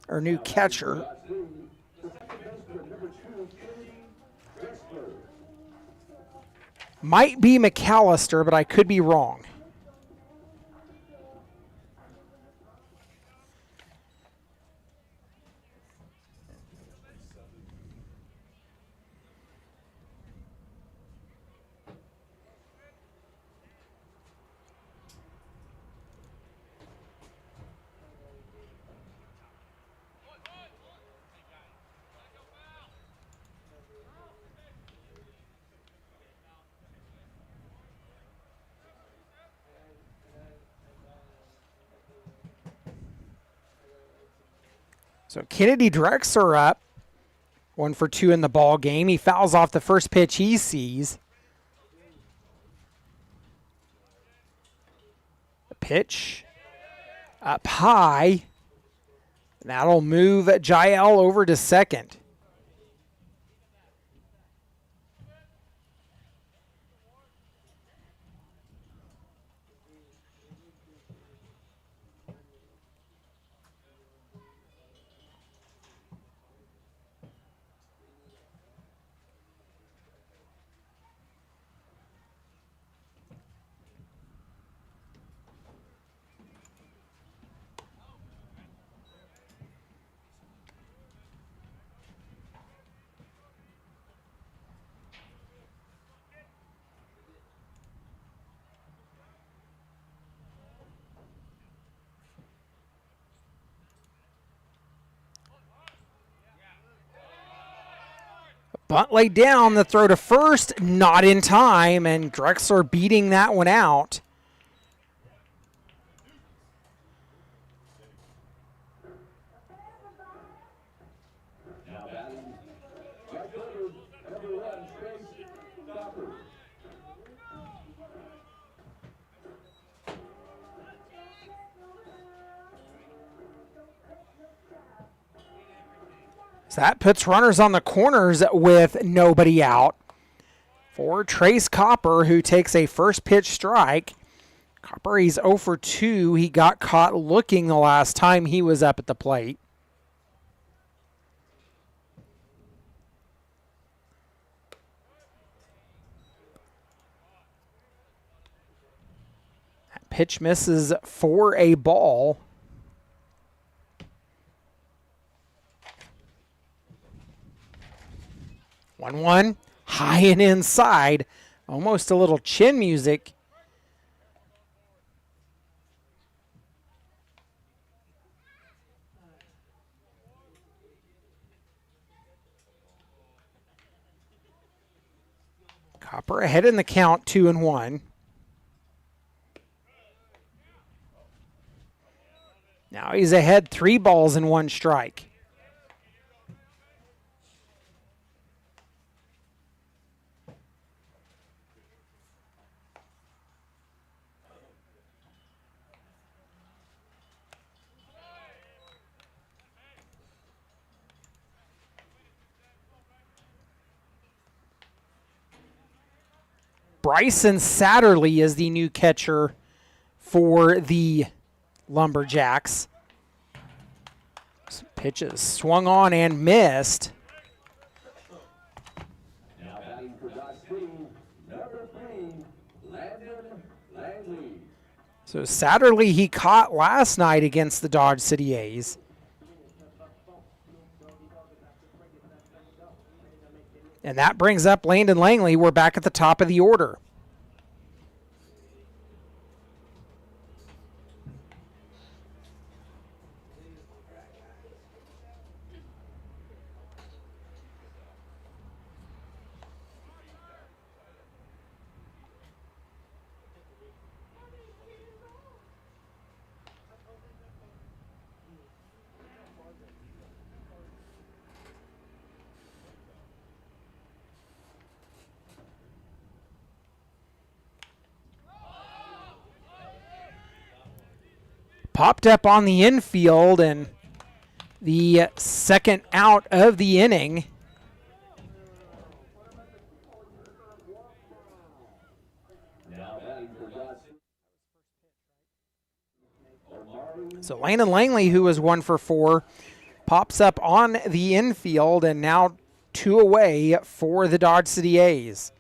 or new catcher, might be McAllister, but I could be wrong. So Kennedy Drexler up, 1 for 2 in the ball game. He fouls off the first pitch he sees. The pitch up high. That'll move Jael over to second. Bunt laid down, the throw to first, not in time, and Drexler beating that one out. So that puts runners on the corners with nobody out for Trace Copper, who takes a first pitch strike. Copper, he's 0 for 2. He got caught looking the last time he was up at the plate. That pitch misses for a ball. 1-1, high and inside, almost a little chin music. Copper ahead in the count, 2-1. Now he's ahead 3 balls and 1 strike. Bryson Satterley is the new catcher for the Lumberjacks. Some pitches swung on and missed. Now batting for Dodge City, number 3, Landon Langley. So Satterley he caught last night against the Dodge City A's. And that brings up Landon Langley. We're back at the top of the order. Popped up on the infield, and the second out of the inning. Now batting for Dodge City. So Landon Langley, who was 1 for 4, pops up on the infield, and now 2 away for the Dodge City A's.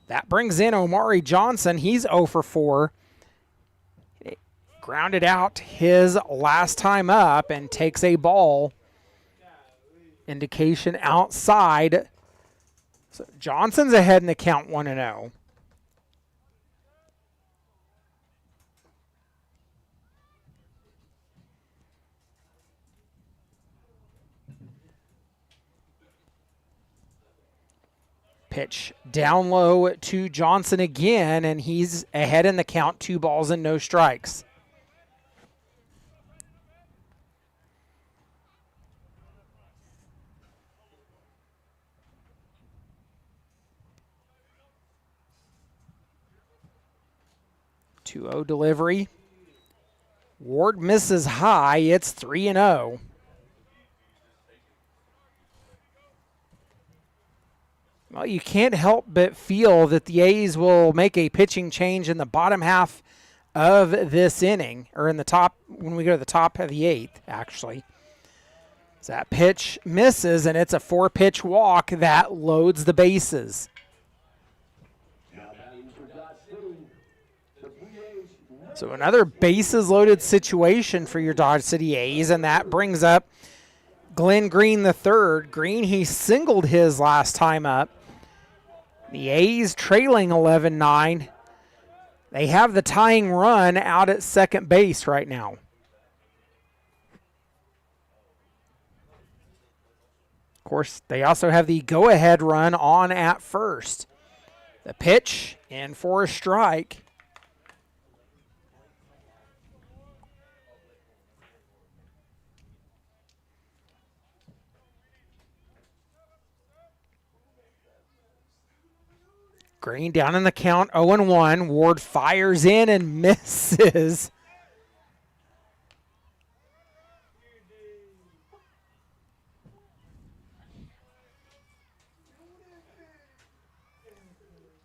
That brings in Omari Johnson. He's 0 for 4. Grounded out his last time up and takes a ball. Indication outside. So Johnson's ahead in the count 1-0. Pitch down low to Johnson again, and he's ahead in the count, 2 balls and no strikes. (2-0) delivery. Ward misses high. It's 3-0. Well, you can't help but feel that the A's will make a pitching change in the bottom half of this inning, or in the top, when we go to the top of the 8th, actually. So that pitch misses, and it's a 4-pitch walk that loads the bases. So another bases loaded situation for your Dodge City A's, and that brings up Glenn Green III. Green, he singled his last time up. The A's trailing 11-9. They have the tying run out at second base right now. Of course, they also have the go-ahead run on at first. The pitch in for a strike. Green down in the count, 0-1. Ward fires in and misses.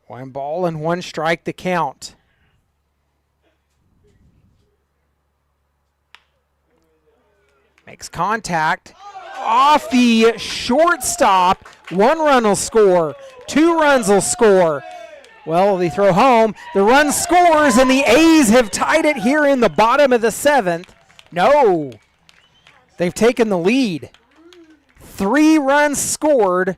One ball and 1 strike to count. Makes contact. Off the shortstop. 1 run will score. 2 runs will score. Well, they throw home. The run scores, and the A's have tied it here in the bottom of the 7th. No. They've taken the lead. 3 runs scored.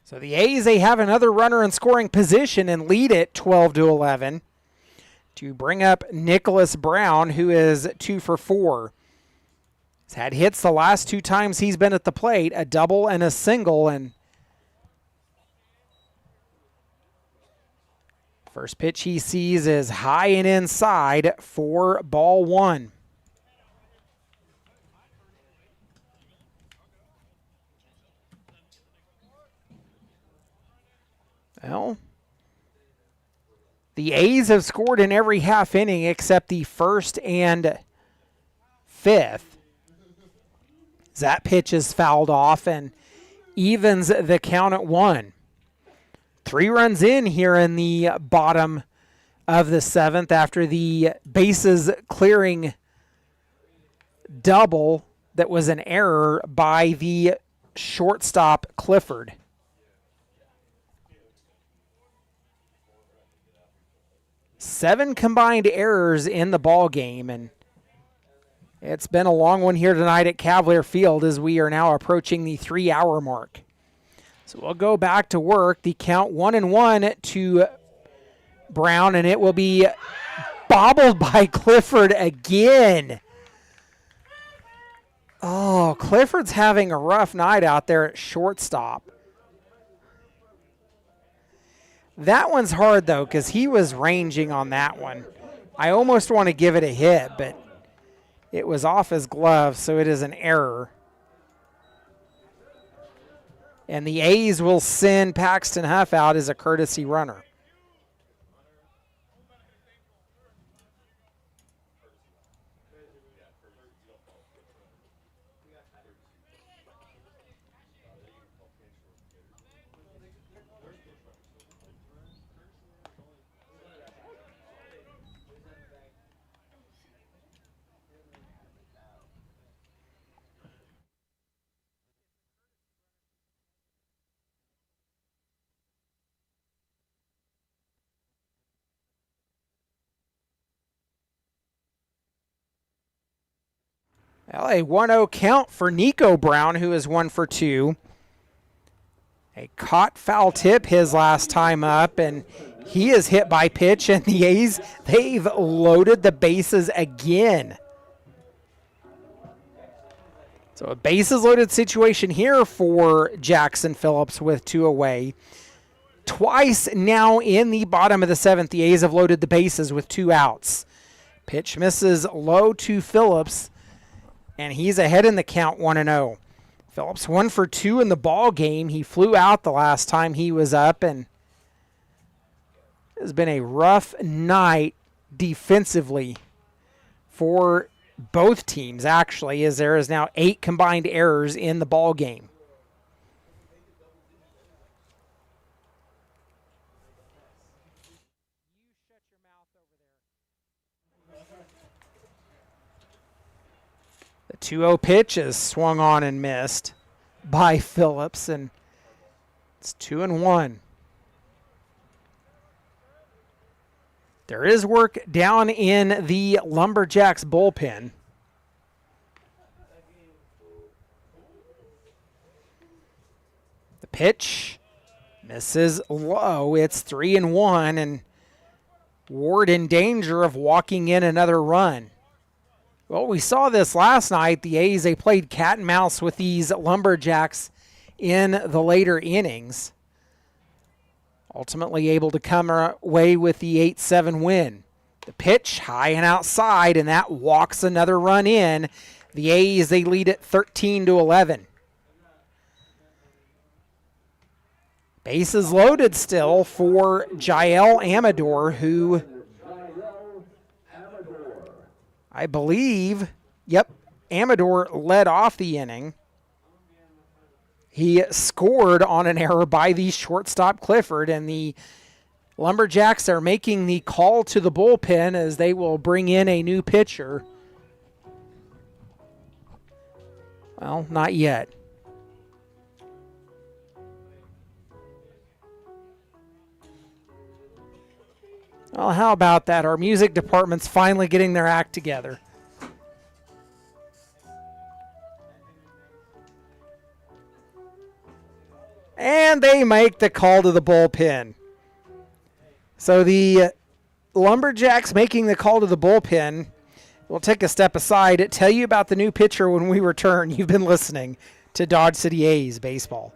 So the A's, they have another runner in scoring position and lead it 12-11 to bring up Nicholas Brown, who is 2 for 4. He's had hits the last 2 times he's been at the plate, a double and a single, and First pitch he sees is high and inside for ball one. Well, the A's have scored in every half inning except the first and fifth. That pitch is fouled off and evens the count at 1. 3 runs in here in the bottom of the 7th after the bases clearing double that was an error by the shortstop Clifford. Seven combined errors in the ball game, and it's been a long one here tonight at Cavalier Field as we are now approaching the 3-hour mark. So we'll go back to work. The count 1-1 to Brown, and it will be bobbled by Clifford again. Oh, Clifford's having a rough night out there at shortstop. That one's hard, though, because he was ranging on that one. I almost want to give it a hit, but it was off his glove, so it is an error. And the A's will send Paxton Huff out as a courtesy runner. Well, a 1-0 count for Nico Brown, who is 1 for 2. A caught foul tip his last time up, and he is hit by pitch, and the A's, they've loaded the bases again. So a bases loaded situation here for Jackson Phillips with 2 away. Twice now in the bottom of the 7th, the A's have loaded the bases with 2 outs. Pitch misses low to Phillips, and he's ahead in the count 1-0. Phillips 1 for 2 in the ball game. He flew out the last time he was up, and it has been a rough night defensively for both teams, actually, as there is now 8 combined errors in the ball game. The 2-0 pitch is swung on and missed by Phillips, and it's 2-1. There is work down in the Lumberjacks bullpen. The pitch misses low. It's 3-1, and Ward in danger of walking in another run. Well, we saw this last night. The A's, they played cat and mouse with these Lumberjacks in the later innings. Ultimately able to come away with the 8-7 win. The pitch high and outside, and that walks another run in. The A's, they lead it 13-11. Bases loaded still for Jael Amador, who I believe, Amador led off the inning. He scored on an error by the shortstop Clifford, and the Lumberjacks are making the call to the bullpen as they will bring in a new pitcher. Well, not yet. Well, how about that? Our music department's finally getting their act together. And they make the call to the bullpen. So the Lumberjacks making the call to the bullpen. We'll take a step aside, tell you about the new pitcher when we return. You've been listening to Dodge City A's Baseball.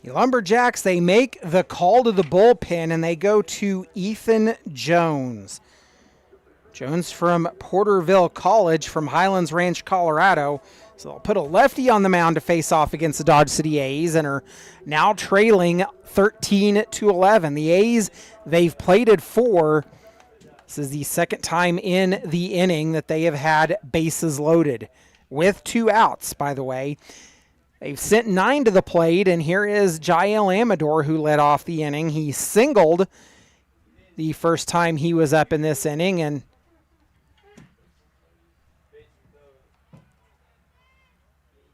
The Lumberjacks, they make the call to the bullpen, and they go to Ethan Jones. Jones from Porterville College from Highlands Ranch, Colorado. So they'll put a lefty on the mound to face off against the Dodge City A's and are now trailing 13-11. The A's, they've plated 4. This is the second time in the inning that they have had bases loaded with 2 outs, by the way. They've sent 9 to the plate, and here is Jael Amador, who led off the inning. He singled the first time he was up in this inning, and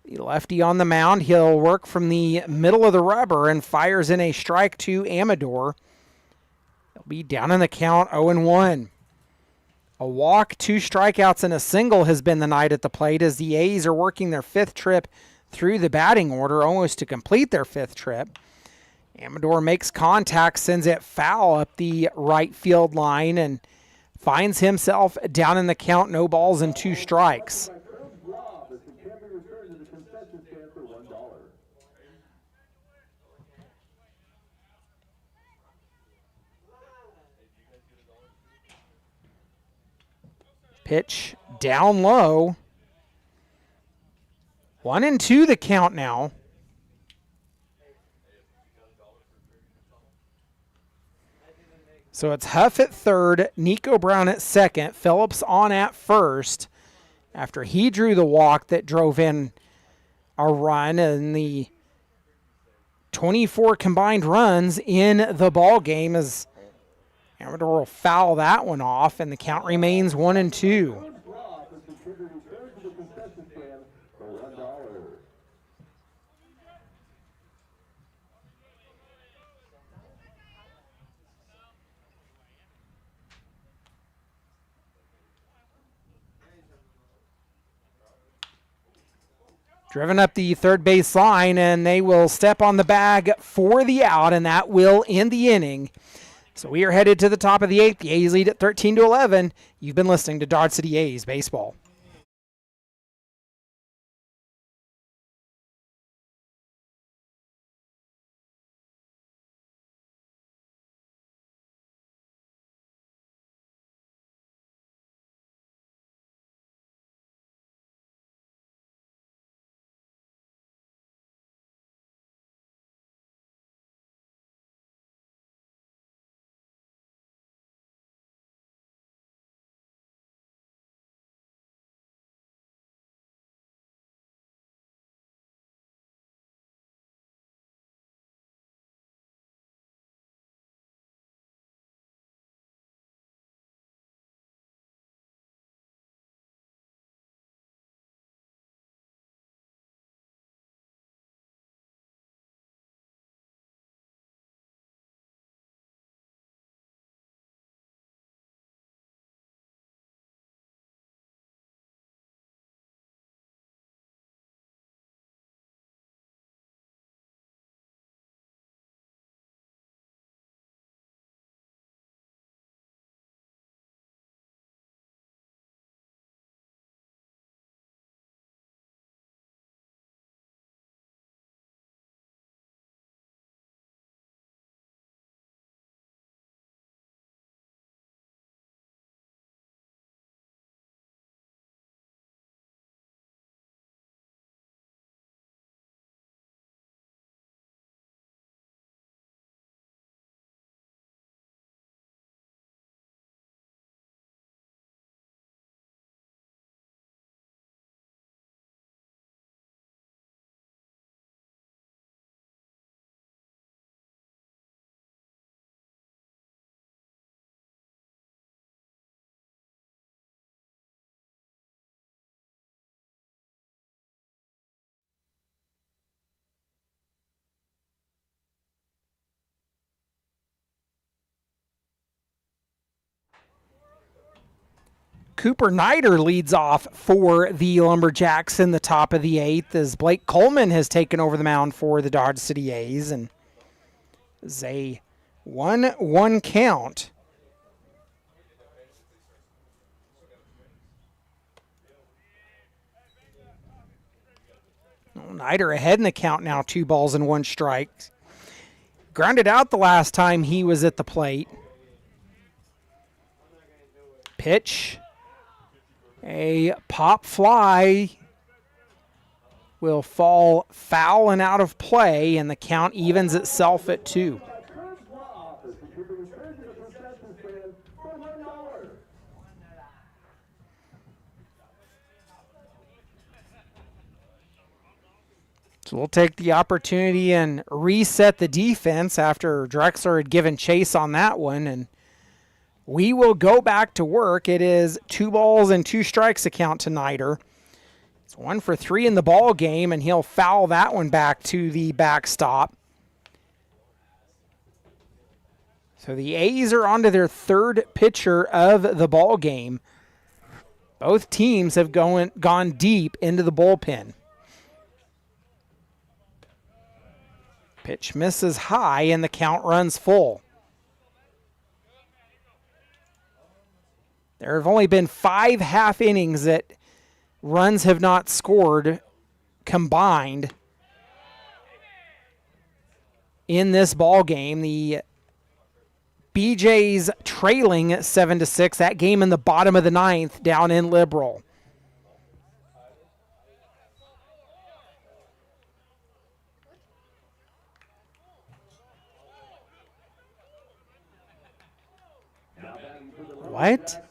the lefty on the mound, he'll work from the middle of the rubber and fires in a strike to Amador. He'll be down in the count 0-1. A walk, 2 strikeouts, and a single has been the night at the plate as the A's are working their 5th trip through the batting order, almost to complete their 5th trip. Amador makes contact, sends it foul up the right field line, and finds himself down in the count, no balls and 2 strikes. Pitch down low. 1-2 the count now. So it's Huff at third, Nico Brown at second, Phillips on at first after he drew the walk that drove in a run, and the 24 combined runs in the ball game as Amador will foul that one off, and the count remains 1-2. Driven up the third base line, and they will step on the bag for the out, and that will end the inning. So we are headed to the top of the 8th. The A's lead at 13-11. You've been listening to Dodge City A's Baseball. Cooper Nider leads off for the Lumberjacks in the top of the 8th as Blake Coleman has taken over the mound for the Dodge City A's, and it's a 1-1 count. Nider ahead in the count now, 2 balls and 1 strike. grounded out the last time he was at the plate. Pitch. A pop fly will fall foul and out of play, and the count evens itself at 2. So we'll take the opportunity and reset the defense after Drexler had given chase on that one, and we will go back to work. It is 2 balls and 2 strikes account to Nider. It's 1 for 3 in the ball game, and he'll foul that one back to the backstop. So the A's are onto their 3rd pitcher of the ball game. Both teams have gone deep into the bullpen. Pitch misses high, and the count runs full. There have only been 5 half innings that runs have not scored combined in this ball game. The BJ's trailing 7-6. That game in the bottom of the 9th down in Liberal. What?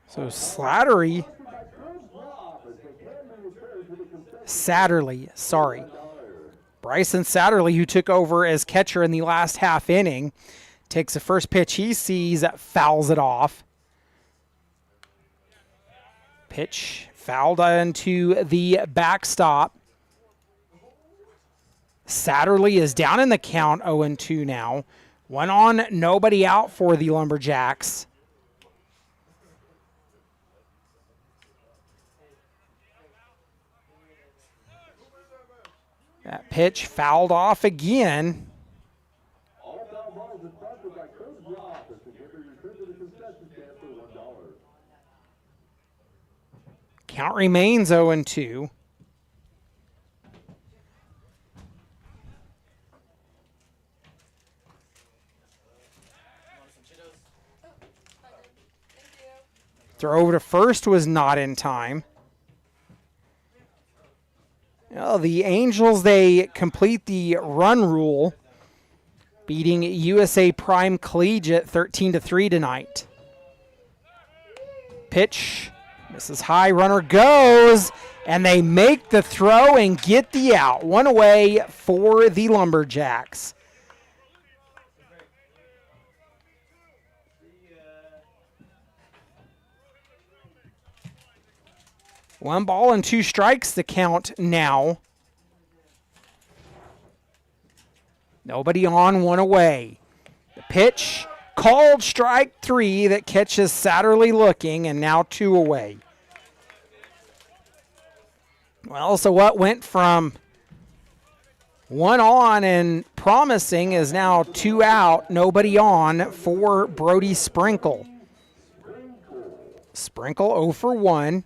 So Satterley, sorry. Bryson Satterley, who took over as catcher in the last half inning, takes the first pitch he sees, fouls it off. Pitch fouled into the backstop. Satterley is down in the count, 0-2 now. 1 on, nobody out for the Lumberjacks. That pitch fouled off again. Count remains 0-2. Throw over to first was not in time. Well, the Angels, they complete the run rule, beating USA Prime Collegiate 13-3 tonight. Pitch, misses high, runner goes, and they make the throw and get the out. 1 away for the Lumberjacks. One ball and 2 strikes the count now. Nobody on, 1 away. The pitch, called strike 3 that catches Satterley looking, and now 2 away. Well, so what went from 1 on and promising is now 2 out, nobody on for Brody Sprinkle. Sprinkle 0 for 1.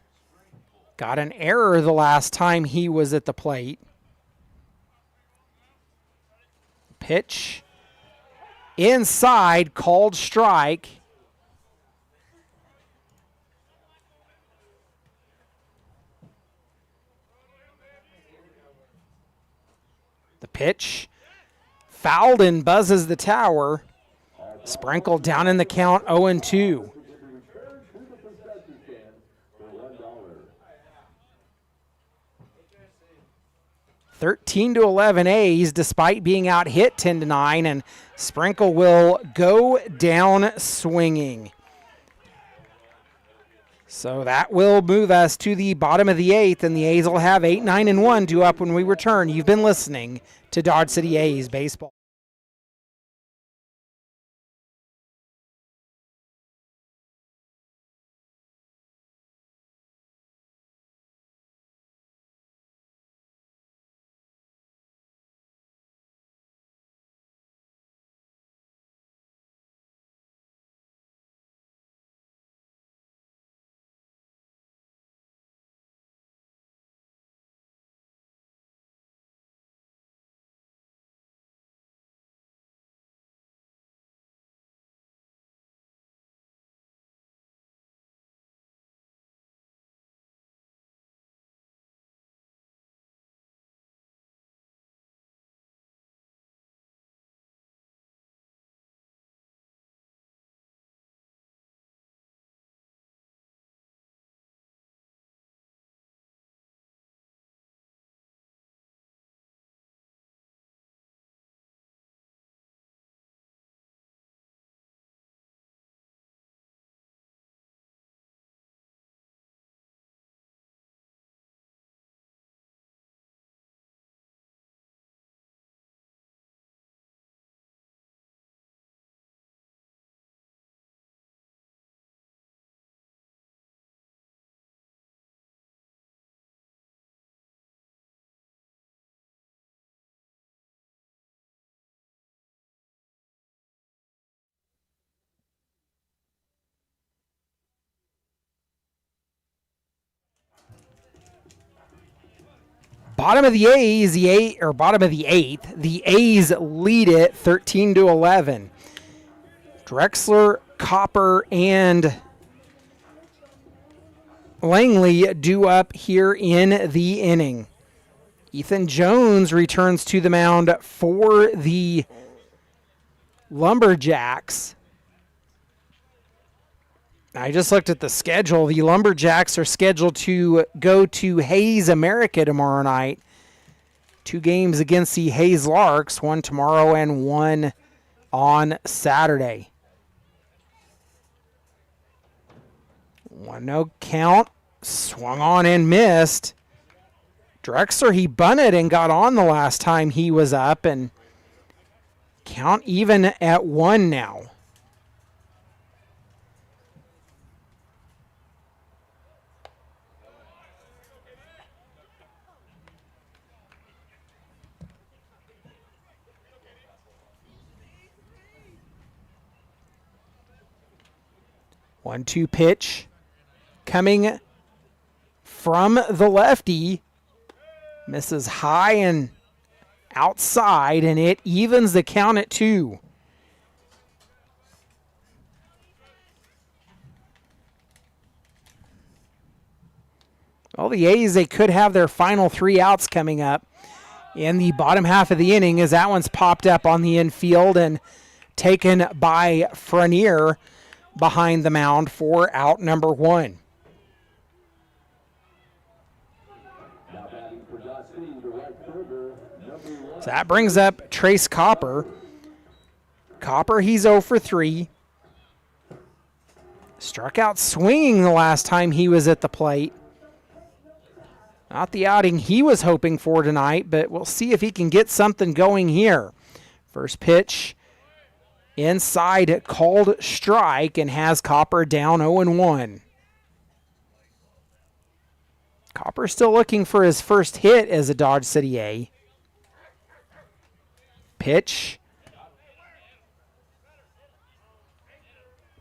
Got an error the last time he was at the plate. Pitch inside, called strike. The pitch fouled and buzzes the tower. Sprinkle down in the count, 0-2. 13-11 A's, despite being out hit 10-9, and Sprinkle will go down swinging. So that will move us to the bottom of the 8th, and the A's will have 8, 9, and 1 due up when we return. You've been listening to Dodge City A's Baseball. Bottom of the A's, bottom of the 8th, the A's lead it 13-11. Drexler, Copper, and Langley due up here in the inning. Ethan Jones returns to the mound for the Lumberjacks. I just looked at the schedule. The Lumberjacks are scheduled to go to Hayes America tomorrow night. 2 games against the Hayes Larks, one tomorrow and one on Saturday. 1-0 count, swung on and missed. Drexler, he bunted and got on the last time he was up, and count even at 1 now. One-two pitch coming from the lefty. Misses high and outside, and it evens the count at 2. Well, the A's, they could have their final 3 outs coming up in the bottom half of the inning, as that one's popped up on the infield and taken by Frenier behind the mound for out number 1. So that brings up Trace Copper. Copper, he's 0 for 3. Struck out swinging the last time he was at the plate. Not the outing he was hoping for tonight, but we'll see if he can get something going here. First pitch inside, called strike, and has Copper down 0-1. Copper still looking for his first hit as a Dodge City A. Pitch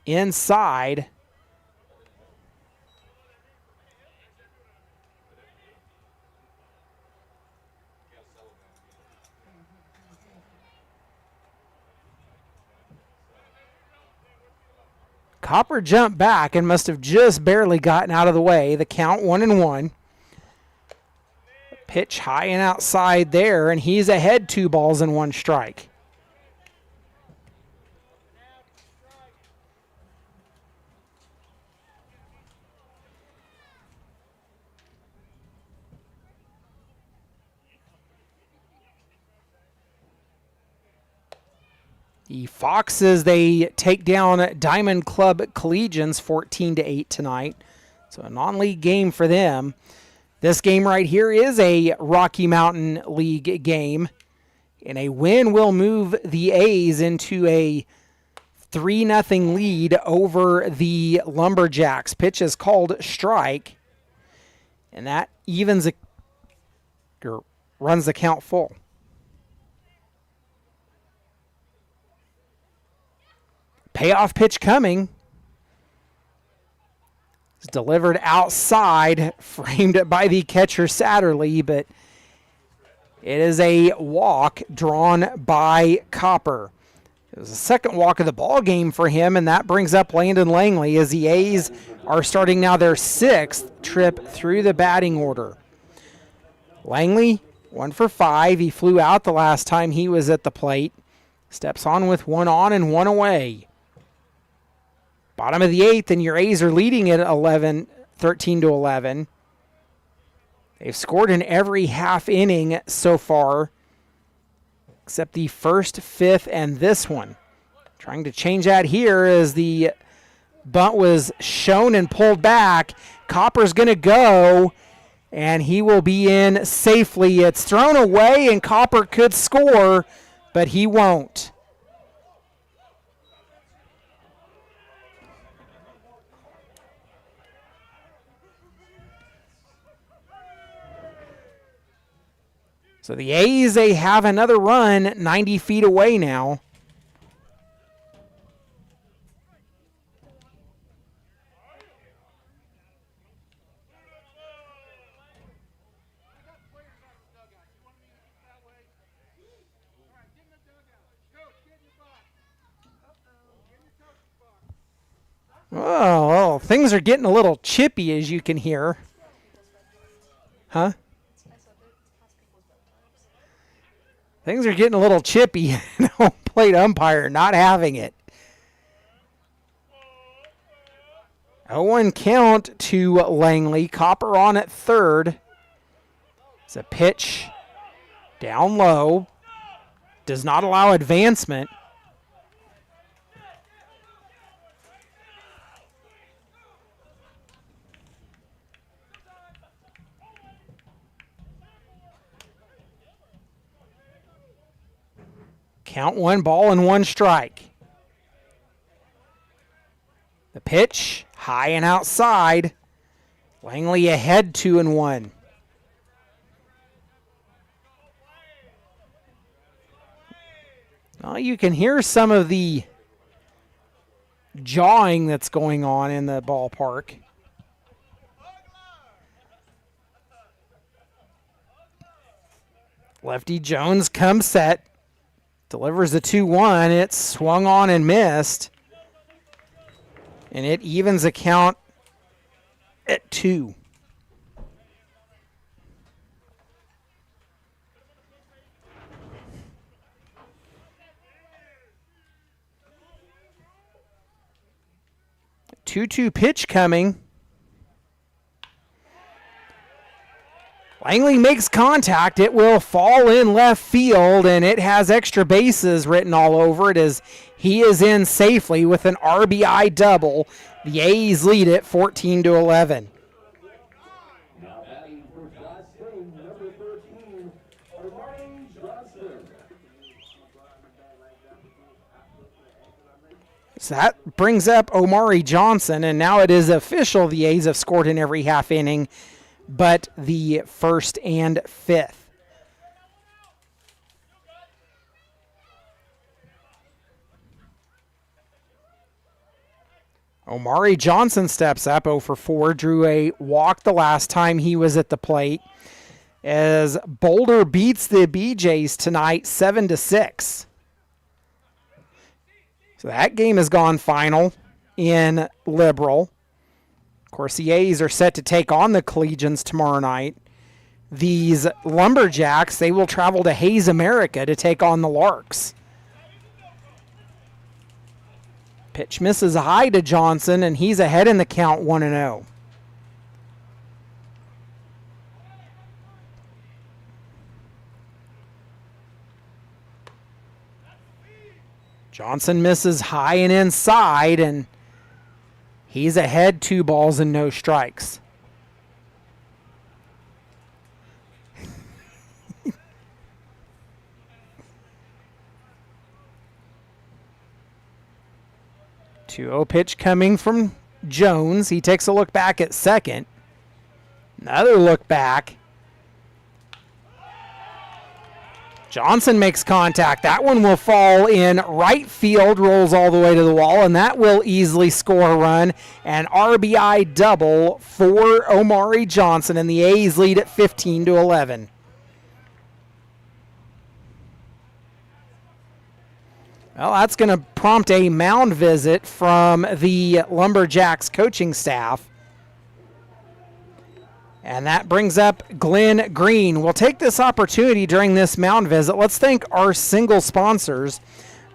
inside. Copper jumped back and must have just barely gotten out of the way. The count 1-1. Pitch high and outside there, and he's ahead 2 balls and 1 strike. The Foxes, they take down Diamond Club Collegians 14-8 tonight. So a non-league game for them. This game right here is a Rocky Mountain League game. And a win will move the A's into a 3-0 lead over the Lumberjacks. Pitch is called strike. And that evens or runs the count full. Payoff pitch coming. It's delivered outside, framed by the catcher Satterley, but it is a walk drawn by Copper. It was the second walk of the ball game for him, and that brings up Landon Langley as the A's are starting now their 6th trip through the batting order. Langley, 1 for 5. He flew out the last time he was at the plate. Steps on with 1 on and 1 away. Bottom of the 8th, and your A's are leading at 13-11. They've scored in every half inning so far, except the first, 5th, and this one. Trying to change that here as the bunt was shown and pulled back. Copper's going to go, and he will be in safely. It's thrown away, and Copper could score, but he won't. So the A's, they have another run 90 feet away now. Oh, things are getting a little chippy, as you can hear. Huh? Things are getting a little chippy. Plate umpire not having it. 0-1 count to Langley. Copper on at third. It's a pitch down low. Does not allow advancement. Count 1 ball and 1 strike. The pitch, high and outside. Langley ahead 2-1. Well, you can hear some of the jawing that's going on in the ballpark. Lefty Jones comes set. Delivers the 2-1. It's swung on and missed. And it evens the count at 2. A 2-2 pitch coming. Langley makes contact. It will fall in left field, and it has extra bases written all over it as he is in safely with an RBI double. The A's lead it 14-11. Now batting for Class A, number 13, Omari Johnson. So that brings up Omari Johnson, and now it is official. The A's have scored in every half inning but the 1st and 5th. Omari Johnson steps up 0 for 4, drew a walk the last time he was at the plate as Boulder beats the BJs tonight 7-6. So that game has gone final in Liberal. Of course, the A's are set to take on the Collegians tomorrow night. These Lumberjacks, they will travel to Hayes, America to take on the Larks. Pitch misses high to Johnson, and he's ahead in the count 1-0. Johnson misses high and inside, and He's ahead 2 balls and no strikes. Two-0 pitch coming from Jones. He takes a look back at second. Another look back. Johnson makes contact. That one will fall in right field, rolls all the way to the wall, and that will easily score a run. An RBI double for Omari Johnson, and the A's lead at 15-11. Well, that's going to prompt a mound visit from the Lumberjacks coaching staff. And that brings up Glenn Green. We'll take this opportunity during this mound visit. Let's thank our single sponsors,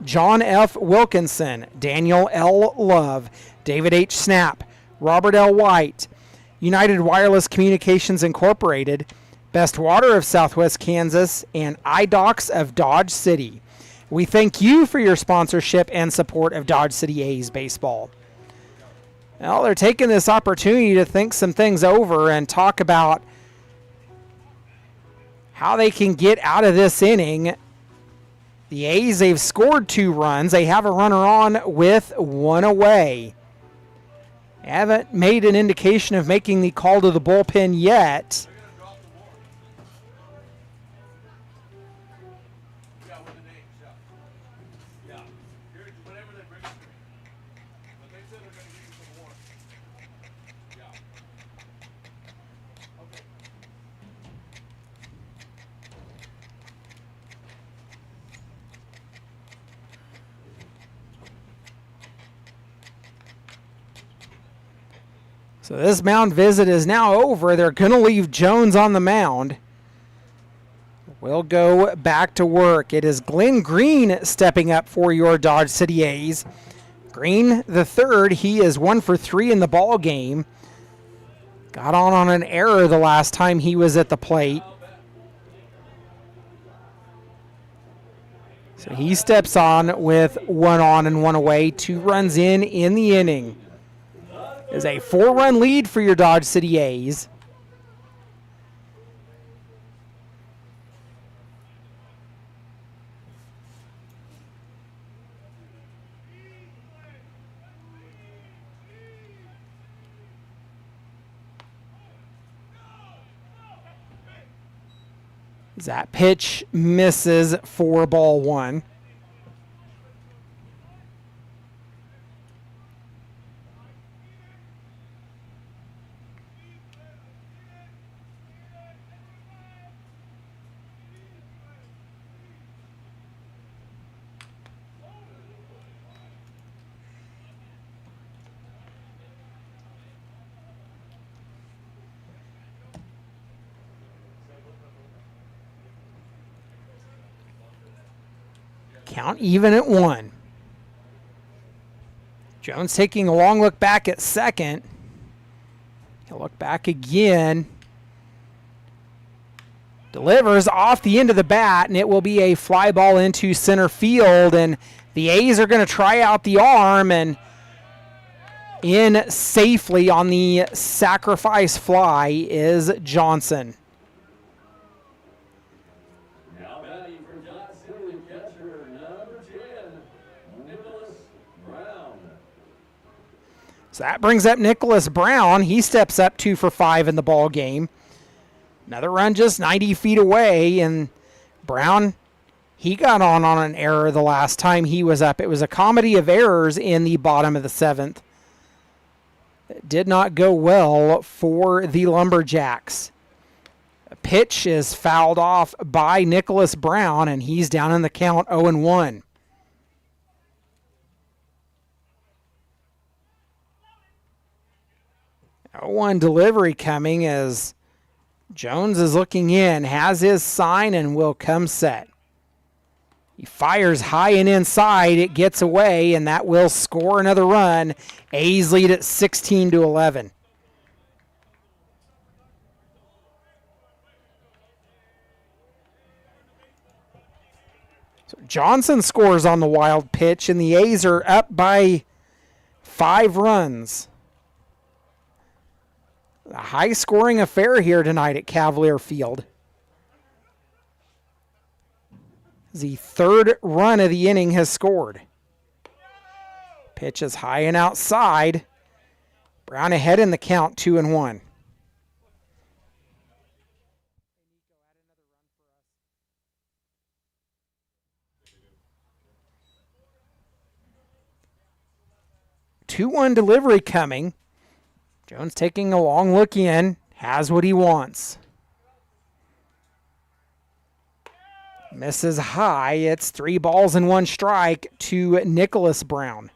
John F. Wilkinson, Daniel L. Love, David H. Snap, Robert L. White, United Wireless Communications Incorporated, Best Water of Southwest Kansas, and iDocs of Dodge City. We thank you for your sponsorship and support of Dodge City A's baseball. Well, they're taking this opportunity to think some things over and talk about how they can get out of this inning. The A's, they've scored 2 runs. They have a runner on with 1 away. They haven't made an indication of making the call to the bullpen yet. So this mound visit is now over. They're going to leave Jones on the mound. We'll go back to work. It is Glenn Green stepping up for your Dodge City A's. Green, the third, he is 1 for 3 in the ball game. Got on an error the last time he was at the plate. So he steps on with 1 on and 1 away. 2 runs in the inning. Is a 4-run lead for your Dodge City A's. That pitch misses for ball 1. Count even at 1. Jones taking a long look back at second. He'll look back again. Delivers off the end of the bat, and it will be a fly ball into center field. And the A's are going to try out the arm, and in safely on the sacrifice fly is Johnson. So that brings up Nicholas Brown. He steps up 2 for 5 in the ball game. Another run just 90 feet away, and Brown, he got on an error the last time he was up. It was a comedy of errors in the bottom of the 7th. It did not go well for the Lumberjacks. A pitch is fouled off by Nicholas Brown, and he's down in the count 0-1. One delivery coming as Jones is looking in, has his sign, and will come set. He fires high and inside. It gets away, and that will score another run. A's lead at 16-11. So Johnson scores on the wild pitch, and the A's are up by 5 runs. A high-scoring affair here tonight at Cavalier Field. The third run of the inning has scored. Pitch is high and outside. Brown ahead in the count, 2-1. Two-one delivery coming. Jones taking a long look in, has what he wants. Misses high. It's 3 balls and 1 strike to Nicholas Brown.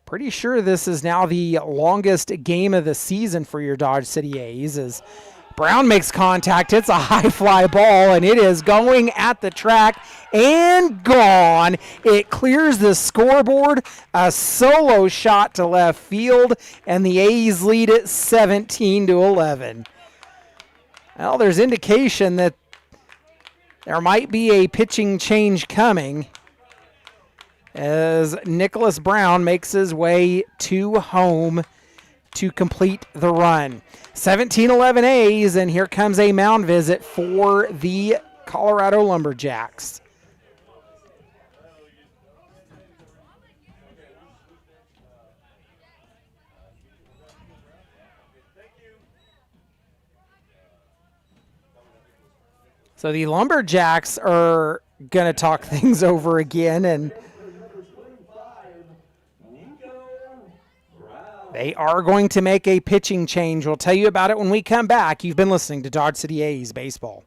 Pretty sure this is now the longest game of the season for your Dodge City A's as Brown makes contact. It's a high fly ball, and it is going at the track and gone. It clears the scoreboard. A solo shot to left field, and the A's lead it 17-11. Well, there's indication that there might be a pitching change coming as Nicholas Brown makes his way to home to complete the run. 17-11 A's, and here comes a mound visit for the Colorado Lumberjacks. So the Lumberjacks are going to talk things over again, and they are going to make a pitching change. We'll tell you about it when we come back. You've been listening to Dodge City A's Baseball.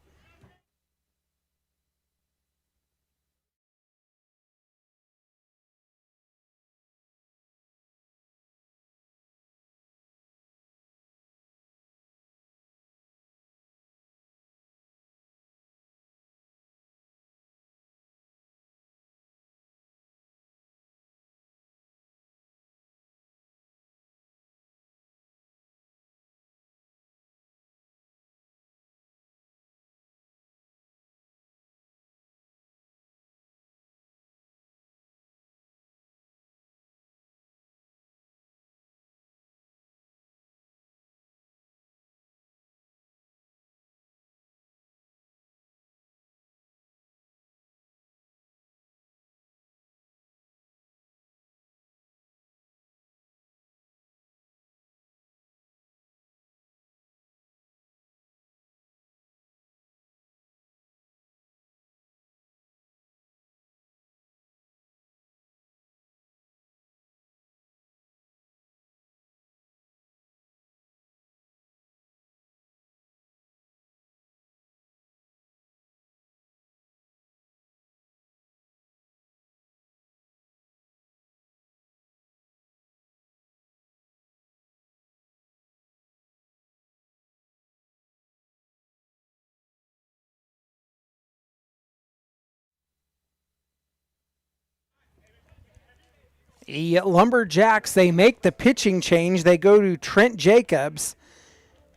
The Lumberjacks, they make the pitching change. They go to Trent Jacobs,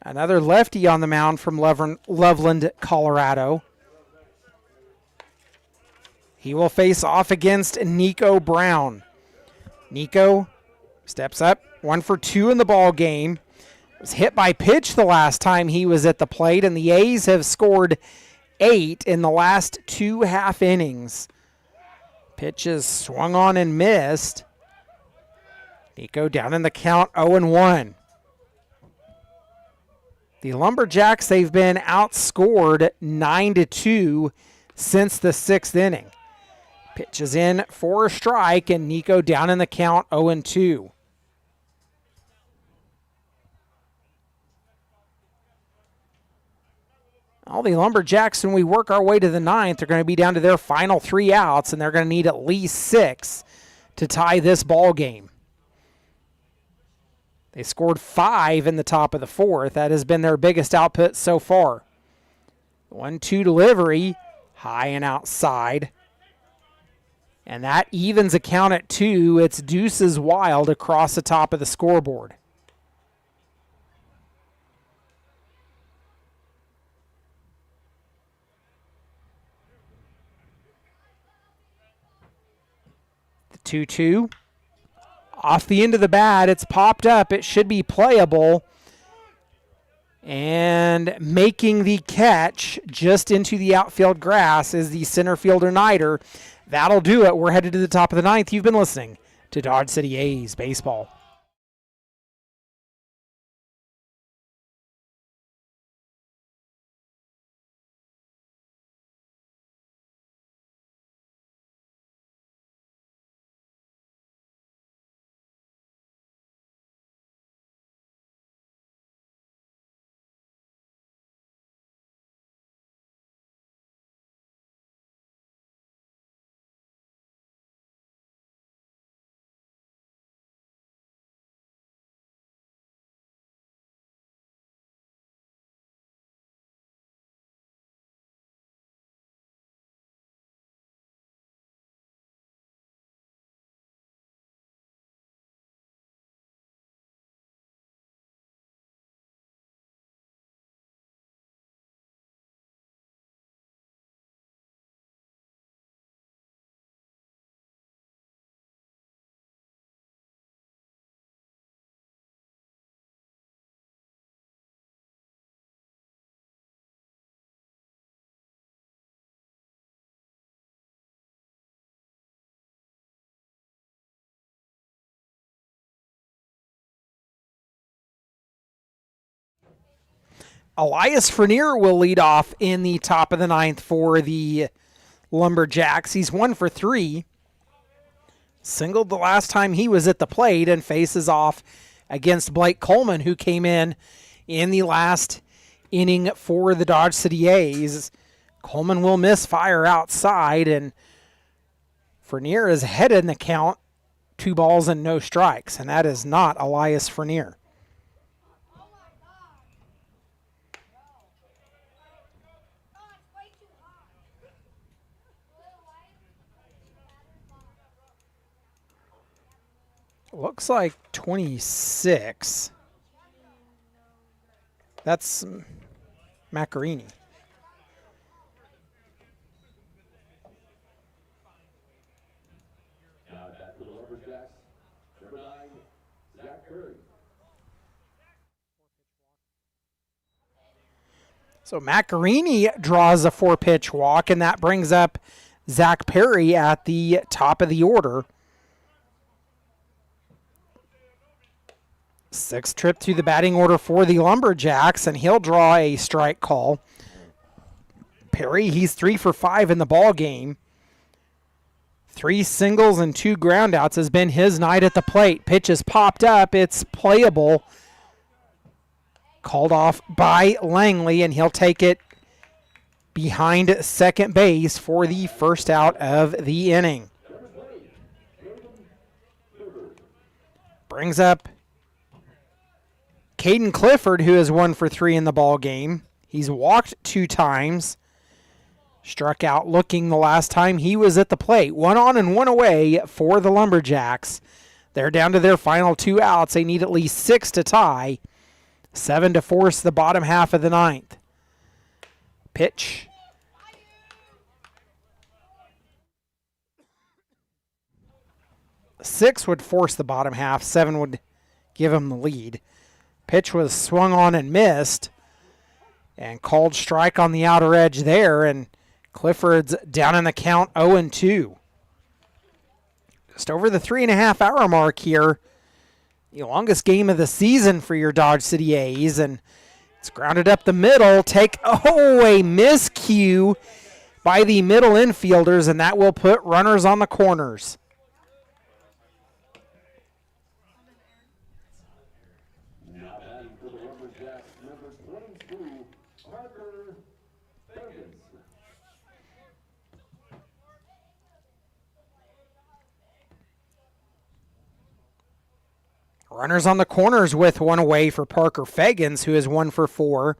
another lefty on the mound from Loveland, Colorado. He will face off against Nico Brown. Nico steps up, 1 for 2 in the ball game. Was hit by pitch the last time he was at the plate, and the A's have scored 8 in the last 2 half innings. Pitches swung on and missed. Nico down in the count, 0-1. The Lumberjacks, they've been outscored 9-2 since the 6th inning. Pitch is in for a strike, and Nico down in the count, 0-2. All the Lumberjacks, when we work our way to the 9th, are going to be down to their final 3 outs, and they're going to need at least 6 to tie this ball game. They scored 5 in the top of the 4th. That has been their biggest output so far. 1-2 delivery, high and outside. And that evens a count at 2. It's Deuces Wild across the top of the scoreboard. 2-2. Off the end of the bat, it's popped up. It should be playable. And making the catch just into the outfield grass is the center fielder Nider. That'll do it. We're headed to the top of the ninth. You've been listening to Dodge City A's Baseball. Elias Frenier will lead off in the top of the ninth for the Lumberjacks. He's 1 for 3. Singled the last time he was at the plate and faces off against Blake Coleman, who came in the last inning for the Dodge City A's. Coleman will miss fire outside, and Frenier is ahead in the count, 2 balls and no strikes, and that is not Elias Frenier. Looks like 26. That's Macarini. Now back to the Lumberjacks. Number 9, Zach Curry. So Macarini draws a 4-pitch walk, and that brings up Zach Perry at the top of the order. 6th trip to the batting order for the Lumberjacks, and he'll draw a strike call. Perry, he's 3 for 5 in the ball game. 3 singles and 2 groundouts has been his night at the plate. Pitch is popped up. It's playable. Called off by Langley, and he'll take it behind second base for the first out of the inning. Brings up Caden Clifford, who is 1 for 3 in the ball game. He's walked 2 times. Struck out looking the last time he was at the plate. 1 on and 1 away for the Lumberjacks. They're down to their final 2 outs. They need at least 6 to tie. 7 to force the bottom half of the ninth. Pitch. Six would force the bottom half. 7 would give him the lead. Pitch was swung on and missed, and called strike on the outer edge there, and Clifford's down in the count 0-2. Just over the 3.5-hour mark here. The longest game of the season for your Dodge City A's, and it's grounded up the middle. A miscue by the middle infielders, and that will put runners on the corners. Runners on the corners with 1 away for Parker Fagans, who is 1 for 4.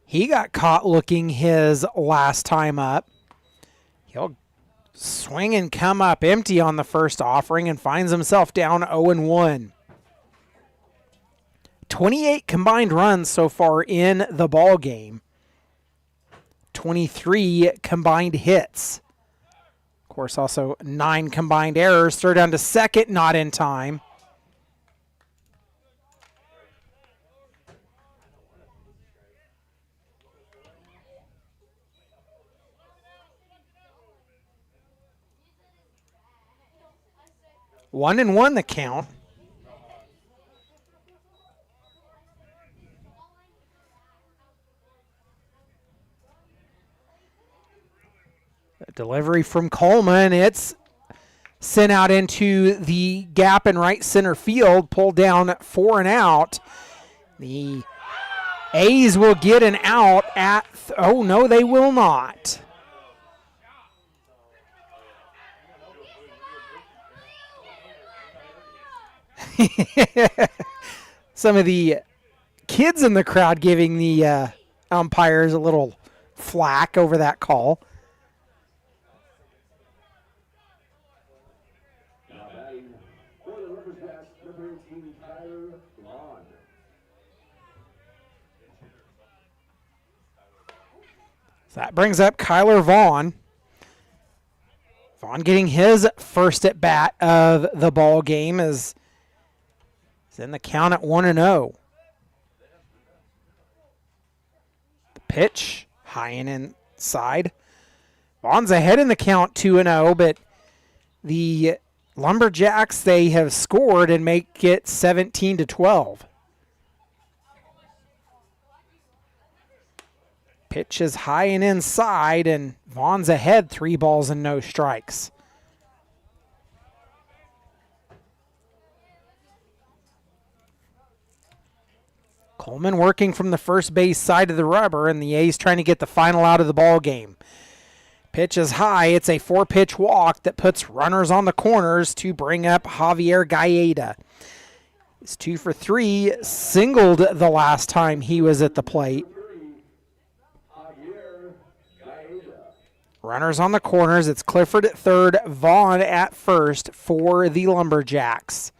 He got caught looking his last time up. He'll swing and come up empty on the first offering and finds himself down 0-1. 28 combined runs so far in the ball game. 23 combined hits. course, also 9 combined errors. Throw down to second, not in time. One and one the count. A delivery from Coleman. It's sent out into the gap in right center field. Pulled down 4 and out. The A's will get an out at, oh no, they will not. Some of the kids in the crowd giving the umpires a little flack over that call. Now batting for the Lumberjacks, number 18, Tyler Vaughn. So that brings up Kyler Vaughn. Vaughn getting his first at bat of the ball game as he's in the count at 1-0. The pitch high and inside. Vaughn's ahead in the count 2-0, but the Lumberjacks, they have scored and make it 17-12. Pitch is high and inside, and Vaughn's ahead 3 balls and no strikes. Coleman working from the first base side of the rubber, and the A's trying to get the final out of the ball game. Pitch is high. It's a 4-pitch walk that puts runners on the corners to bring up Javier Gaeta. He's 2 for 3, singled the last time he was at the plate. Runners on the corners. It's Clifford at third, Vaughn at first for the Lumberjacks.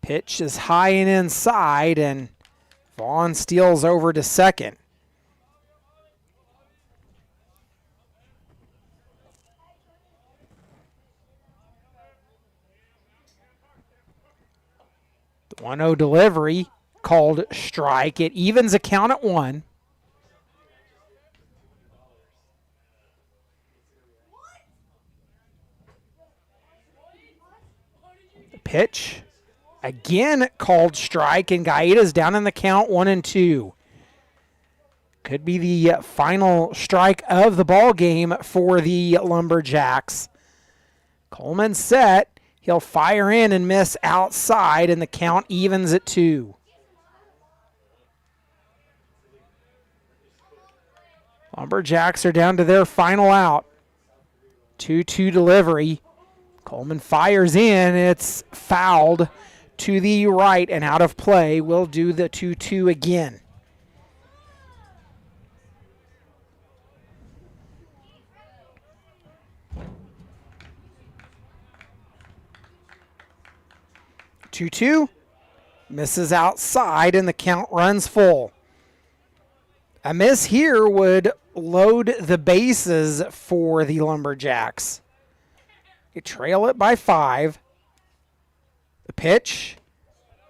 Pitch is high and inside, and Vaughn steals over to second. The 1-0 delivery called strike. It evens a count at 1. The pitch again called strike, and Gaeta's down in the count 1-2. Could be the final strike of the ball game for the Lumberjacks. Coleman set. He'll fire in and miss outside, and the count evens at 2. Lumberjacks are down to their final out. 2-2 delivery. Coleman fires in. It's fouled to the right and out of play. We'll do the 2-2 again. Two misses outside, and the count runs full. A miss here would load the bases for the Lumberjacks. They trail it by 5. The pitch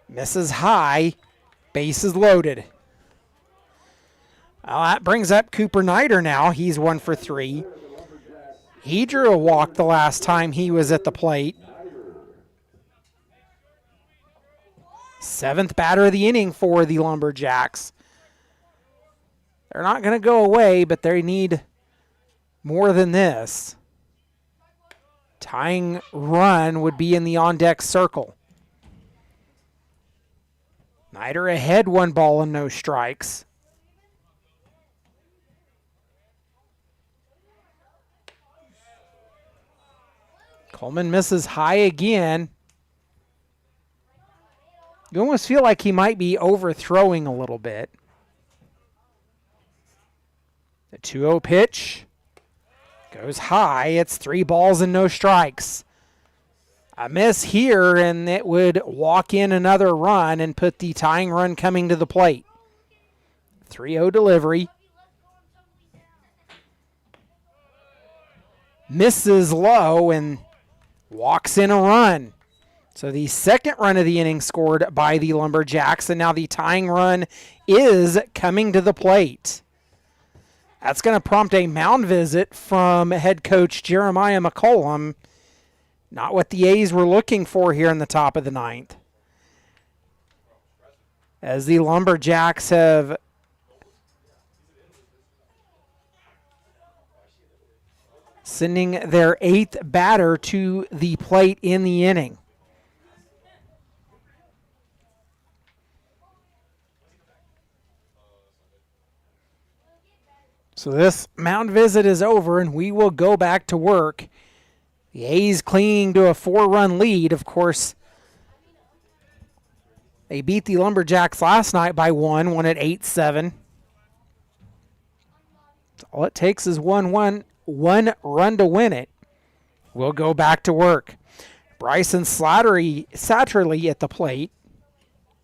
misses high. Bases loaded. Well, that brings up Cooper Nider now. He's 1 for 3. He drew a walk the last time he was at the plate. 7th batter of the inning for the Lumberjacks. They're not going to go away, but they need more than this. Tying run would be in the on-deck circle. Nider ahead, 1 ball and no strikes. Coleman misses high again. You almost feel like he might be overthrowing a little bit. The 2-0 pitch goes high. It's 3 balls and no strikes. A miss here, and it would walk in another run and put the tying run coming to the plate. 3-0 delivery. Misses low and walks in a run. So the second run of the inning scored by the Lumberjacks, and now the tying run is coming to the plate. That's going to prompt a mound visit from head coach Jeremiah McCollum. Not what the A's were looking for here in the top of the ninth. As the Lumberjacks have sending their 8th batter to the plate in the inning. So this mound visit is over, and we will go back to work. The A's clinging to a 4-run lead. Of course, they beat the Lumberjacks last night by won at 8-7. All it takes is one run to win it. We'll go back to work. Bryson Satterley at the plate.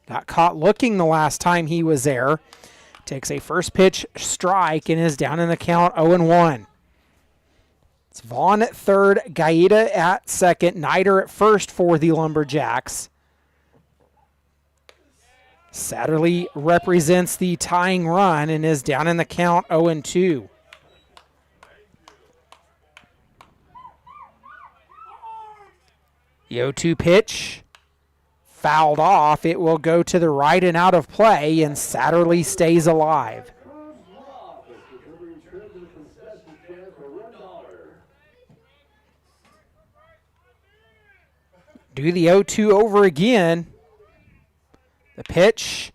Got caught looking the last time he was there. Takes a first pitch strike and is down in the count 0-1. It's Vaughn at third, Gaeta at second, Nider at first for the Lumberjacks. Satterley represents the tying run and is down in the count 0-2. The 0-2 pitch fouled off. It will go to the right and out of play, and Satterley stays alive. Do the 0-2 over again. The pitch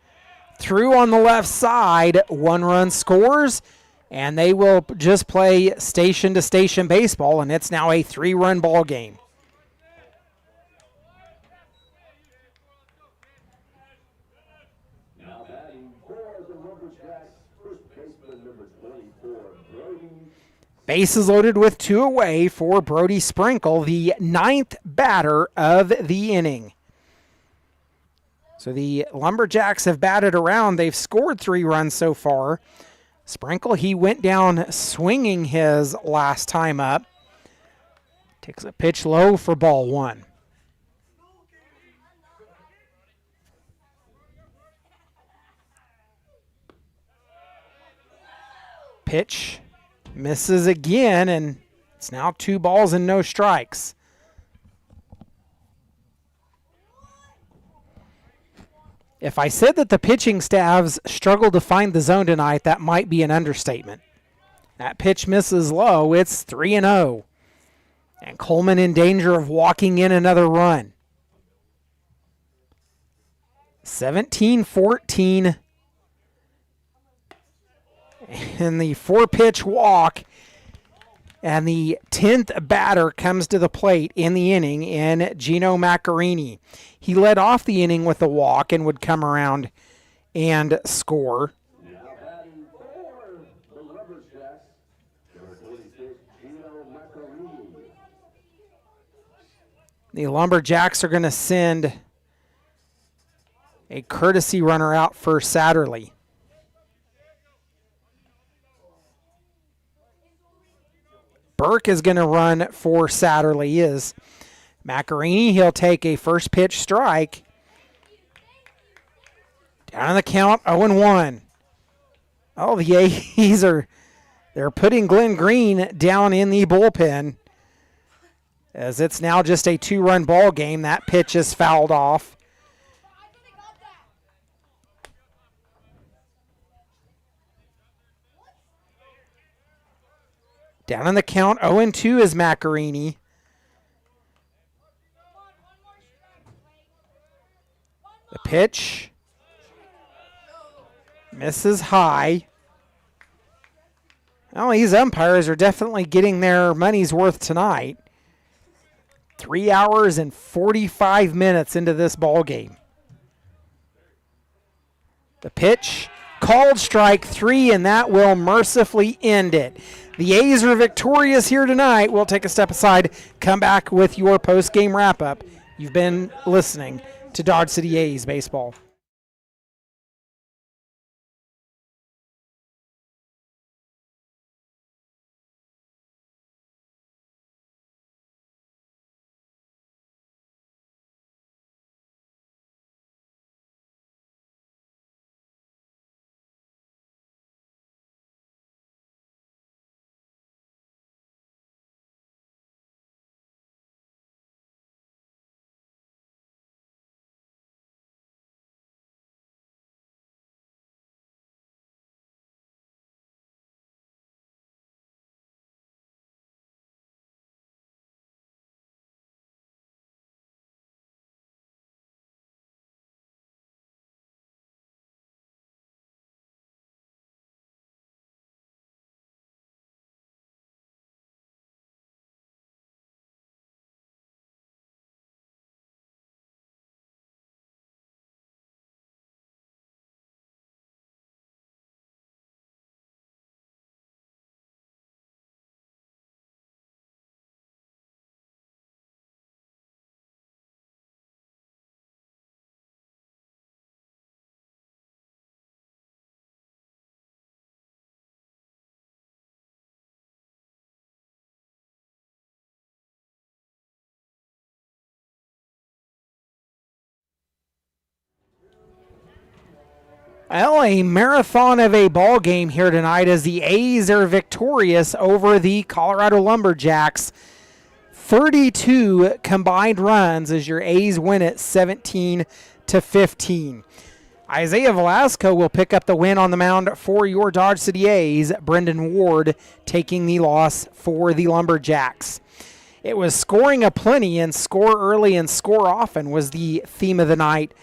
through on the left side. 1 run scores, and they will just play station-to-station baseball, and it's now a 3-run ball game. Bases loaded with 2 away for Brody Sprinkle, the 9th batter of the inning. So the Lumberjacks have batted around. They've scored 3 runs so far. Sprinkle, he went down swinging his last time up. Takes a pitch low for ball 1. Pitch misses again, and it's now 2 balls and no strikes. If I said that the pitching staffs struggled to find the zone tonight, that might be an understatement. That pitch misses low. It's 3-0. And Coleman in danger of walking in another run. 17-14. And the 4-pitch walk. And the 10th batter comes to the plate in the inning in Gino Maccarini. He led off the inning with a walk and would come around and score. The Lumberjacks are going to send a courtesy runner out for Satterley. Burke is going to run for Satterley. Is Maccarini. He'll take a first pitch strike. Down on the count, 0-1. Oh, the A's they're putting Glenn Green down in the bullpen, as it's now just a 2-run ball game. That pitch is fouled off. Down on the count, 0-2 is Maccarini. The pitch misses high. Well, these umpires are definitely getting their money's worth tonight. 3 hours and 45 minutes into this ball game. The pitch, called strike 3, and that will mercifully end it. The A's are victorious here tonight. We'll take a step aside, come back with your post-game wrap-up. You've been listening to Dodge City A's Baseball. Well, a marathon of a ball game here tonight as the A's are victorious over the Colorado Lumberjacks. 32 combined runs as your A's win it 17-15. Isaiah Velasco will pick up the win on the mound for your Dodge City A's. Brendan Ward taking the loss for the Lumberjacks. It was scoring aplenty, and score early and score often was the theme of the night.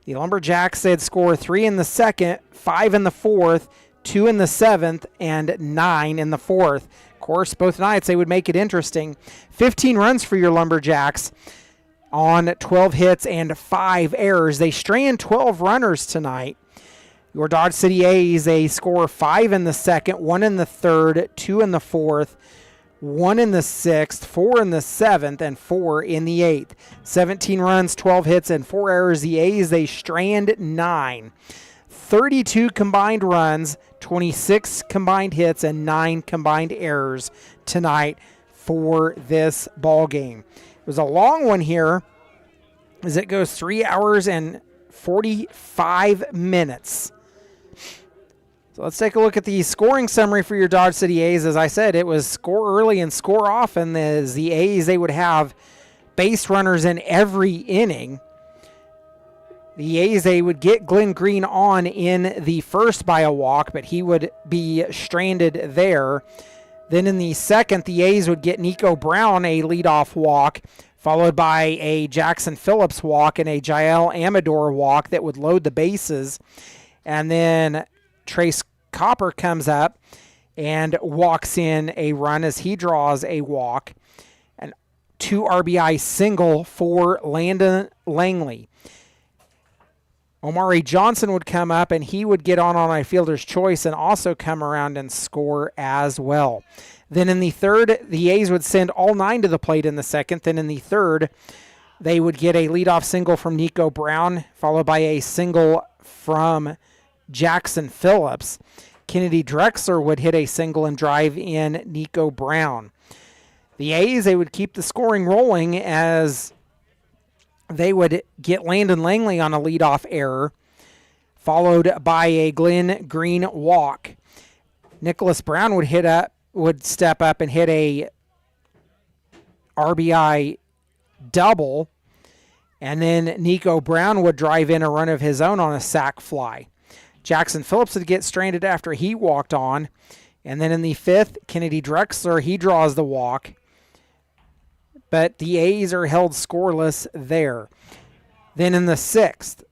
The Lumberjacks had score 3 in the second, 5 in the fourth, 2 in the seventh, and 9 in the fourth. Of course, both nights they would make it interesting. 15 runs for your Lumberjacks on 12 hits and 5 errors. They strand 12 runners tonight. Your Dodge City A's, they score 5 in the second, 1 in the third, 2 in the fourth, 1 in the sixth, 4 in the seventh, and 4 in the eighth. 17 runs, 12 hits, and 4 errors. The A's, they strand 9. 32 combined runs, 26 combined hits, and 9 combined errors tonight for this ball game. It was a long one here as it goes 3 hours and 45 minutes. So let's take a look at the scoring summary for your Dodge City A's. As I said, it was score early and score often. As the A's, they would have base runners in every inning. The A's, they would get Glenn Green on in the first by a walk, but he would be stranded there. Then in the second, the A's would get Nico Brown a leadoff walk, followed by a Jackson Phillips walk and a Jael Amador walk that would load the bases. And then Trace Copper comes up and walks in a run as he draws a walk. An 2 RBI single for Landon Langley. Omari Johnson would come up and he would get on a fielder's choice and also come around and score as well. Then in the third, the A's would send all 9 to the plate in the second. Then in the third, they would get a leadoff single from Nico Brown, followed by a single from Jackson Phillips. Kennedy Drexler would hit a single and drive in Nico Brown. The A's, they would keep the scoring rolling as they would get Landon Langley on a leadoff error, followed by a Glenn Green walk. Nicholas Brown would step up and hit a RBI double, and then Nico Brown would drive in a run of his own on a sac fly. Jackson Phillips would get stranded after he walked on. And then in the fifth, Kennedy Drexler, he draws the walk. But the A's are held scoreless there. Then in the sixth,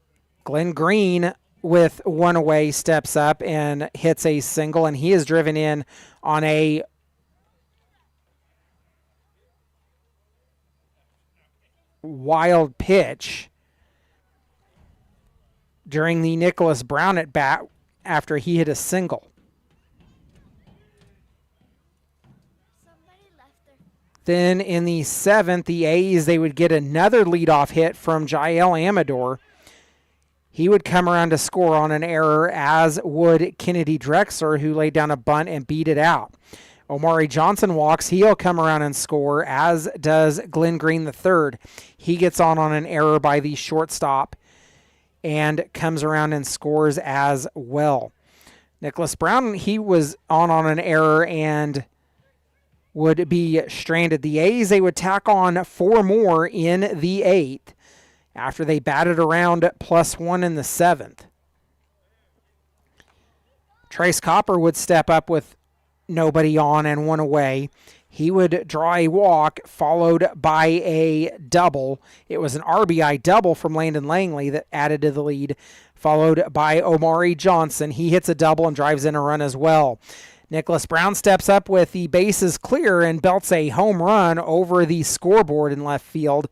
Glenn Green with 1 away steps up and hits a single, and he is driven in on a wild pitch during the Nicholas Brown at bat after he hit a single. Then in the seventh, the A's, they would get another leadoff hit from Jael Amador. He would come around to score on an error, as would Kennedy Drexler, who laid down a bunt and beat it out. Omari Johnson walks. He'll come around and score, as does Glenn Green III. He gets on an error by the shortstop and comes around and scores as well. Nicholas Brown, he was on an error and would be stranded. The A's, they would tack on 4 more in the 8th after they batted around +1 in the 7th. Trace Copper would step up with nobody on and 1 away. He would draw a walk followed by a double. It was an RBI double from Landon Langley that added to the lead, followed by Omari Johnson. He hits a double and drives in a run as well. Nicholas Brown steps up with the bases clear and belts a home run over the scoreboard in left field.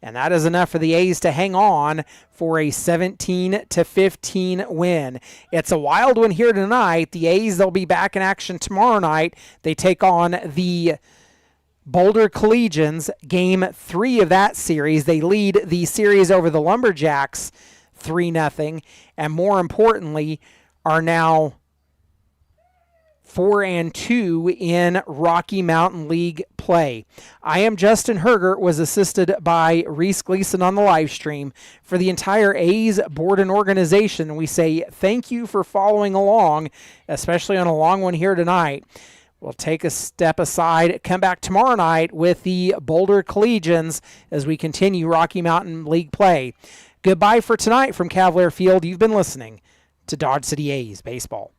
And that is enough for the A's to hang on for a 17-15 win. It's a wild one here tonight. The A's, they'll be back in action tomorrow night. They take on the Boulder Collegians, game 3 of that series. They lead the series over the Lumberjacks 3-0, and more importantly, are now 4-2 in Rocky Mountain League play. I am Justin Herger, was assisted by Reese Gleason on the live stream. For the entire A's board and organization, we say thank you for following along, especially on a long one here tonight. We'll take a step aside, come back tomorrow night with the Boulder Collegians as we continue Rocky Mountain League play. Goodbye for tonight from Cavalier Field. You've been listening to Dodge City A's Baseball.